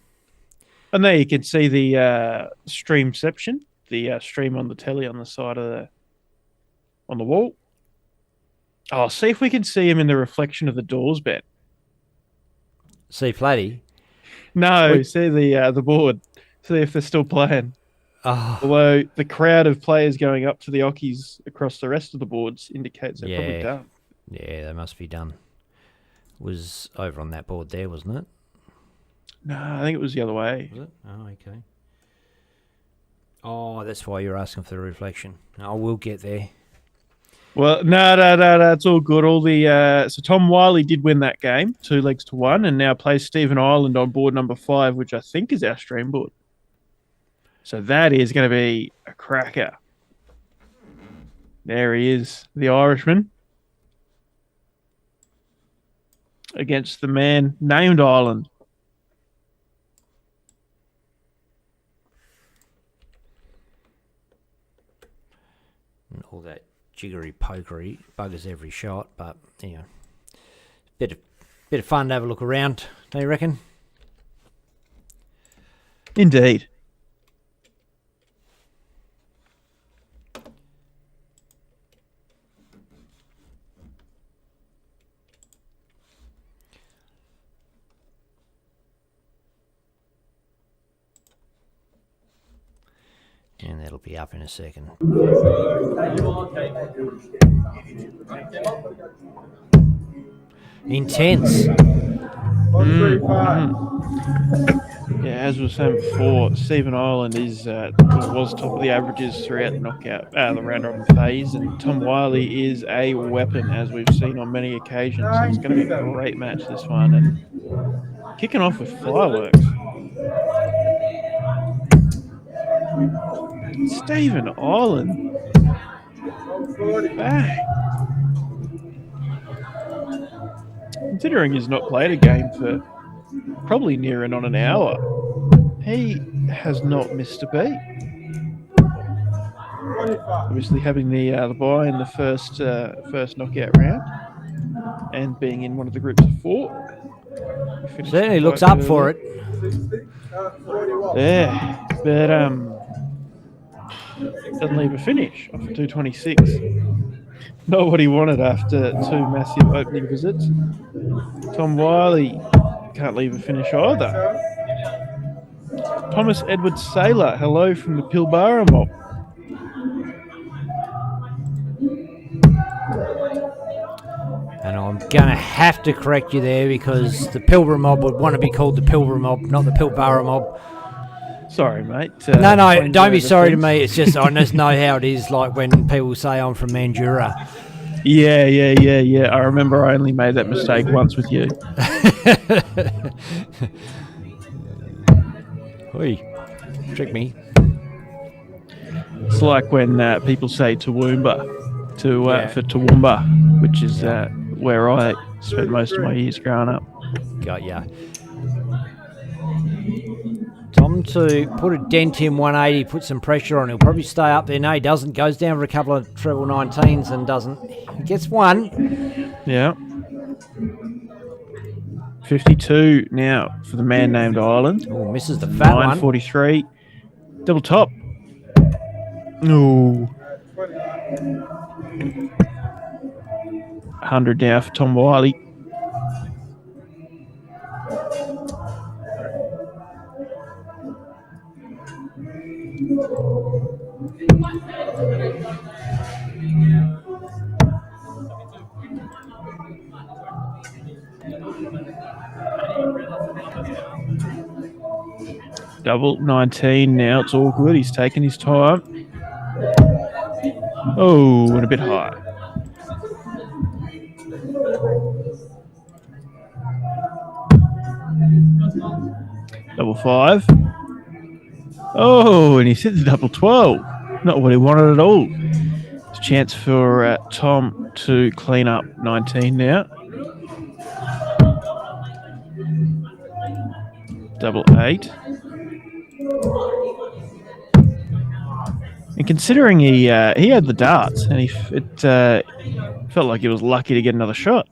And there you can see the streamception, the stream on the telly on the side of on the wall. Oh, see if we can see him in the reflection of the doors, Ben. see Platty. No, see the board. See if they're still playing. Oh, Although the crowd of players going up to the Ockies across the rest of the boards indicates they're probably done. yeah, they must be done. Was over on that board there, wasn't it? No, I think it was the other way. Was it? Oh, okay. Oh, that's why you're asking for the reflection. No, we'll get there. Well, no, it's all good. All the so Tom Wiley did win that game, 2-1, and now plays Stephen Ireland on board number 5, which I think is our stream board. So that is going to be a cracker. There he is, the Irishman, against the man named Ireland. And all that jiggery pokery buggers every shot, but you know, bit of fun to have a look around. Don't you reckon? Indeed. And that'll be up in a second. Intense. Yeah, as we were saying before, Stephen Ireland was top of the averages throughout the knockout, the round robin phase, and Tom Wiley is a weapon, as we've seen on many occasions. So it's going to be a great match, this one, and kicking off with fireworks. Stephen Ireland. Bang. Considering he's not played a game for probably nearing on an hour, he has not missed a beat. Obviously having the bye in the first knockout round and being in one of the groups of 4. Certainly looks up for it. Yeah, but doesn't leave a finish off 226. Not what he wanted after 2 massive opening visits. Tom Wiley can't leave a finish either. Thomas Edward Saylor, hello from the Pilbara mob. And I'm going to have to correct you there because the Pilbara mob would want to be called the Pilbara mob, not the Pilbara mob. Sorry, mate. No, don't be sorry to me. It's just I just know how it is, like when people say I'm from Mandurah. Yeah. I remember I only made that mistake once with you. Oi, trick me. It's like when people say Toowoomba for Toowoomba, which is where I spent most of my years growing up. Got ya. Tom to put a dent in 180, put some pressure on. He'll probably stay up there. No, he doesn't. Goes down for a couple of treble 19s and doesn't. He gets one. Yeah. 52 now for the man named Ireland. Oh, misses the fat one. 943. Double top. Ooh. 100 now for Tom Wiley. Double 19 now. It's all good. He's taking his time. Oh, and a bit high. Double 5. Oh, and he's hit the double 12. Not what he wanted at all. It's a chance for Tom to clean up 19 now. Double 8. And considering he had the darts and it felt like he was lucky to get another shot.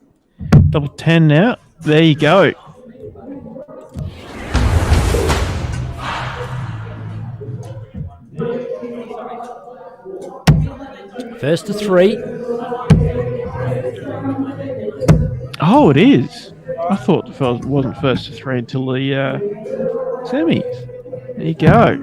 Double 10 now. There you go. First to 3. Oh, it is. I thought it wasn't first to 3 until the semis. There you go.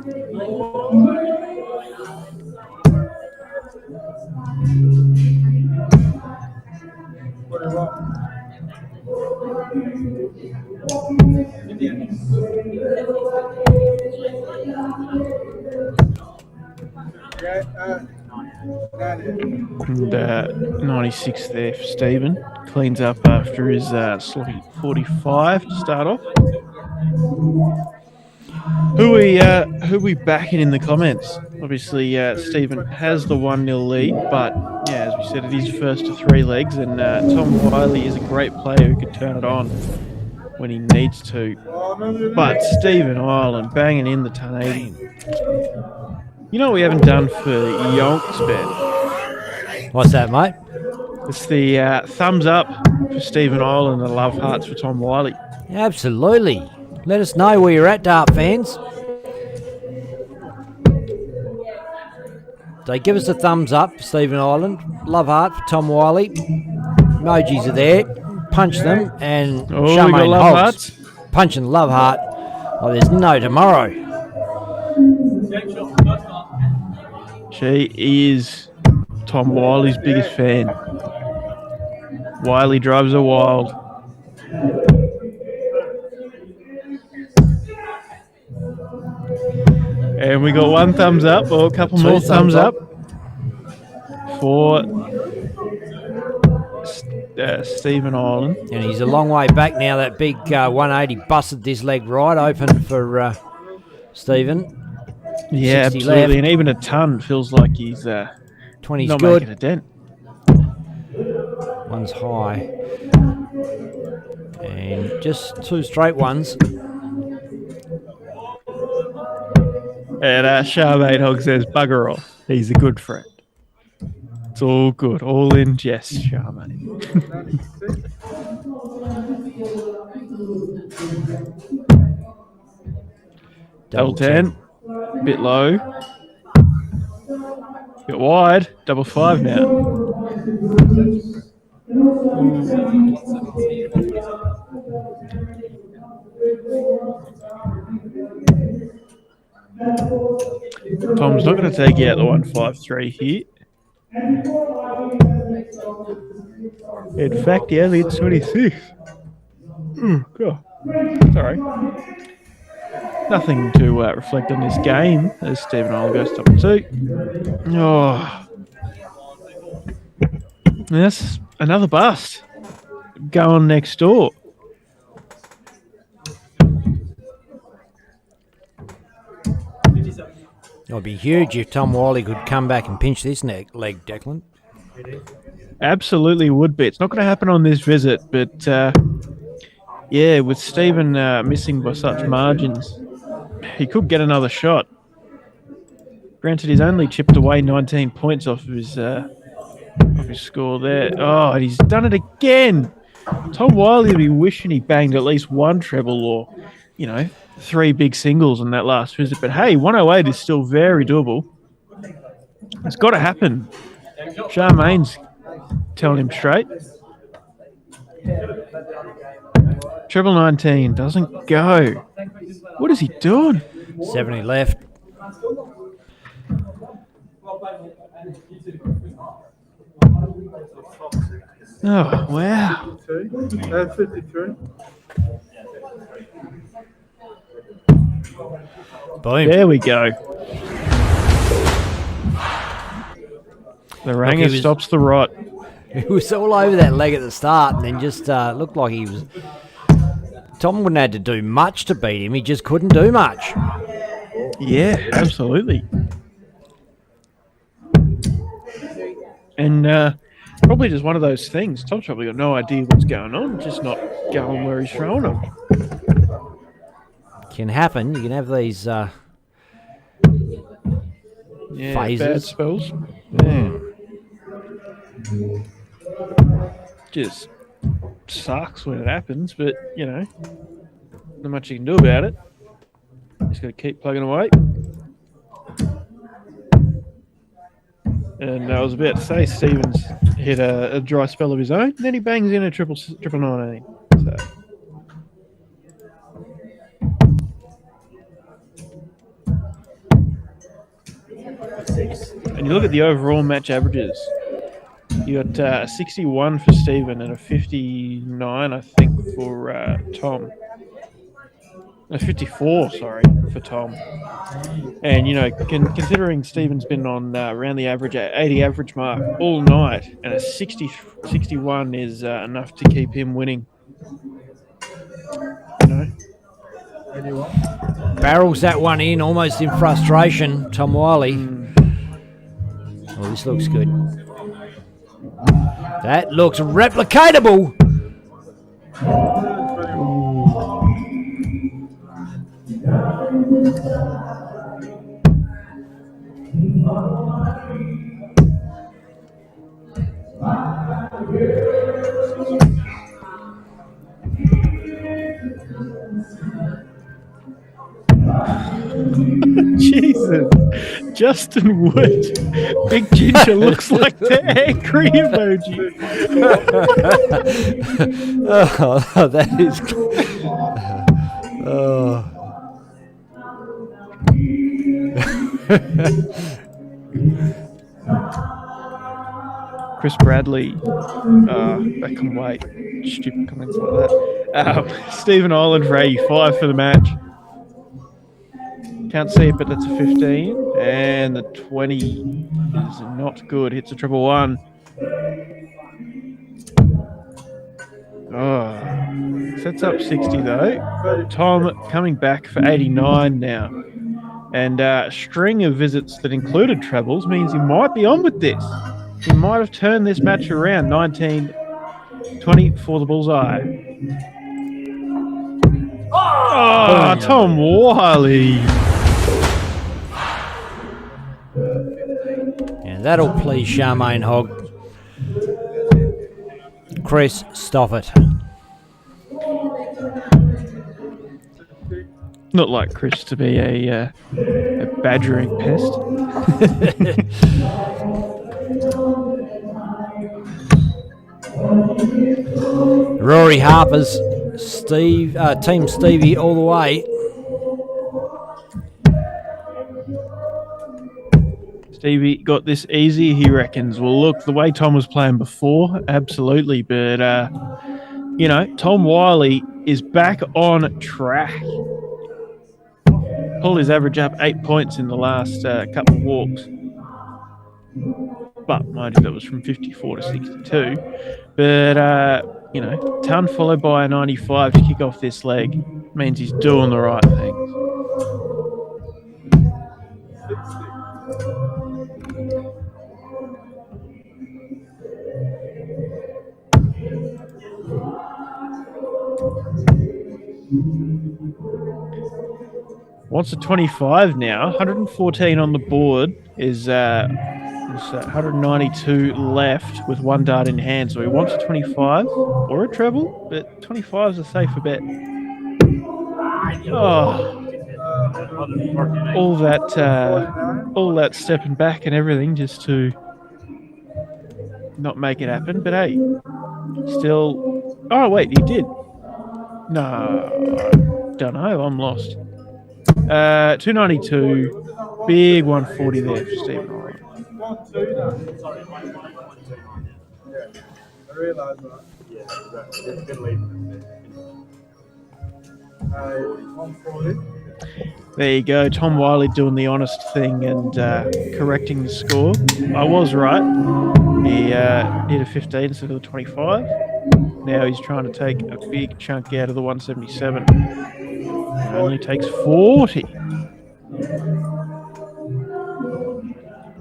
And 96 there for Stephen. Cleans up after his sloppy 45 to start off. Who we backing in the comments? Obviously, Stephen has the 1-0 lead, but yeah, as we said, it is first to 3 legs, and Tom Wiley is a great player who can turn it on when he needs to. But Stephen Ireland banging in the 1080. You know what we haven't done for Yonks, Ben? What's that, mate? It's the thumbs up for Stephen Ireland and love hearts for Tom Wiley. Absolutely. Let us know where you're at, Dart fans. So give us a thumbs up for Stephen Ireland. Love heart for Tom Wiley. Emojis are there. Punch them and Charmaine love Hobbs. hearts. Punching love heart. Oh, there's no tomorrow. She is Tom Wiley's biggest fan. Wiley drives her wild. And we got 1 thumbs up, or a couple Two more thumbs up for Stephen Ireland. And he's a long way back now. That big 180 busted this leg right open for Stephen. Yeah, 60 absolutely. left. And even a ton feels like he's 20's not good. making a dent. One's high. And just 2 straight ones. And Charmaine Hogg says, bugger off. He's a good friend. It's all good. All in jest, Charmaine. Double 10. Bit low. Bit wide. Double 5 now. Tom's not going to take out the 153 here. In fact, he only hit 26. God. Sorry. Nothing to reflect on this game as Stephen Ireland goes top 2. Oh. That's another bust. Going next door. It would be huge if Tom Wiley could come back and pinch this leg, Declan. Absolutely would be. It's not going to happen on this visit, but yeah, with Stephen missing by such margins, he could get another shot. Granted, he's only chipped away 19 points off of his score there. Oh, and he's done it again. Tom Wiley would be wishing he banged at least 1 treble or, 3 big singles in that last visit. But hey, 108 is still very doable. It's got to happen. Charmaine's telling him straight. Treble 19 doesn't go. What is he doing? 70 left. Oh, wow. 53. Boom. There we go. The Ranger stops the rot. He was all over that leg at the start and then just looked like he was... Tom wouldn't have had to do much to beat him. He just couldn't do much. Yeah, absolutely. And probably just one of those things. Tom's probably got no idea what's going on, just not going where he's throwing them. Can happen. You can have these phases. Bad spells. Yeah. Just sucks when it happens, but, you know, not much you can do about it. Just got to keep plugging away. And I was about to say, Stevens hit a dry spell of his own, and then he bangs in a triple 19. So. And you look at the overall match averages. You got a 61 for Steven and a 59, I think, for Tom. A 54, sorry, for Tom. And, you know, considering Steven's been on around the average 80 average mark all night, and a 61 is enough to keep him winning. You know? Barrels that one in almost in frustration, Tom Wiley. Oh, this looks good. That looks replicatable. Jesus. Justin Wood. Big Ginger looks like the angry emoji. Oh, that is... Oh. Chris Bradley. That can wait. Stupid comments like that. Stephen Ireland for 85 for the match. Can't see it, but that's a 15. And the 20 is not good. Hits a triple one. Oh, sets up 60 though. Tom coming back for 89 now. And a string of visits that included trebles means he might be on with this. He might have turned this match around. 19-20 for the bullseye. Oh, Tom Wiley. And that'll please Charmaine Hogg. Chris, stop it. Not like Chris to be a badgering pest. Rory Harper's Team Stevie all the way. Stevie got this easy, he reckons. Well, look, the way Tom was playing before, absolutely. But, you know, Tom Wiley is back on track. Pulled his average up 8 points in the last couple of walks. But, mind you, that was from 54 to 62. But, you know, ton followed by a 95 to kick off this leg means he's doing the right things. Wants a 25 now. 114 on the board is 192 left with one dart in hand. So he wants a 25 or a treble, but 25 is a safer bet. Oh, all that stepping back and everything just to not make it happen. But hey, still. Oh wait, he did. No, don't know. I'm lost. 292, big 140 there for Stephen Ryan. Sorry, 112. Yeah, I realised that. Yeah, it's been late. 140. There you go. Tom Wiley doing the honest thing and correcting the score. I was right. He hit a 15 instead of the 25. Now he's trying to take a big chunk out of the 177. It only takes 40.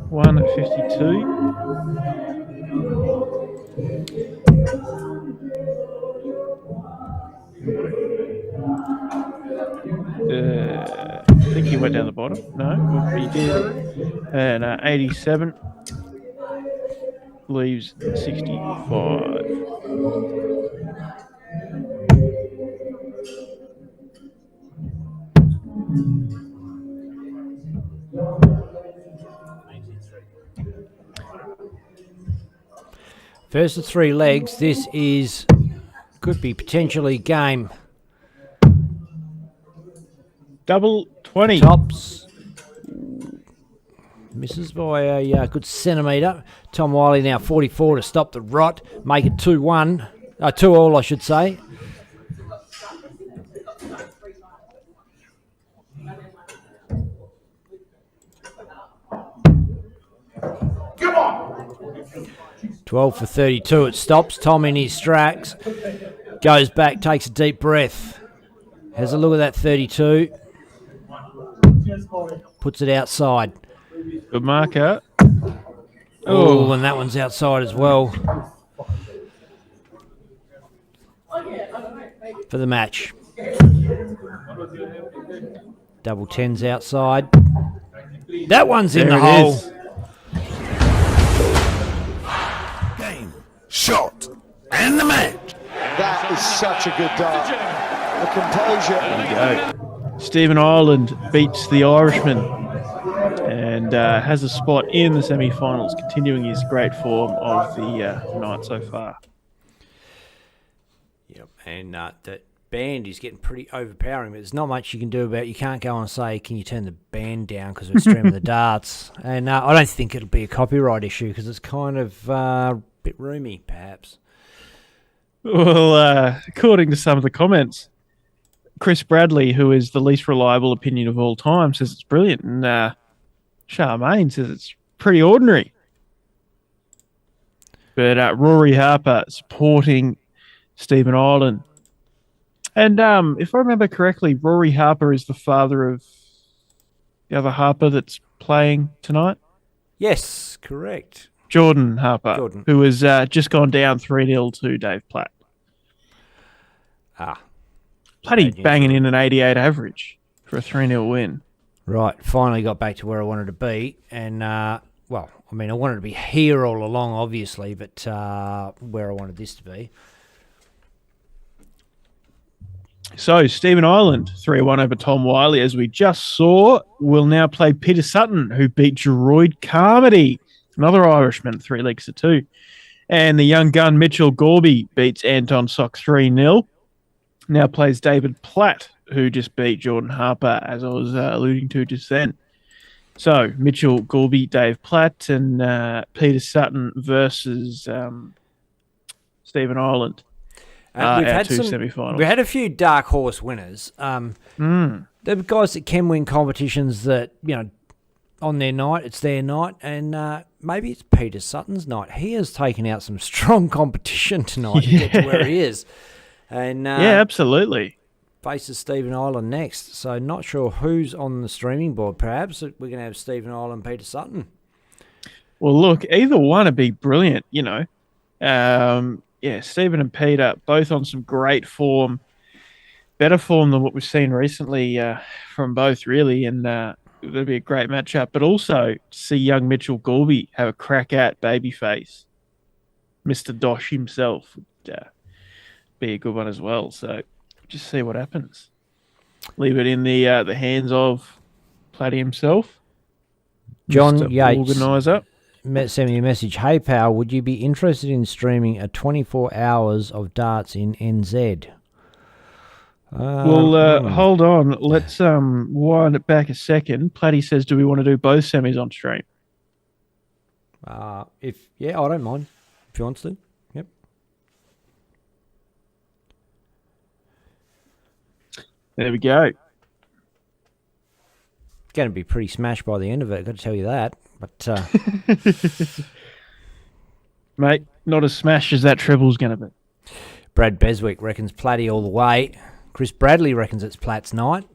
152. I think he went down the bottom. No, he did. And 87 leaves 65. First of 3 legs, this could be potentially game. Double 20. Tops. Misses by a good centimetre. Tom Wiley now 44 to stop the rot. Make it 2-1. 2-all, I should say. Come on! 12 for 32. It stops. Tom in his stracks. Goes back, takes a deep breath. Has a look at that 32. Puts it outside. Good marker. Oh, and that one's outside as well. For the match. Double 10's outside. That one's in the hole. Game, shot, and the match. That is such a good dart. The composure. There you go. Stephen Ireland beats the Irishman and has a spot in the semi-finals, continuing his great form of the night so far. Yep, and that band is getting pretty overpowering, but there's not much you can do about it. You can't go and say, can you turn the band down because we're streaming the darts? And I don't think it'll be a copyright issue because it's kind of a bit roomy, perhaps. Well, according to some of the comments, Chris Bradley, who is the least reliable opinion of all time, says it's brilliant. And Charmaine says it's pretty ordinary. But Rory Harper supporting Stephen Ireland. And if I remember correctly, Rory Harper is the father of the other Harper that's playing tonight. Yes, correct. Jordan Harper, who has just gone down 3-0 to Dave Platt. Bloody banging in an 88 average for a 3-0 win. Right, finally got back to where I wanted to be. And, well, I mean, I wanted to be here all along, obviously, but where I wanted this to be. So, Stephen Ireland, 3-1 over Tom Wiley, as we just saw, will now play Peter Sutton, who beat Geroid Carmody, another Irishman, 3 legs to 2. And the young gun Mitchell Gorby beats Anton Sock 3-0. Now plays David Platt, who just beat Jordan Harper, as I was alluding to just then. So, Mitchell Gorby, Dave Platt, and Peter Sutton versus Stephen Ireland. We've had two some semi-finals. We had a few dark horse winners. They're guys that can win competitions that, you know, on their night, it's their night, and maybe it's Peter Sutton's night. He has taken out some strong competition tonight to get to where he is. And yeah, absolutely. Faces Stephen Ireland next. So not sure who's on the streaming board. Perhaps we're going to have Stephen Ireland, Peter Sutton. Well, look, either one would be brilliant, you know. Yeah, Stephen and Peter, both on some great form. Better form than what we've seen recently from both, really. And it'll be a great matchup. But also to see young Mitchell Gorby have a crack at babyface. Mr. DOSH himself would be a good one as well. So just see what happens. Leave it in the hands of Platty himself. John Mr. Yates Organizer. sent me a message. Hey, pal, would you be interested in streaming a 24 hours of darts in NZ? Hold on. Let's wind it back a second. Platty says, do we want to do both semis on stream? I don't mind. If he wants to. Yep. There we go. Going to be pretty smashed by the end of it, I've got to tell you that. But Mate, not as smashed as that treble's going to be. Brad Beswick reckons Platty all the way. Chris Bradley reckons it's Plat's night.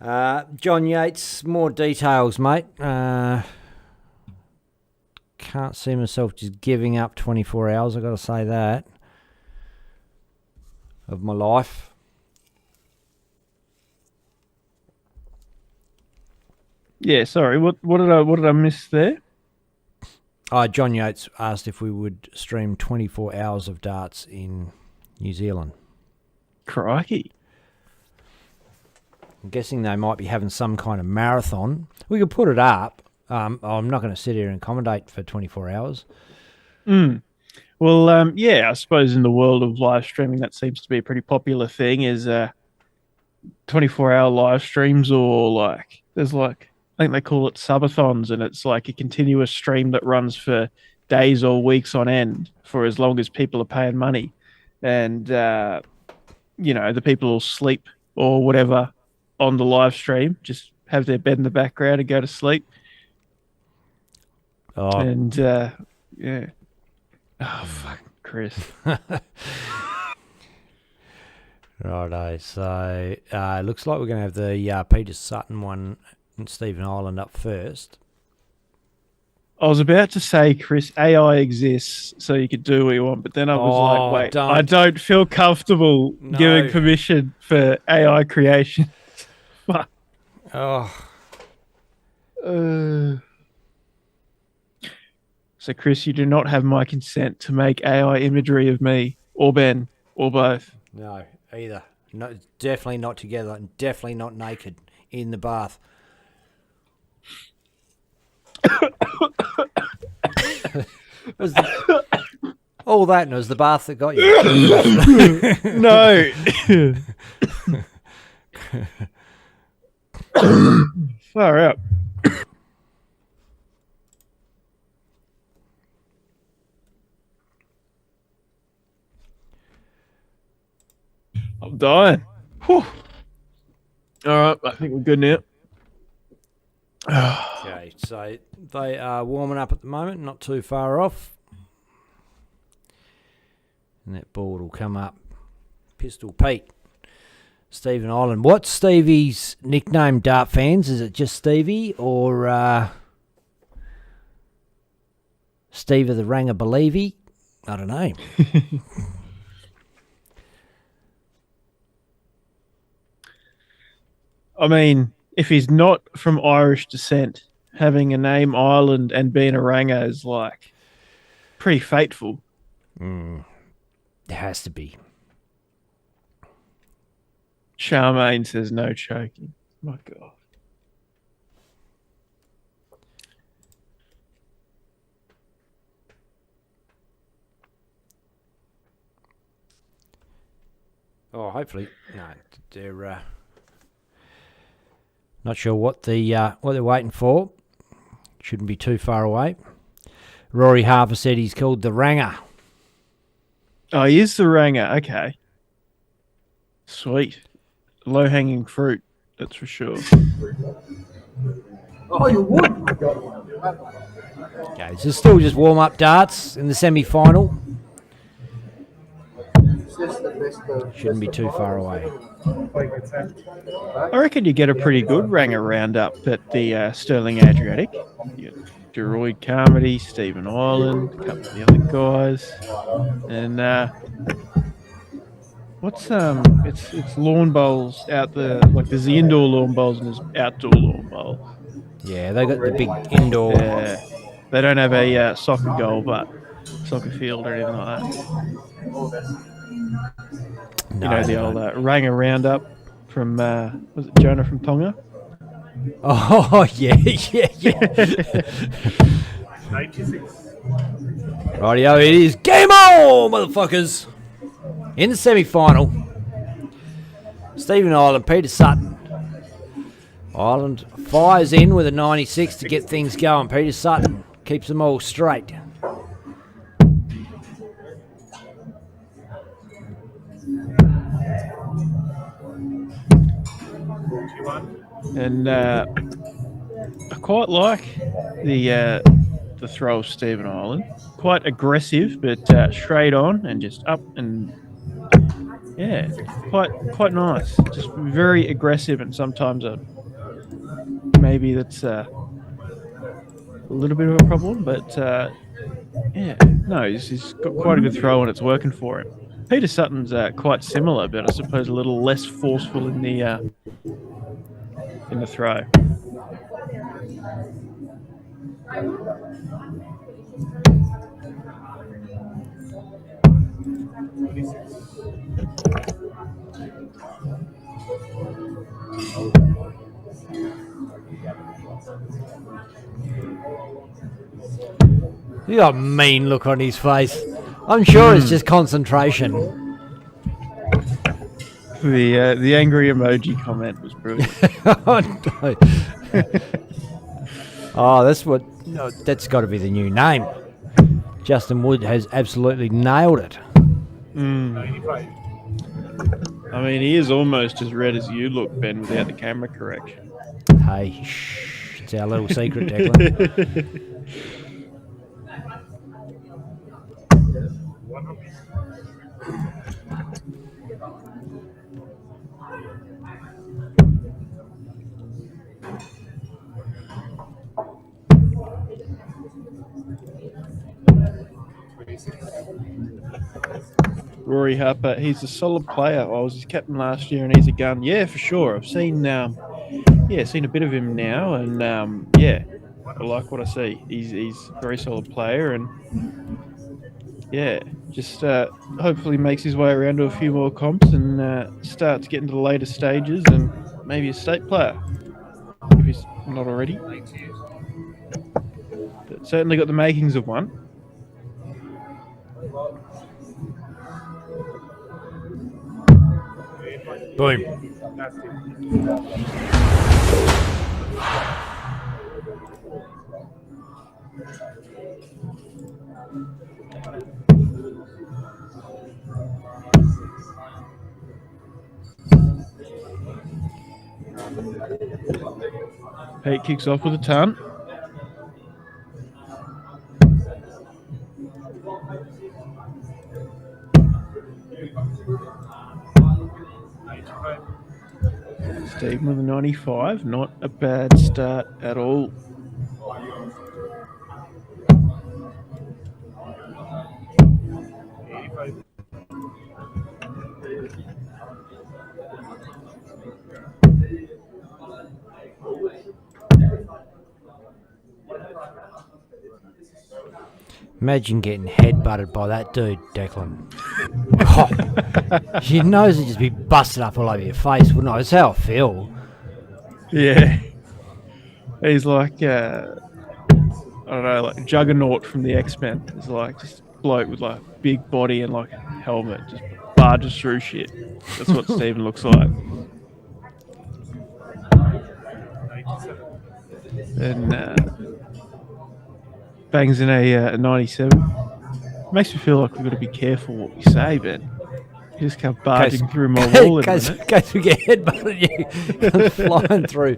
John Yates, more details, mate. Can't see myself just giving up 24 hours, I've got to say that, of my life. Yeah, sorry. What did I miss there? John Yates asked if we would stream 24 hours of darts in New Zealand. Crikey. I'm guessing they might be having some kind of marathon. We could put it up. I'm not going to sit here and commentate for 24 hours. Well, yeah, I suppose in the world of live streaming, that seems to be a pretty popular thing, is 24-hour live streams, or there's I think they call it subathons, and it's like a continuous stream that runs for days or weeks on end for as long as people are paying money. And, the people will sleep or whatever on the live stream, just have their bed in the background and go to sleep. Oh. And, yeah. Oh, fuck, Chris. Righto, so it looks like we're going to have the Peter Sutton one and Stephen Ireland up first. I was about to say, Chris, AI exists, so you could do what you want, but then I was wait, I don't feel comfortable giving permission for AI creation. Fuck. Oh. So, Chris, you do not have my consent to make AI imagery of me or Ben or both. No, either. No, definitely not together, and definitely not naked in the bath. All that, and it was the bath that got you. No. Far out. I'm dying. Whew. All right, I think we're good now. Okay, so they are warming up at the moment, not too far off. And that board will come up. Pistol Pete. Stephen Ireland. What's Stevie's nickname, dart fans? Is it just Stevie or Steve of the Ranger Believey? I don't know. I mean, if he's not from Irish descent, having a name Ireland and being a Ranger is pretty fateful. It has to be. Charmaine says no choking. My God. Oh, hopefully. No, they're not sure what they're waiting for. Shouldn't be too far away. Rory Harper said he's called the Ranger. Oh, he is the Ranger. Okay. Sweet. Low-hanging fruit, that's for sure. Oh, you would? Okay, so still just warm-up darts in the semi-final. Shouldn't be too far away. I reckon you get a pretty good Ranger roundup at the Sterling Adriatic. You got Droid Carmody, Stephen Ireland, a couple of the other guys. And it's lawn bowls out there. There's the indoor lawn bowls and there's outdoor lawn bowls. Yeah, they got the big indoor. They don't have a soccer goal, but soccer field or anything like that. No, the old Ranger roundup from was it Jonah from Tonga? Oh yeah. 96. Rightio, it is game on, motherfuckers. In the semi-final, Stephen Ireland, Peter Sutton. Ireland fires in with a 96 to get things going. Peter Sutton keeps them all straight. And I quite like the throw of Stephen Ireland. Quite aggressive, but straight on and just up and yeah, quite nice. Just very aggressive, and sometimes maybe that's a little bit of a problem, but yeah, no, he's got quite a good throw and it's working for him. Peter Sutton's quite similar, but I suppose a little less forceful in the throw. You got a mean look on his face. I'm sure it's just concentration. The angry emoji comment was brilliant. Oh, no. Oh, that's got to be the new name. Justin Wood has absolutely nailed it. I mean, he is almost as red as you look, Ben, without the camera correction. Hey, shh. It's our little secret, Declan. Rory Harper, he's a solid player. I was his captain last year, and he's a gun. Yeah, for sure. I've seen, seen a bit of him now, and I like what I see. He's a very solid player, and yeah, just hopefully makes his way around to a few more comps and starts getting to the later stages, and maybe a state player if he's not already. But certainly got the makings of one. Boom. Pete kicks off with a ton. Stephen with a 95, not a bad start at all. Imagine getting headbutted by that dude, Declan. Oh, your nose would just be busted up all over your face, wouldn't it? That's how I feel. Yeah. He's like, I don't know, like Juggernaut from the X-Men. He's like just a bloke with like big body and like a helmet, just barges through shit. That's what Stephen looks like. And bangs in a 97. Makes me feel like we've got to be careful what we say, Ben. You just come barging through my wall in a minute. In case we get headbutted, you come flying through.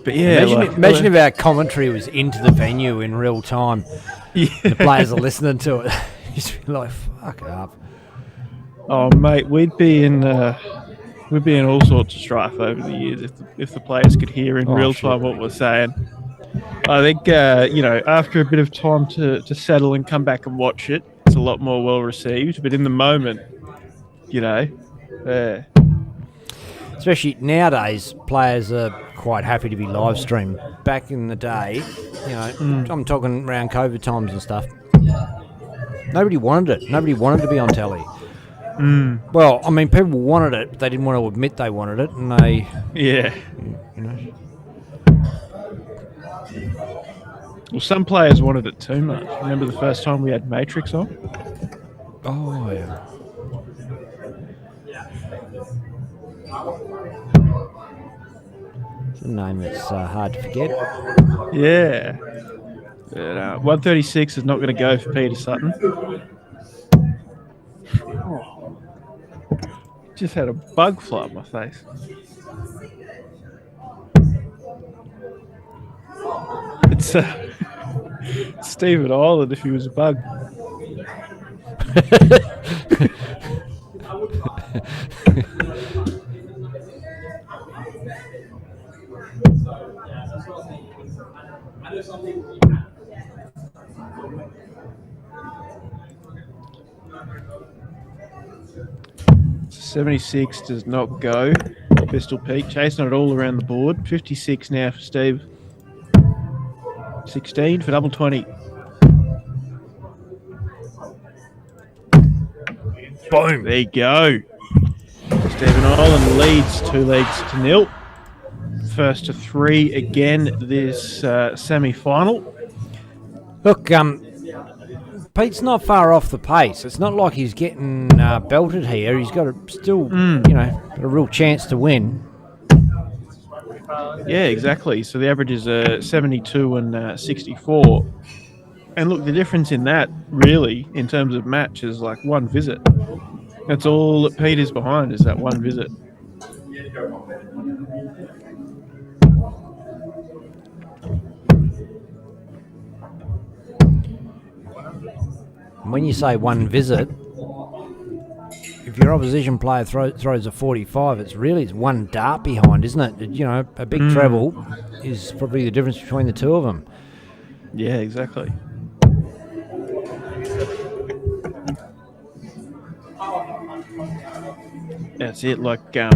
But yeah, imagine if our commentary was into the venue in real time. Yeah. The players are listening to it. You'd be like, fuck up. Oh, mate, we'd be in all sorts of strife over the years if the players could hear in real time what we're saying. I think after a bit of time to settle and come back and watch it, it's a lot more well received. But in the moment, especially nowadays, players are quite happy to be live streamed. Back in the day, I'm talking around COVID times and stuff. Nobody wanted it. Nobody wanted to be on telly. Well, I mean, people wanted it, but they didn't want to admit they wanted it, and they... Yeah. Well, some players wanted it too much. Remember the first time we had Matrix on? Oh, yeah. It's a name that's hard to forget. Yeah. But, 136 is not going to go for Peter Sutton. Just had a bug fly up my face. It's Stephen Ireland if he was a bug. $76 does not go. Pistol Pete chasing it all around the board. 56 now for Steve. 16 for double 20. Boom. There you go. Stephen Ireland leads 2 legs to 0. First to 3 again this semi-final. Look, Pete's not far off the pace. It's not like he's getting belted here. He's got got a real chance to win. Yeah, exactly. So the average is 72 and 64. And look, the difference in that, really, in terms of match, is like 1 visit. That's all that Pete is behind, is that 1 visit. When you say 1 visit, if your opposition player throws a 45, it's 1 dart behind, isn't it? You know, a big treble is probably the difference between the two of them. Yeah, exactly. That's it. Like, a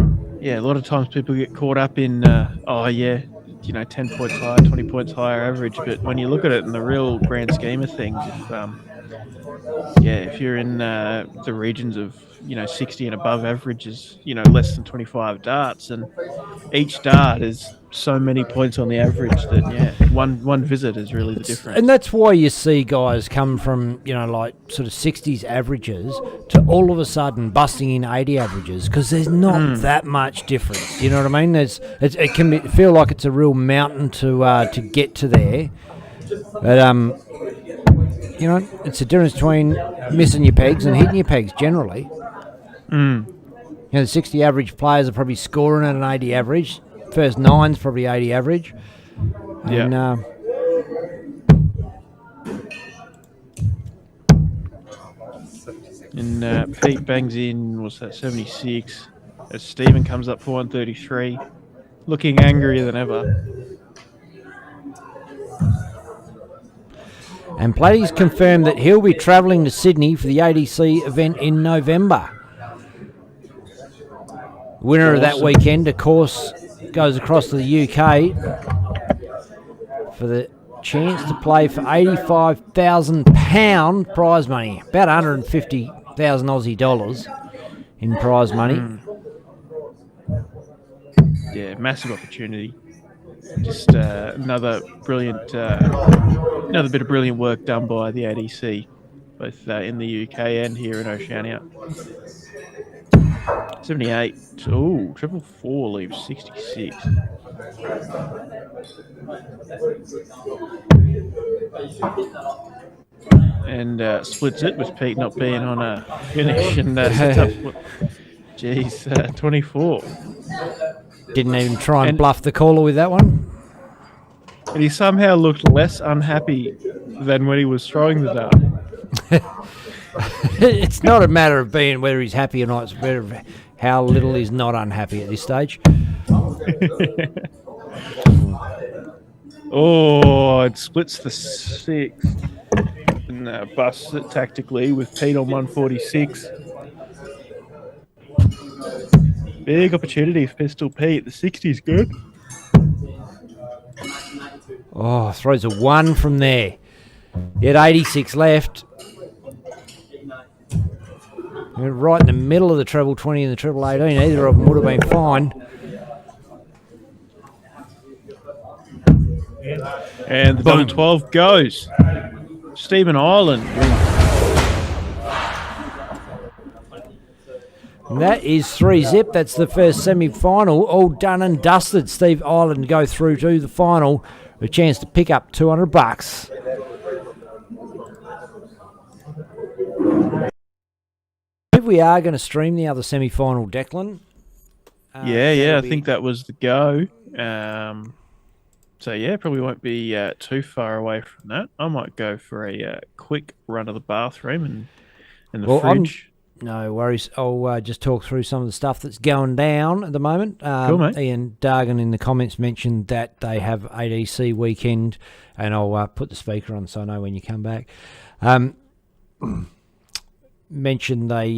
lot of times people get caught up in, 10 points higher, 20 points higher average. But when you look at it in the real grand scheme of things, if you're in the regions of 60 and above averages, less than 25 darts, and each dart is so many points on the average that one visit is really the difference. And that's why you see guys come from like sort of 60s averages to all of a sudden busting in 80 averages, because there's not that much difference. You know what I mean? It can feel like it's a real mountain to get to there, but it's a difference between missing your pegs and hitting your pegs generally. The 60 average players are probably scoring at an 80 average. First 9's probably 80 average. Yeah. And Pete bangs in, what's that, 76. As Stephen comes up for 133. Looking angrier than ever. And Platty's confirmed that he'll be travelling to Sydney for the ADC event in November. Winner of that weekend, of course, goes across to the UK for the chance to play for £85,000 prize money, about 150,000 Aussie dollars in prize money. Yeah, massive opportunity. Just another bit of brilliant work done by the ADC, both in the UK and here in Oceania. 78. Oh, 444 leaves 66. And splits it with Pete not being on a finish. And geez, 24. Didn't even try and bluff the caller with that one. And he somehow looked less unhappy than when he was throwing the dart. It's not a matter of being whether he's happy or not. It's a matter of how little he's not unhappy at this stage. Oh, it splits the 6. And busts it tactically with Pete on 146. Big opportunity for Pistol Pete. The 60's good. Oh, throws a 1 from there. He had 86 left. Right in the middle of the treble 20 and the treble 18. Either of them would have been fine. And the double 12 goes. Stephen Ireland wins. And that is 3-zip. That's the first semi-final. All done and dusted. Steve Ireland go through to the final with a chance to pick up $200. we are going to stream the other semi-final, Declan. I think that was the go. So yeah, probably won't be too far away from that. I might go for a quick run of the bathroom and the fridge. No worries. I'll just talk through some of the stuff that's going down at the moment. Cool, mate. Ian Dargan in the comments mentioned that they have ADC weekend, and I'll put the speaker on so I know when you come back. Mentioned they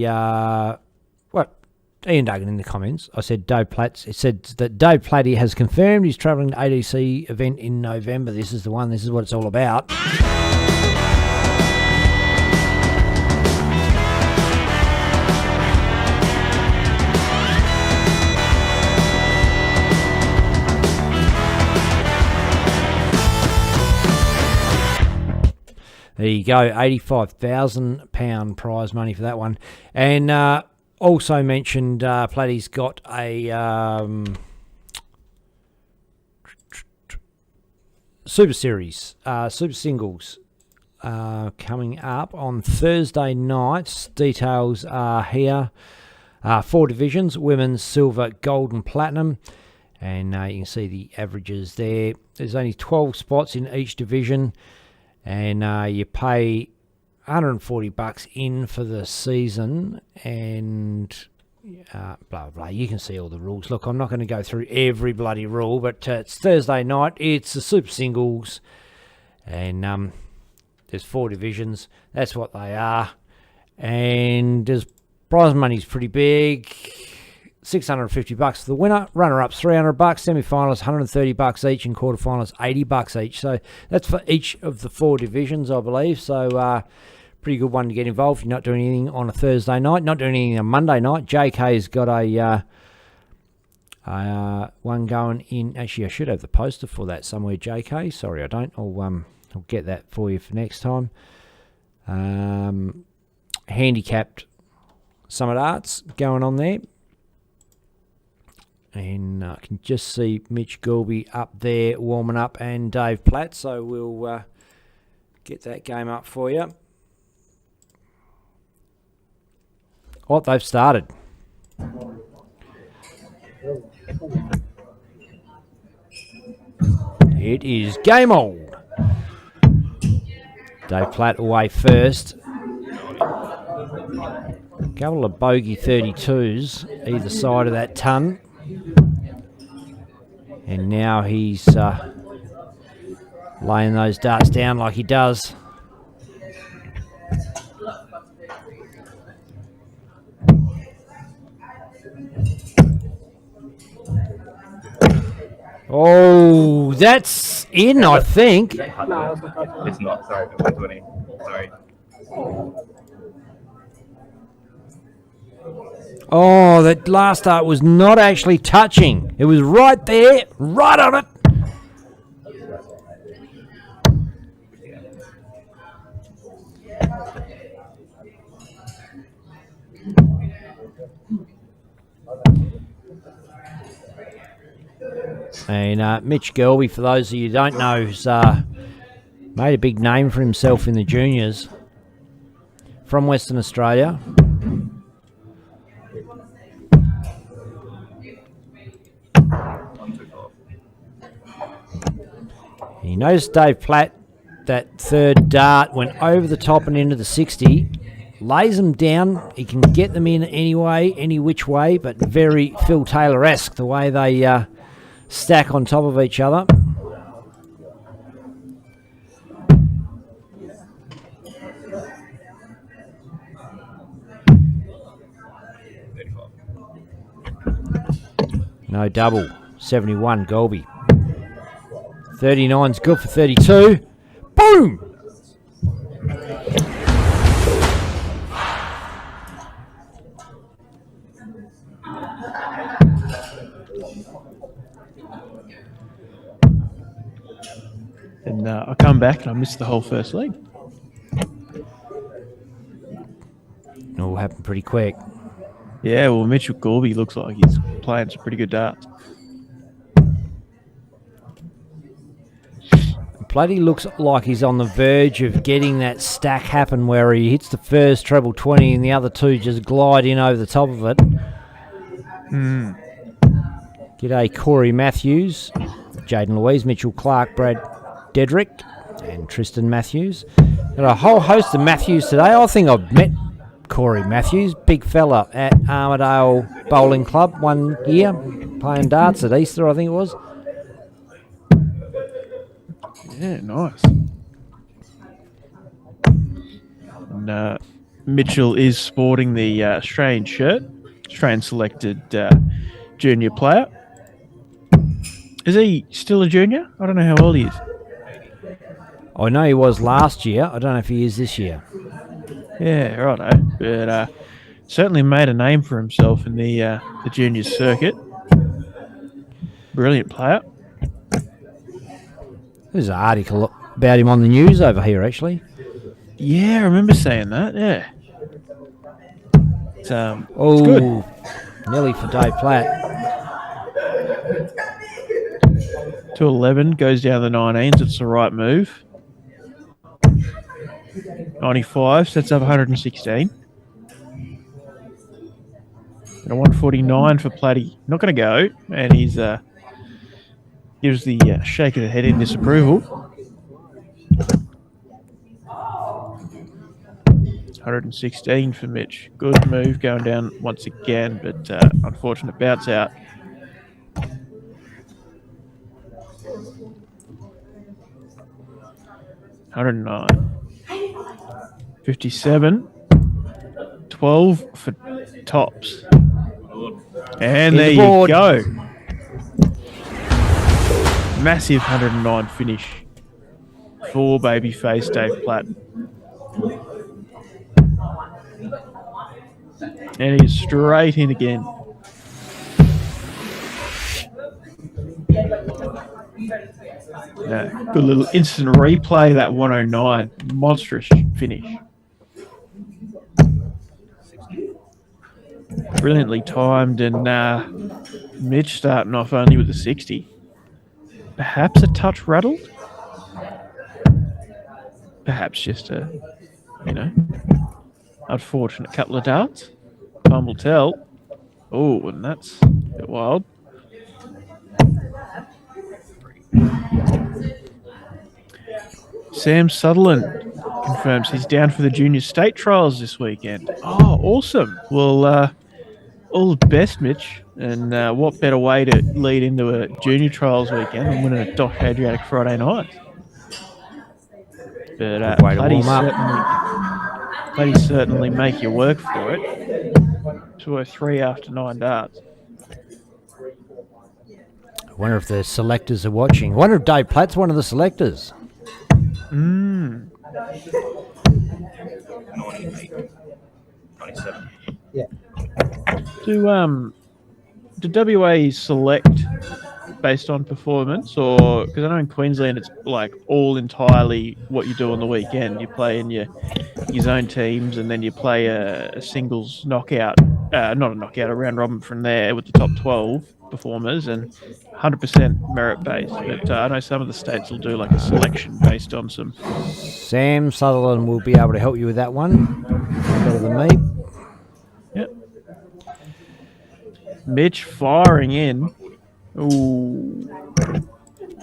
Ian Duggan in the comments. I said Dave Platt. It said that Dave Platty has confirmed he's travelling to ADC event in November. This is the one. This is what it's all about. There you go, £85,000 prize money for that one. And also mentioned Platty's got a Super Series, Super Singles coming up on Thursday nights. Details are here. 4 divisions, women's, silver, gold and platinum. And you can see the averages there. There's only 12 spots in each division. And you pay $140 in for the season, and blah, blah. You can see all the rules. Look, I'm not going to go through every bloody rule, but it's Thursday night. It's the Super Singles, and there's 4 divisions. That's what they are. And there's prize money's pretty big. $650 for the winner, runner-ups $300, semi-finalists $130 each, and quarterfinalists $80 each. So that's for each of the 4 divisions, I believe. So pretty good one to get involved. You're not doing anything on a Thursday night, not doing anything on Monday night. JK's got a one going in. Actually, I should have the poster for that somewhere. JK, sorry, I don't. I'll get that for you for next time. Handicapped Summit Arts going on there. And I can just see Mitch Gilby up there warming up and Dave Platt. So we'll get that game up for you. Oh, they've started. It is game on. Dave Platt away first. Couple of bogey 32s either side of that ton. And now he's laying those darts down like he does. Oh, that's in, I think. It's not. Sorry, 120. Sorry. Oh, that last dart was not actually touching. It was right there, right on it. And Mitch Gelby, for those of you who don't know, has made a big name for himself in the juniors from Western Australia. You notice Dave Platt, that third dart went over the top and into the 60. Lays them down. He can get them in any way, any which way, but very Phil Taylor-esque, the way they stack on top of each other. No double. 71, Golby. 39's good for 32. Boom! And I come back and I missed the whole first leg. It all happened pretty quick. Yeah, well, Mitchell Gorby looks like he's playing some pretty good darts. Bloody looks like he's on the verge of getting that stack happen where he hits the first treble 20 and the other two just glide in over the top of it. G'day Corey Matthews, Jaden Louise, Mitchell Clark, Brad Dedrick and Tristan Matthews. Got a whole host of Matthews today. I think I've met Corey Matthews, big fella at Armadale Bowling Club one year, playing darts at Easter, I think it was. Yeah, nice. And Mitchell is sporting the Australian shirt, Australian selected junior player. Is he still a junior? I don't know how old he is. I know he was last year. I don't know if he is this year. Yeah, righto. But certainly made a name for himself in the juniors circuit. Brilliant player. There's an article about him on the news over here, actually. Yeah, I remember saying that. Yeah. It's Oh, good. nearly for Dave Platt. 211 goes down the 19s. It's the right move. 95 sets up 116. And a 149 for Platty. Not going to go. And he's gives the shake of the head in disapproval. 116 for Mitch. Good move going down once again, but unfortunate bounce out. $109. 57. 12 for tops. And there you go. Massive 109 finish for babyface Dave Platt. And he's straight in again. Good little instant replay, that 109. Monstrous finish. Brilliantly timed, and Mitch starting off only with a 60. Perhaps a touch rattled. Perhaps just a, unfortunate couple of darts. Time will tell. Oh, and that's a bit wild. Sam Sutherland confirms he's down for the junior state trials this weekend. Oh, awesome. Well, all the best, Mitch. And what better way to lead into a junior trials weekend than winning a DOSH Adriatic Friday night? But Platty certainly make you work for it. 203 after 9 darts. I wonder if the selectors are watching. I wonder if Dave Platt's one of the selectors. 98. 97. Yeah. Do WA select based on performance, or because I know in Queensland it's like all entirely what you do on the weekend. You play in your zone teams, and then you play a singles knockout, not a knockout, a round robin from there with the top 12 performers, and 100% merit based. But I know some of the states will do like a selection based on some. Sam Sutherland will be able to help you with that one. Better than me. Yep. Mitch firing in. Ooh.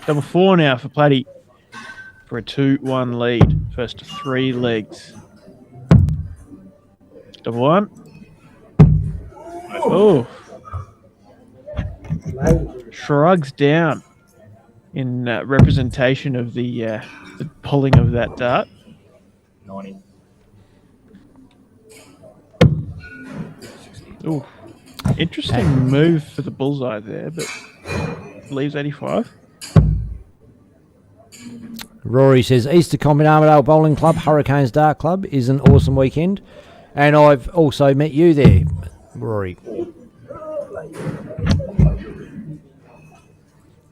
Double 4 now for Platty for a 2-1 lead. First 3 legs. Double 1. Oh. Shrugs down in representation of the pulling of that dart. 90. Ooh. Interesting move for the bullseye there, but leaves 85. Rory says Easter Combi Armadale Bowling Club, Hurricanes Dart Club is an awesome weekend. And I've also met you there, Rory.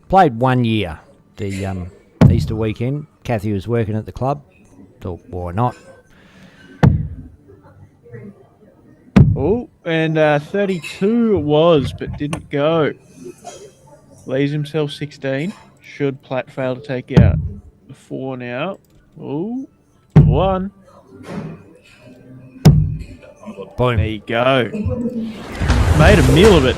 Played 1 year, the Easter weekend. Kathy was working at the club. Thought, why not? Oh, and 32 it was, but didn't go. Leaves himself 16. Should Platt fail to take out the 4 now. Ooh, 1. Boom. There you go. Made a meal of it.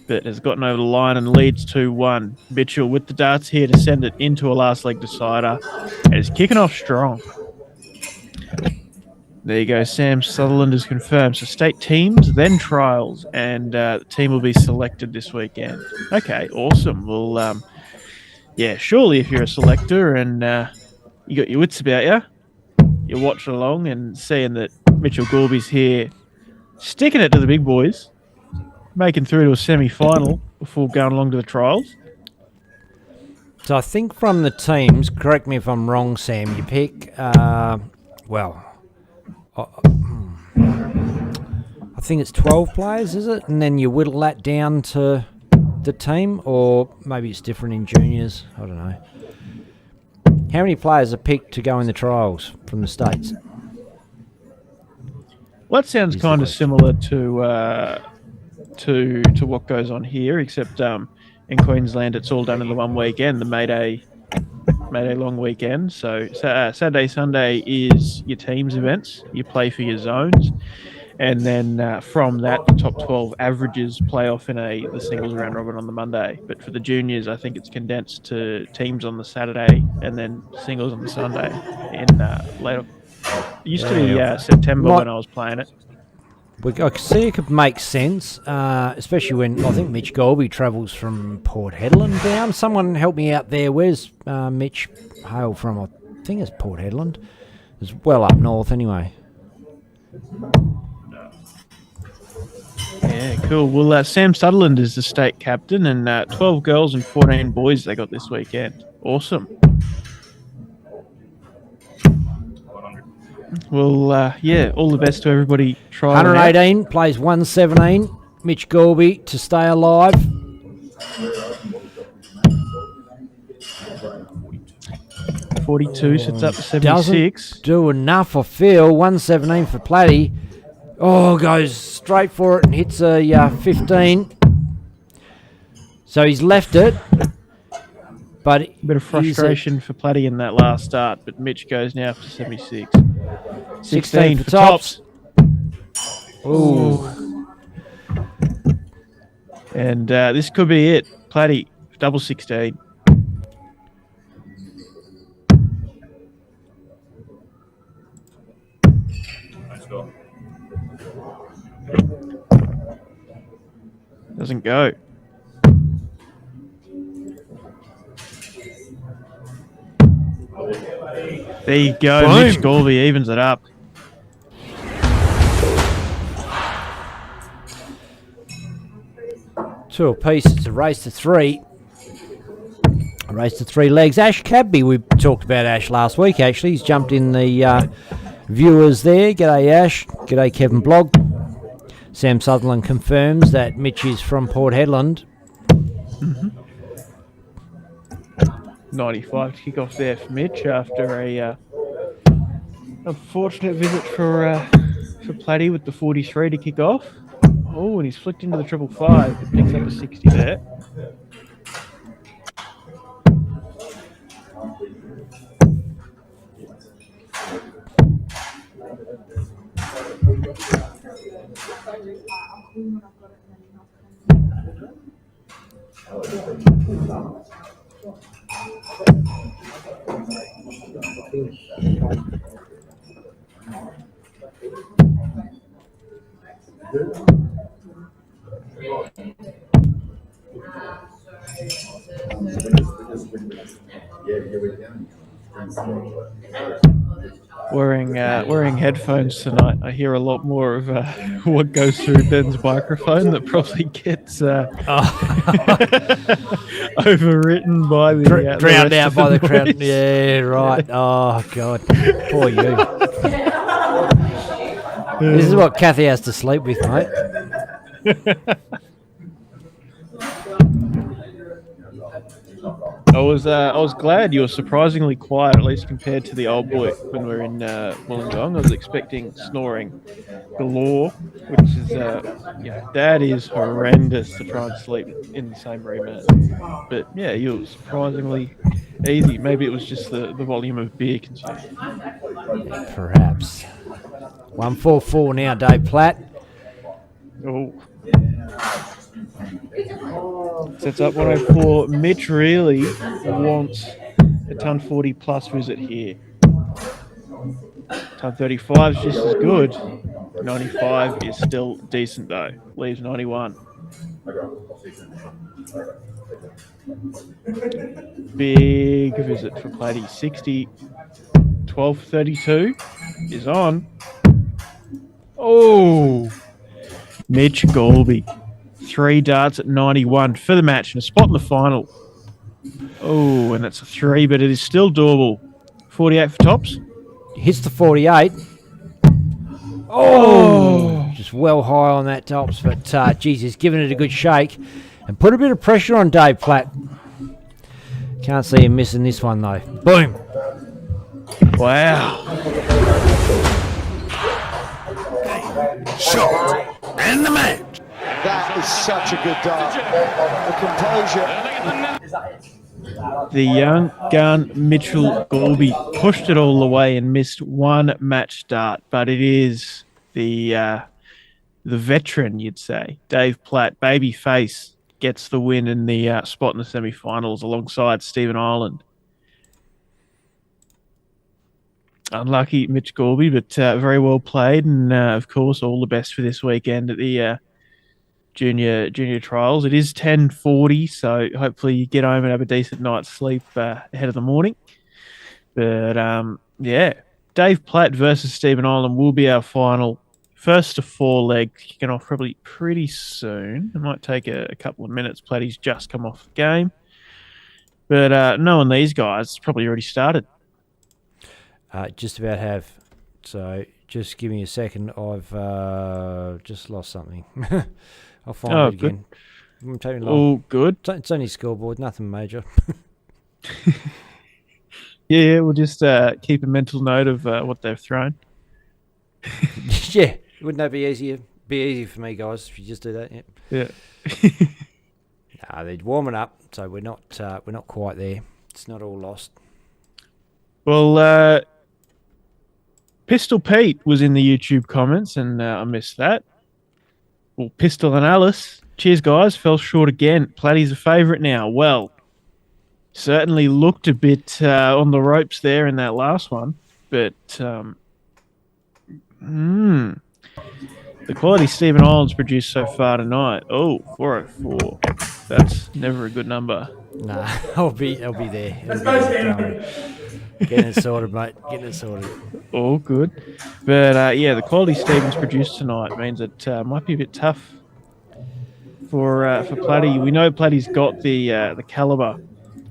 But has gotten over the line and leads 2-1. Mitchell with the darts here to send it into a last leg decider. And is kicking off strong. There you go. Sam Sutherland is confirmed. So state teams, then trials, and the team will be selected this weekend. Okay, awesome. Well, yeah, surely if you're a selector and you got your wits about you, you're watching along and seeing that Mitchell Gorby's here, sticking it to the big boys, making through to a semi-final before going along to the trials. So I think from the teams, correct me if I'm wrong, Sam, you pick, I think it's 12 players, is it? And then you whittle that down to the team, or maybe it's different in juniors. I don't know. How many players are picked to go in the trials from the States? Well, that sounds kind of similar to what goes on here, except in Queensland it's all done in the one weekend, the May Day long weekend. So Saturday, Sunday is your teams events. You play for your zones. And then from that, the top 12 averages play off in the singles round robin on the Monday. But for the juniors, I think it's condensed to teams on the Saturday and then singles on the Sunday in later. It used to be September when I was playing it. I could see it could make sense, especially when I think Mitch Golby travels from Port Hedland down. Someone help me out there. Where's Mitch hail from? I think it's Port Hedland. It's well up north anyway. Yeah, cool. Well, Sam Sutherland is the state captain, and 12 girls and 14 boys they got this weekend. Awesome. Well, yeah, all the best to everybody. 118 plays 117. Mitch Gorby to stay alive. 42 sits up to 76. Doesn't do enough, I feel. 117 for Platty. Oh, goes straight for it and hits a 15. So he's left it. But a bit of frustration for Platty in that last start, but Mitch goes now for 76. 16 for tops. Ooh. And this could be it. Platty, double 16. Nice goal. Doesn't go. There you go. Boom. Mitch Gorby evens it up. Two apiece. It's a race to 3. A race to 3 legs. Ash Cadby, we talked about Ash last week, actually. He's jumped in the viewers there. G'day, Ash. G'day, Kevin Blogg. Sam Sutherland confirms that Mitch is from Port Hedland. 95 to kick off there for Mitch after a unfortunate visit for Platty with the 43 to kick off. Oh, and he's flicked into the 555. It picks up a 60 there. Wearing headphones tonight, I hear a lot more of what goes through Ben's microphone that probably gets overwritten by the drowned the out rest by of the crowd. noise. Yeah, right. Oh, God. Poor you. This is what Kathy has to sleep with, mate. I was glad you were surprisingly quiet, at least compared to the old boy when we were in Wollongong. I was expecting snoring galore, which is that is horrendous to try and sleep in the same room as. But yeah, you were surprisingly easy. Maybe it was just the volume of beer consumed. Perhaps. 144 now, Dave Platt. Oh. Sets up 104. Mitch really wants a ton 40 plus visit here. Ton 35 is just as good. 95 is still decent though. Leaves 91. Big visit for Platty. 60. 12.32 is on. Oh, Mitch Golby. 3 darts at 91 for the match and a spot in the final. Oh, and that's a 3, but it is still doable. 48 for tops. Hits the 48. Oh, just well high on that tops, but geez, he's given it a good shake and put a bit of pressure on Dave Platt. Can't see him missing this one though. Boom. Wow. Shot and the match. That is such a good dart. The composure. The young gun Mitchell Golby pushed it all the way and missed one match dart, but it is the veteran, you'd say, Dave Platt, baby face, gets the win in the spot in the semi-finals alongside Stephen Ireland. Unlucky Mitch Golby, but very well played, and of course all the best for this weekend at the junior trials. It is 10:40, so hopefully you get home and have a decent night's sleep ahead of the morning. But yeah, Dave Platt versus Stephen Ireland will be our final. First to 4 leg kicking off probably pretty soon. It might take a couple of minutes. Platty's just come off the game, but knowing these guys, it's probably already started. Just about have. So just give me a second. I've just lost something. I'll find it again. It won't take me long. All good. It's only scoreboard, nothing major. Yeah, we'll just keep a mental note of what they've thrown. Yeah, wouldn't that be easier? Be easy for me, guys, if you just do that. Yeah. They're warming up, so we're not quite there. It's not all lost. Well, Pistol Pete was in the YouTube comments, and I missed that. Well, Pistol and Alice, cheers, guys. Fell short again. Platty's a favourite now. Well, certainly looked a bit on the ropes there in that last one, but the quality Stephen Ireland's produced so far tonight. Oh, 404. That's never a good number. Nah, I'll be there. Let's go, Stephen. Getting it sorted, mate. Getting it sorted. All good. But, yeah, the quality Stephen's produced tonight means it might be a bit tough for Platty. We know Platty's got the calibre.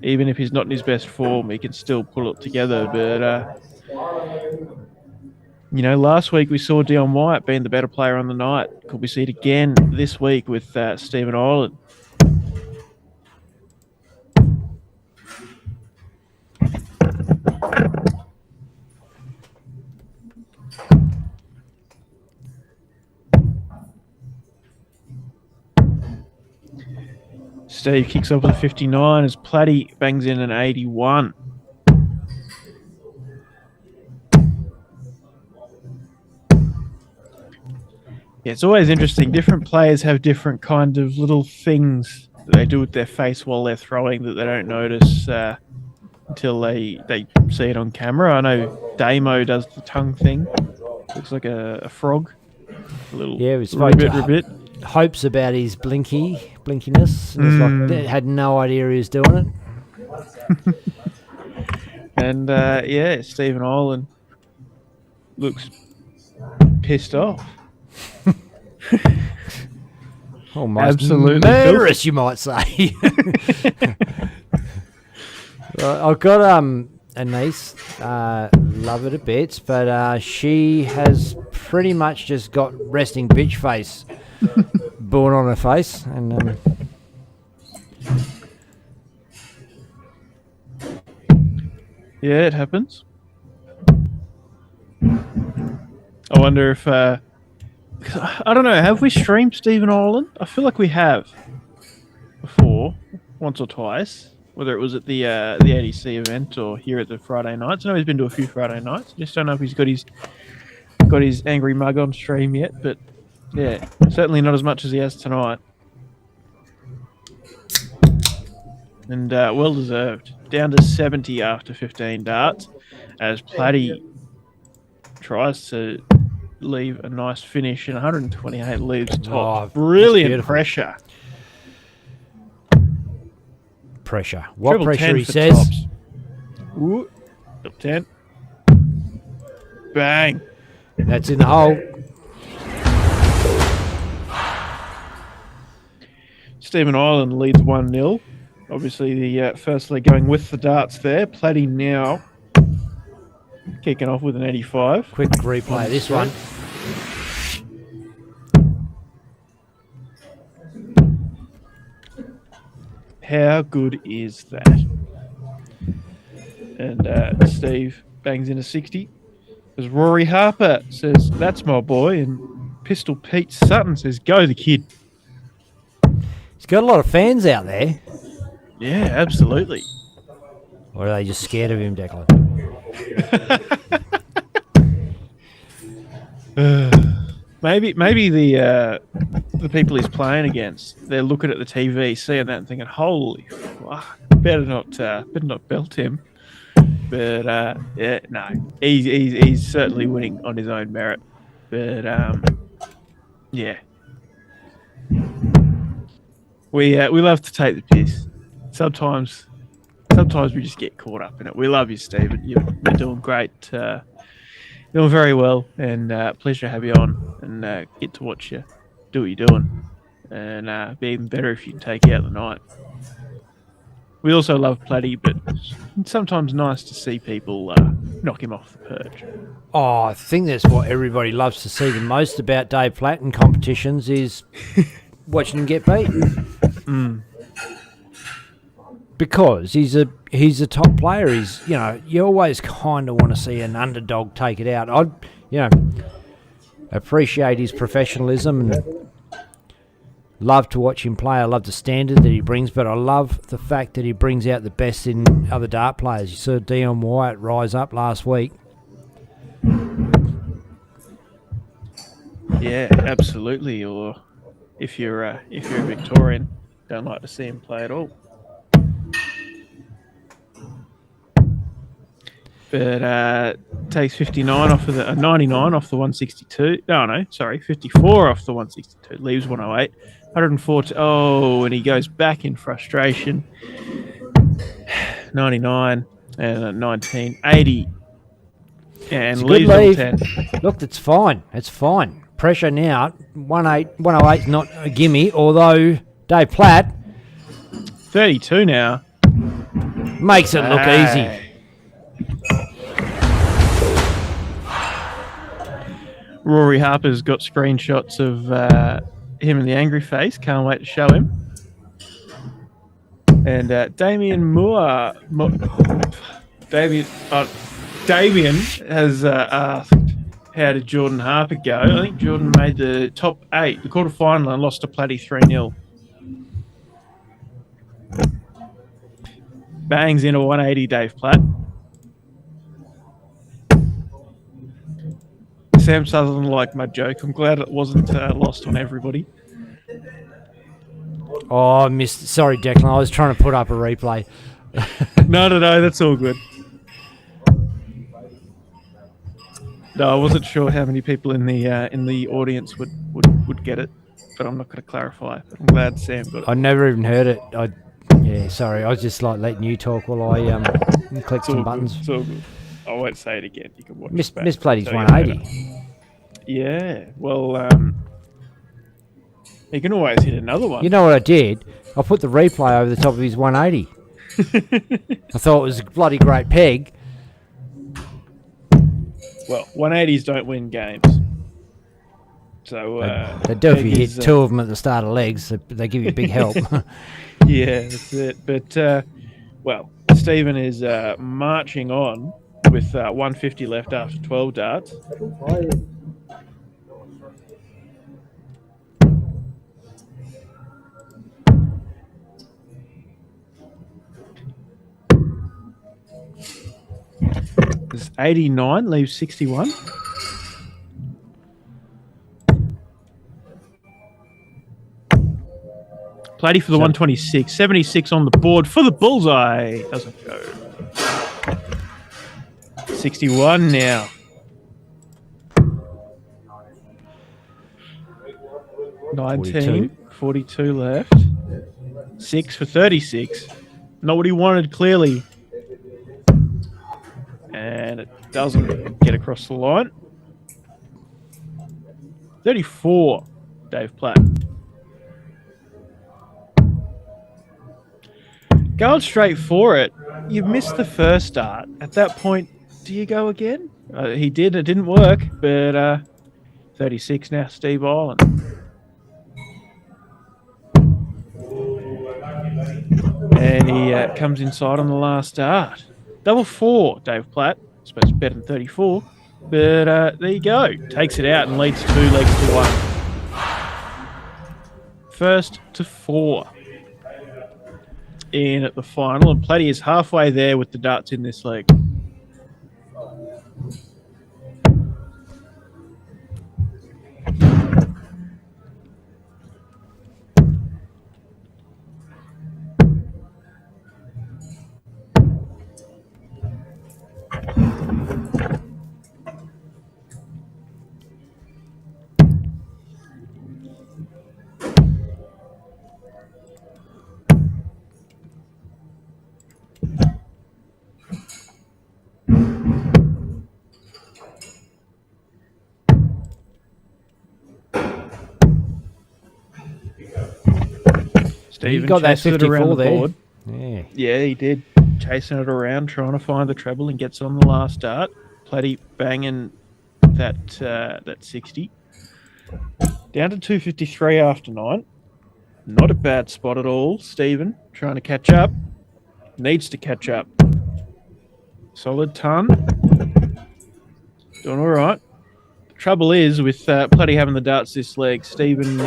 Even if he's not in his best form, he can still pull it together. But, last week we saw Dion Wyatt being the better player on the night. Could we see it again this week with Stephen Ireland? Steve kicks off with a 59 as Platty bangs in an 81. Yeah, it's always interesting. Different players have different kind of little things that they do with their face while they're throwing that they don't notice until they see it on camera. I know Damo does the tongue thing. Looks like a frog. A little ribbit. Hopes about his blinkiness. And like, had no idea he was doing it. And yeah, Stephen Ireland looks pissed off. Almost absolutely murderous, filthy, you might say. I've got a niece, love it a bit, but she has pretty much just got resting bitch face born on her face, and Yeah, it happens. I wonder if I don't know. Have we streamed Stephen Ireland? I feel like we have before, once or twice. Whether it was at the ADC event or here at the Friday nights. I know he's been to a few Friday nights. Just don't know if he's got his angry mug on stream yet. But yeah, certainly not as much as he has tonight. And well deserved. Down to 70 after 15 darts, as Platty tries to leave a nice finish, and 128 leaves top. Oh, Brilliant pressure. Pressure. What Triple pressure 10 he for says? tops. Ooh. Top 10. Bang. That's in the hole. Stephen Ireland leads 1-0. Obviously, the first leg going with the darts there. Platty now kicking off with an 85. Quick replay of this one. How good is that? And Steve bangs in a 60. As Rory Harper says, "That's my boy," and Pistol Pete Sutton says, "Go the kid." He's got a lot of fans out there. Yeah, absolutely. Or are they just scared of him, Declan? Maybe the people he's playing against, they're looking at the TV, seeing that, and thinking, "Holy fuck, better not belt him." But yeah, no, he's certainly winning on his own merit. But yeah, we love to take the piss. Sometimes we just get caught up in it. We love you, Stephen. You're doing great. Doing very well, and pleasure to have you on and get to watch you do what you're doing. And be even better if you can take out the night. We also love Platty, but it's sometimes nice to see people knock him off the perch. Oh, I think that's what everybody loves to see the most about Dave Platt in competitions is watching him get beaten. Because he's a top player. You always kind of want to see an underdog take it out. I appreciate his professionalism and love to watch him play. I love the standard that he brings, but I love the fact that he brings out the best in other dart players. You saw Dion Wyatt rise up last week. Yeah, absolutely. Or if you're a Victorian, don't like to see him play at all. But takes 59 off of the 99 off the 162. No, sorry, 54 off the 162. Leaves 108, 140. Oh, and he goes back in frustration. 99 and 19, 80, and leaves on 10. Look, it's fine. It's fine. Pressure now. 108 is not a gimme. Although Dave Platt 32 now makes it look easy. Rory Harper's got screenshots of him in the angry face. Can't wait to show him. And Damien Moore, Damien has asked, "How did Jordan Harper go?" I think Jordan made the top 8, the quarterfinal, and lost to Platty 3-0. Bangs in a 180, Dave Platt. Sam Sutherland liked my joke. I'm glad it wasn't lost on everybody. Oh, I missed. Sorry, Declan. I was trying to put up a replay. No, that's all good. No, I wasn't sure how many people in the audience would get it, but I'm not going to clarify. But I'm glad Sam got it. I never even heard it. Yeah, sorry. I was just like letting you talk while I clicked some buttons. It's all good. I won't say it again. You can watch Miss it back. Platty's 180. Yeah. Well, you can always hit another one. You know what I did? I put the replay over the top of his 180. I thought it was a bloody great peg. Well, 180s don't win games. So they do if you hit two of them at the start of legs. They give you big help. Yeah, that's it. But well, Stephen is marching on with 150 left after 12 darts. There's 89, leaves 61. Platty for the 126. 76 on the board for the bullseye. Doesn't go. 61 now. 19. 42 left. 6 for 36. Not what he wanted, clearly. And it doesn't get across the line. 34, Dave Platt. Going straight for it. You missed the first start. At that point, do you go again? He did. It didn't work. But 36 now, Steve Ireland. And he comes inside on the last dart. Double 4, Dave Platt. I suppose better than 34. But there you go. Takes it out and leads 2 legs to 1. First to 4. In at the final. And Platty is halfway there with the darts in this leg. You got that 54 there. Board. Yeah, he did. Chasing it around, trying to find the treble, and gets on the last dart. Platty banging that 60. Down to 253 after 9. Not a bad spot at all. Stephen trying to catch up. Needs to catch up. Solid ton. Doing all right. The trouble is with Platty having the darts this leg, Stephen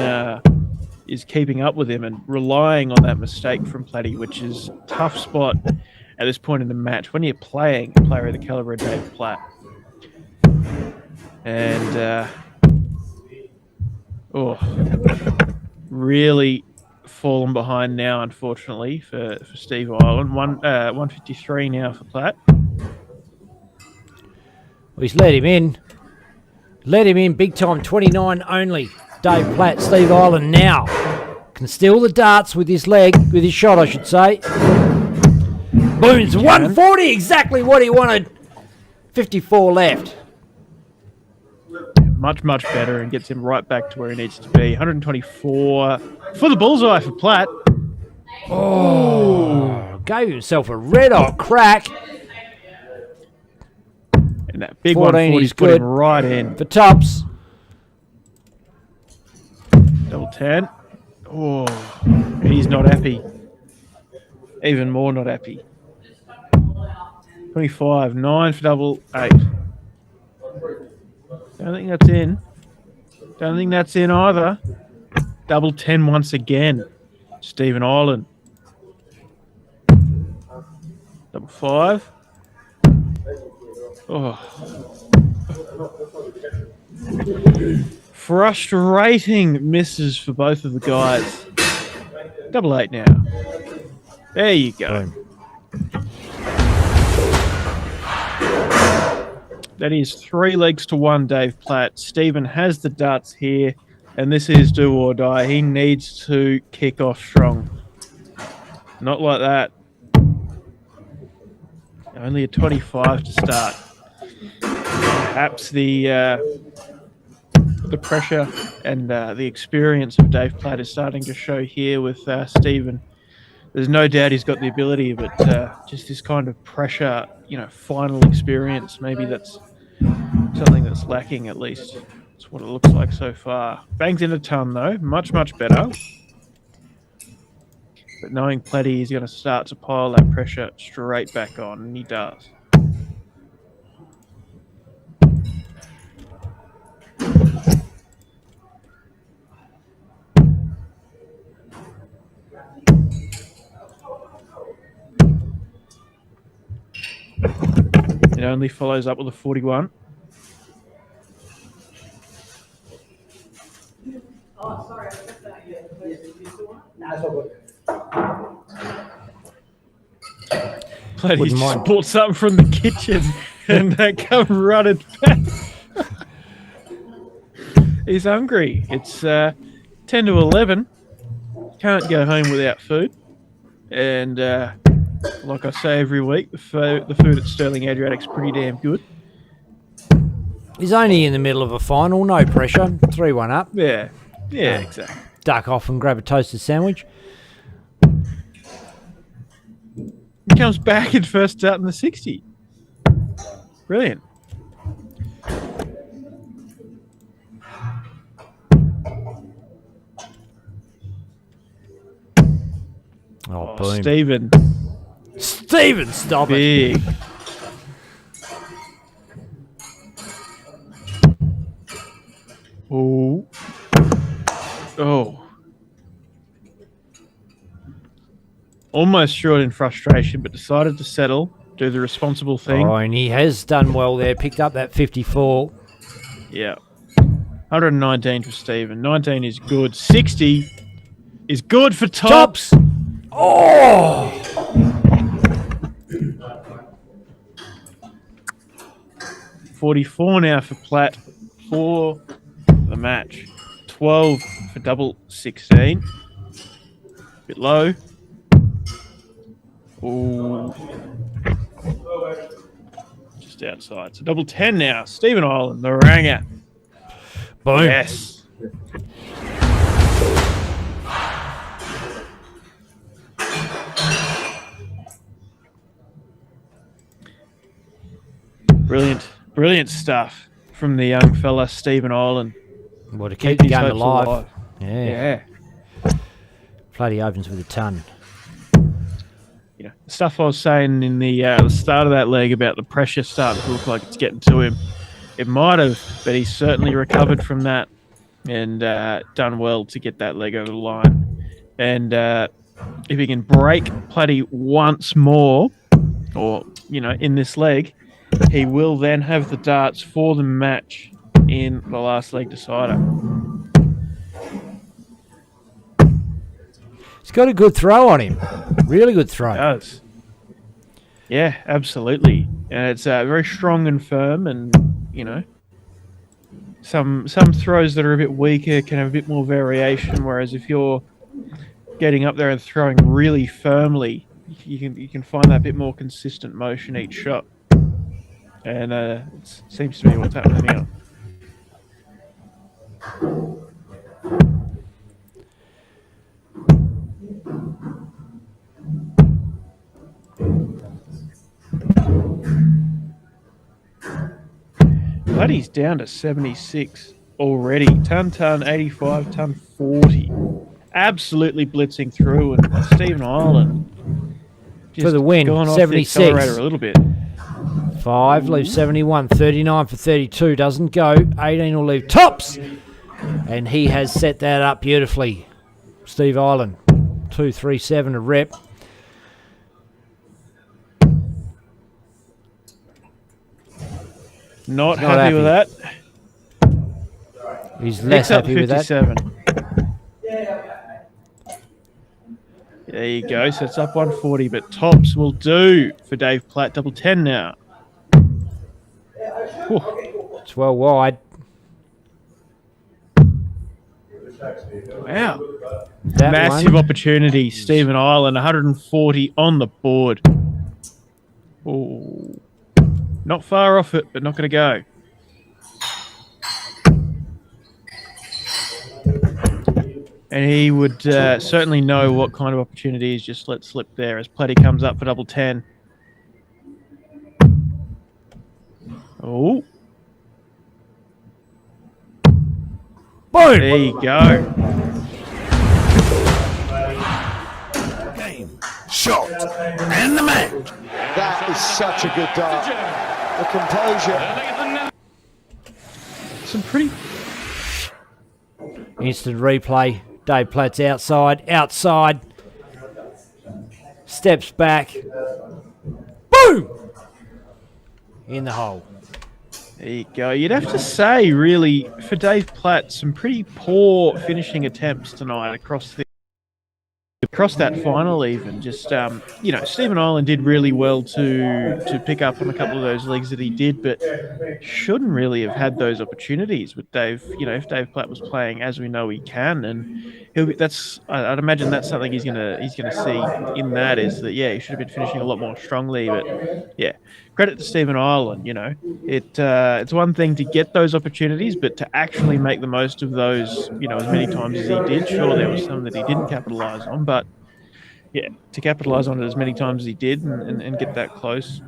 is keeping up with him and relying on that mistake from Platty, which is a tough spot at this point in the match when you're playing a player of the caliber of Dave Platt. And really fallen behind now, unfortunately, for Steve Ireland. 153 now for Platt. Well, he's let him in. Let him in big time, 29 only. Dave Platt, Steve Ireland now can steal the darts with his leg, with his shot, I should say. Booms, 140, exactly what he wanted. 54 left. Much, much better and gets him right back to where he needs to be. 124 for the bullseye for Platt. Oh, gave himself a red-hot crack. And that big 140's put him right in. For Tubbs. Double 10. Oh, he's not happy. Even more not happy. 25. 9 for double 8. Don't think that's in. Don't think that's in either. Double 10 once again. Stephen Ireland. Double 5. Oh. Frustrating misses for both of the guys. Double 8 now. There you go. That is 3 legs to 1, Dave Platt. Stephen has the darts here, and this is do or die. He needs to kick off strong. Not like that. Only a 25 to start. Perhaps the pressure and the experience of Dave Platt is starting to show here with Stephen. There's no doubt he's got the ability, but just this kind of pressure, final experience, maybe that's something that's lacking at least. That's what it looks like so far. Bangs in a ton though, much, much better. But knowing Pletty, he's going to start to pile that pressure straight back on, and he does. It only follows up with a 41. Pletty just bought something from the kitchen and they come running back. He's hungry. It's 10 to 11. Can't go home without food. And like I say every week, the food at Sterling Adriatic's pretty damn good. He's only in the middle of a final, no pressure. 3-1 up. Yeah, exactly. Duck off and grab a toasted sandwich. He comes back and first out in the 60. Brilliant. Oh, boom. Stephen, stop big. it. Oh. Almost short in frustration, but decided to settle, do the responsible thing. Oh, and he has done well there. Picked up that 54. Yeah. 119 for Stephen. 19 is good. 60 is good for Tops. Oh! $44 now for Platt for the match. 12 for double 16. Bit low. Ooh. Just outside. So double 10 now. Stephen Ireland, the ranger. Boom. Yes. Brilliant stuff from the young fella, Stephen Ireland. Well, to keep the game hopes alive. Yeah. Bloody opens with a ton. You know, the stuff I was saying in the start of that leg about the pressure starting to look like it's getting to him. It might have, but he's certainly recovered from that and done well to get that leg over the line. And if he can break Platty once more, or, you know, in this leg, he will then have the darts for the match in the last leg decider. He's got a good throw on him. Really good throw. He does. Yeah, absolutely. And it's very strong and firm, and, you know, some throws that are a bit weaker can have a bit more variation, whereas if you're getting up there and throwing really firmly, you can find that bit more consistent motion each shot. And it seems to be what's happening now. Bloody down to 76 already. Ton, 85, ton 40. Absolutely blitzing through, and Stephen Ireland for the win. Gone 76 off the accelerator a little bit. 5 leaves 71. 39 for 32 doesn't go. 18 will leave Tops, and he has set that up beautifully. Steve Ireland, 237 a rep. Not happy with that. He's less happy with that. 57. There you go. So it's up 140, but Tops will do for Dave Platt. Double 10 now. Whew. It's well wide. Wow. That Massive one. opportunity. Stephen Ireland, 140 on the board. Ooh. Not far off it, but not going to go. And he would certainly know what kind of opportunity he's just let slip there as Platty comes up for double 10. Oh. Boom! There you go. shot, and the match. That is such a good dart. The composure. Some pretty. Instant replay. Dave Platt's outside. Steps back. Boom! In the hole. There you go. You'd have to say, really, for Dave Platt, some pretty poor finishing attempts tonight across that final. Even just Stephen Ireland did really well to pick up on a couple of those legs that he did, but shouldn't really have had those opportunities with Dave. If Dave Platt was playing as we know he can, and I'd imagine that's something he's gonna see in that is that he should have been finishing a lot more strongly. But credit to Stephen Ireland. It's one thing to get those opportunities, but to actually make the most of those, as many times as he did. Sure, there was some that he didn't capitalise on, but to capitalise on it as many times as he did and get that close.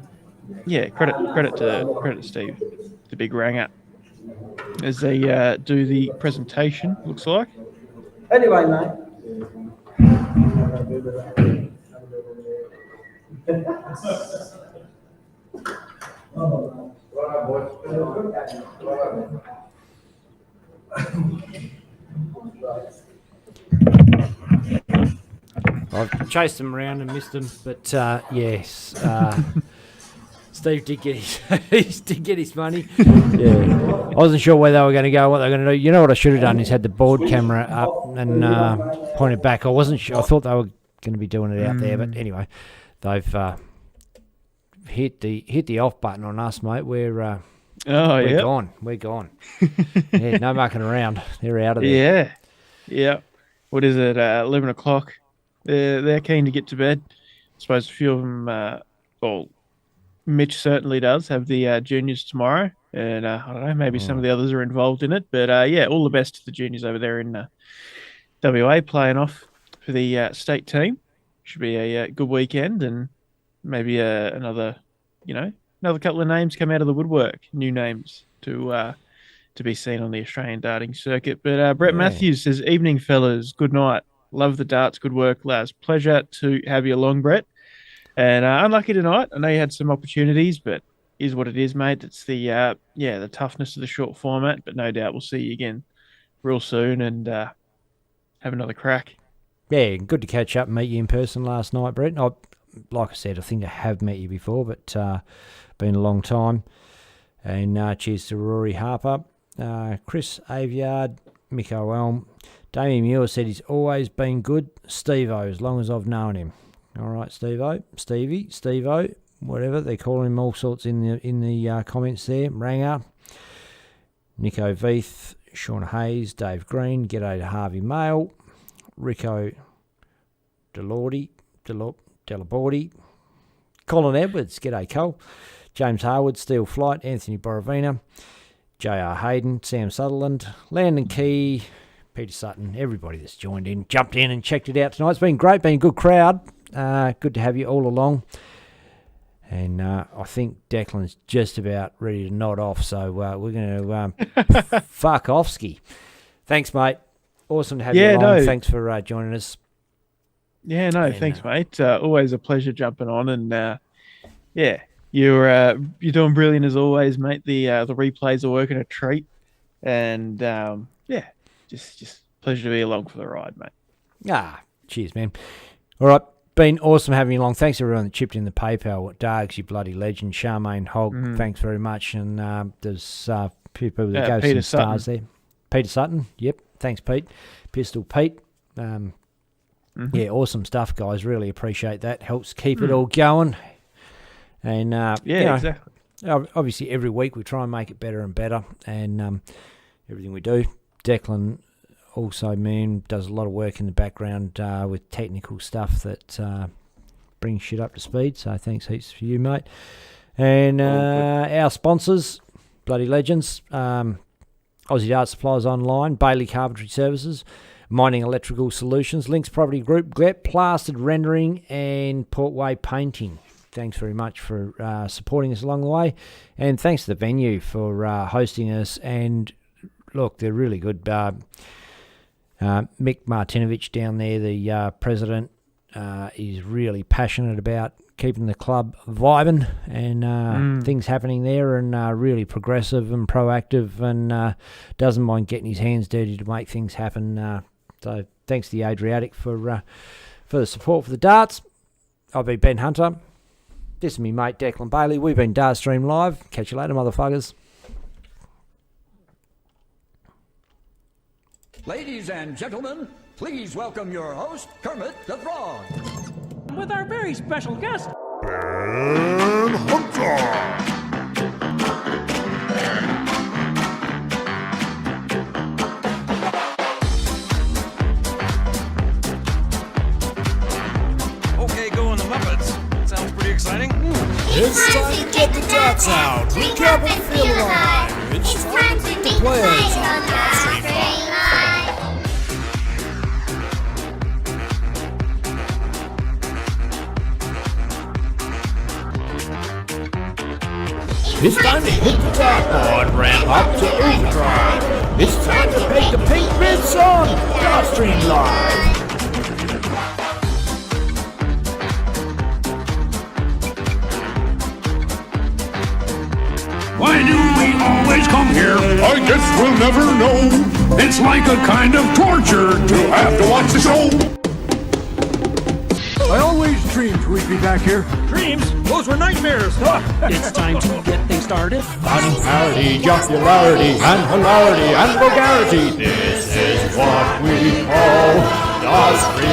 Credit to Steve, the big ranger, as they do the presentation. Looks like. Anyway, mate. I've chased him around and missed him, but yes, Steve did get his money. I wasn't sure where they were going to go, what they were going to do. You know what I should have done is had the board camera up and pointed back. I wasn't sure. I thought they were going to be doing it out there, but anyway, they've hit the off button on us, mate. We're gone. We're gone. No mucking around. They're out of there. Yeah. What is it? 11 o'clock. They're keen to get to bed. I suppose a few of them. Mitch certainly does have the juniors tomorrow, and I don't know. Maybe some of the others are involved in it, but all the best to the juniors over there in WA playing off for the state team. Should be a good weekend, and maybe another couple of names come out of the woodwork, new names to be seen on the Australian darting circuit. But Brett Matthews says, "Evening, fellas. Good night. Love the darts. Good work, lads. Pleasure to have you along, Brett. And unlucky tonight. I know you had some opportunities, but is what it is, mate. It's the toughness of the short format. But no doubt we'll see you again real soon and have another crack." Yeah, good to catch up and meet you in person last night, Brett. Like I said, I think I have met you before, but been a long time. And cheers to Rory Harper, Chris Aviard, Miko Elm. Damien Muir said he's always been good. Steve-O, as long as I've known him. All right, Steve-O, Stevie, Steve-O, whatever. They call him all sorts in the comments there. Ranger, Nico Veith, Sean Hayes, Dave Green, g'day to Harvey Mail, Rico Delordi, Colin Edwards, g'day Cole, James Harwood, Steel Flight, Anthony Borovina, J.R. Hayden, Sam Sutherland, Landon Key, Peter Sutton, everybody that's jumped in and checked it out tonight. It's been great, been a good crowd. Good to have you all along. And I think Declan's just about ready to nod off, so we're going to fuck off ski. Thanks, mate. Awesome to have you along. No. Thanks for joining us. Yeah, no, thanks, mate. Always a pleasure jumping on, and you're doing brilliant as always, mate. The replays are working a treat, and just pleasure to be along for the ride, mate. Cheers, man. All right, been awesome having you along. Thanks everyone that chipped in the PayPal. Dargs, you bloody legend. Charmaine Hogg, thanks very much. And there's a few people that gave some stars there. Peter Sutton, yep. Thanks, Pete. Pistol Pete. Yeah, awesome stuff, guys. Really appreciate that. Helps keep it all going. And exactly. Obviously, every week we try and make it better and better, and everything we do. Declan also, does a lot of work in the background with technical stuff that brings shit up to speed. So thanks heaps for you, mate. And our sponsors, bloody legends. Aussie Dart Supplies Online, Bailey Carpentry Services, Mining Electrical Solutions, Lynx Property Group, Glet Plastered Rendering, and Portway Painting. Thanks very much for supporting us along the way. And thanks to the venue for hosting us. And look, they're really good. Mick Martinovich down there, the president, is really passionate about keeping the club vibing and things happening there, and really progressive and proactive, and doesn't mind getting his hands dirty to make things happen. So thanks to the Adriatic for the support for the darts. I've been Ben Hunter. This is me mate Declan Bailey. We've been Dartstream Live. Catch you later, motherfuckers. Ladies and gentlemen, please welcome your host, Kermit the Frog. With our very special guest, Ben Hunter. Okay, go on the Muppets. Sounds pretty exciting. It's time to get the darts out. Recap and feel alive. It's time to beat the players on Dartstream Live. It's time to hit the dartboard, ramp up to overdrive. It's time to make the pink bits on Dartstream Live. Why do we always come here? I guess we'll never know. It's like a kind of torture to have to watch the show. I always dreamed we'd be back here. dreams, those were nightmares. It's time to get things started. Finding parity, jocularity, and hilarity, and vulgarity. This is what we call Dartstream.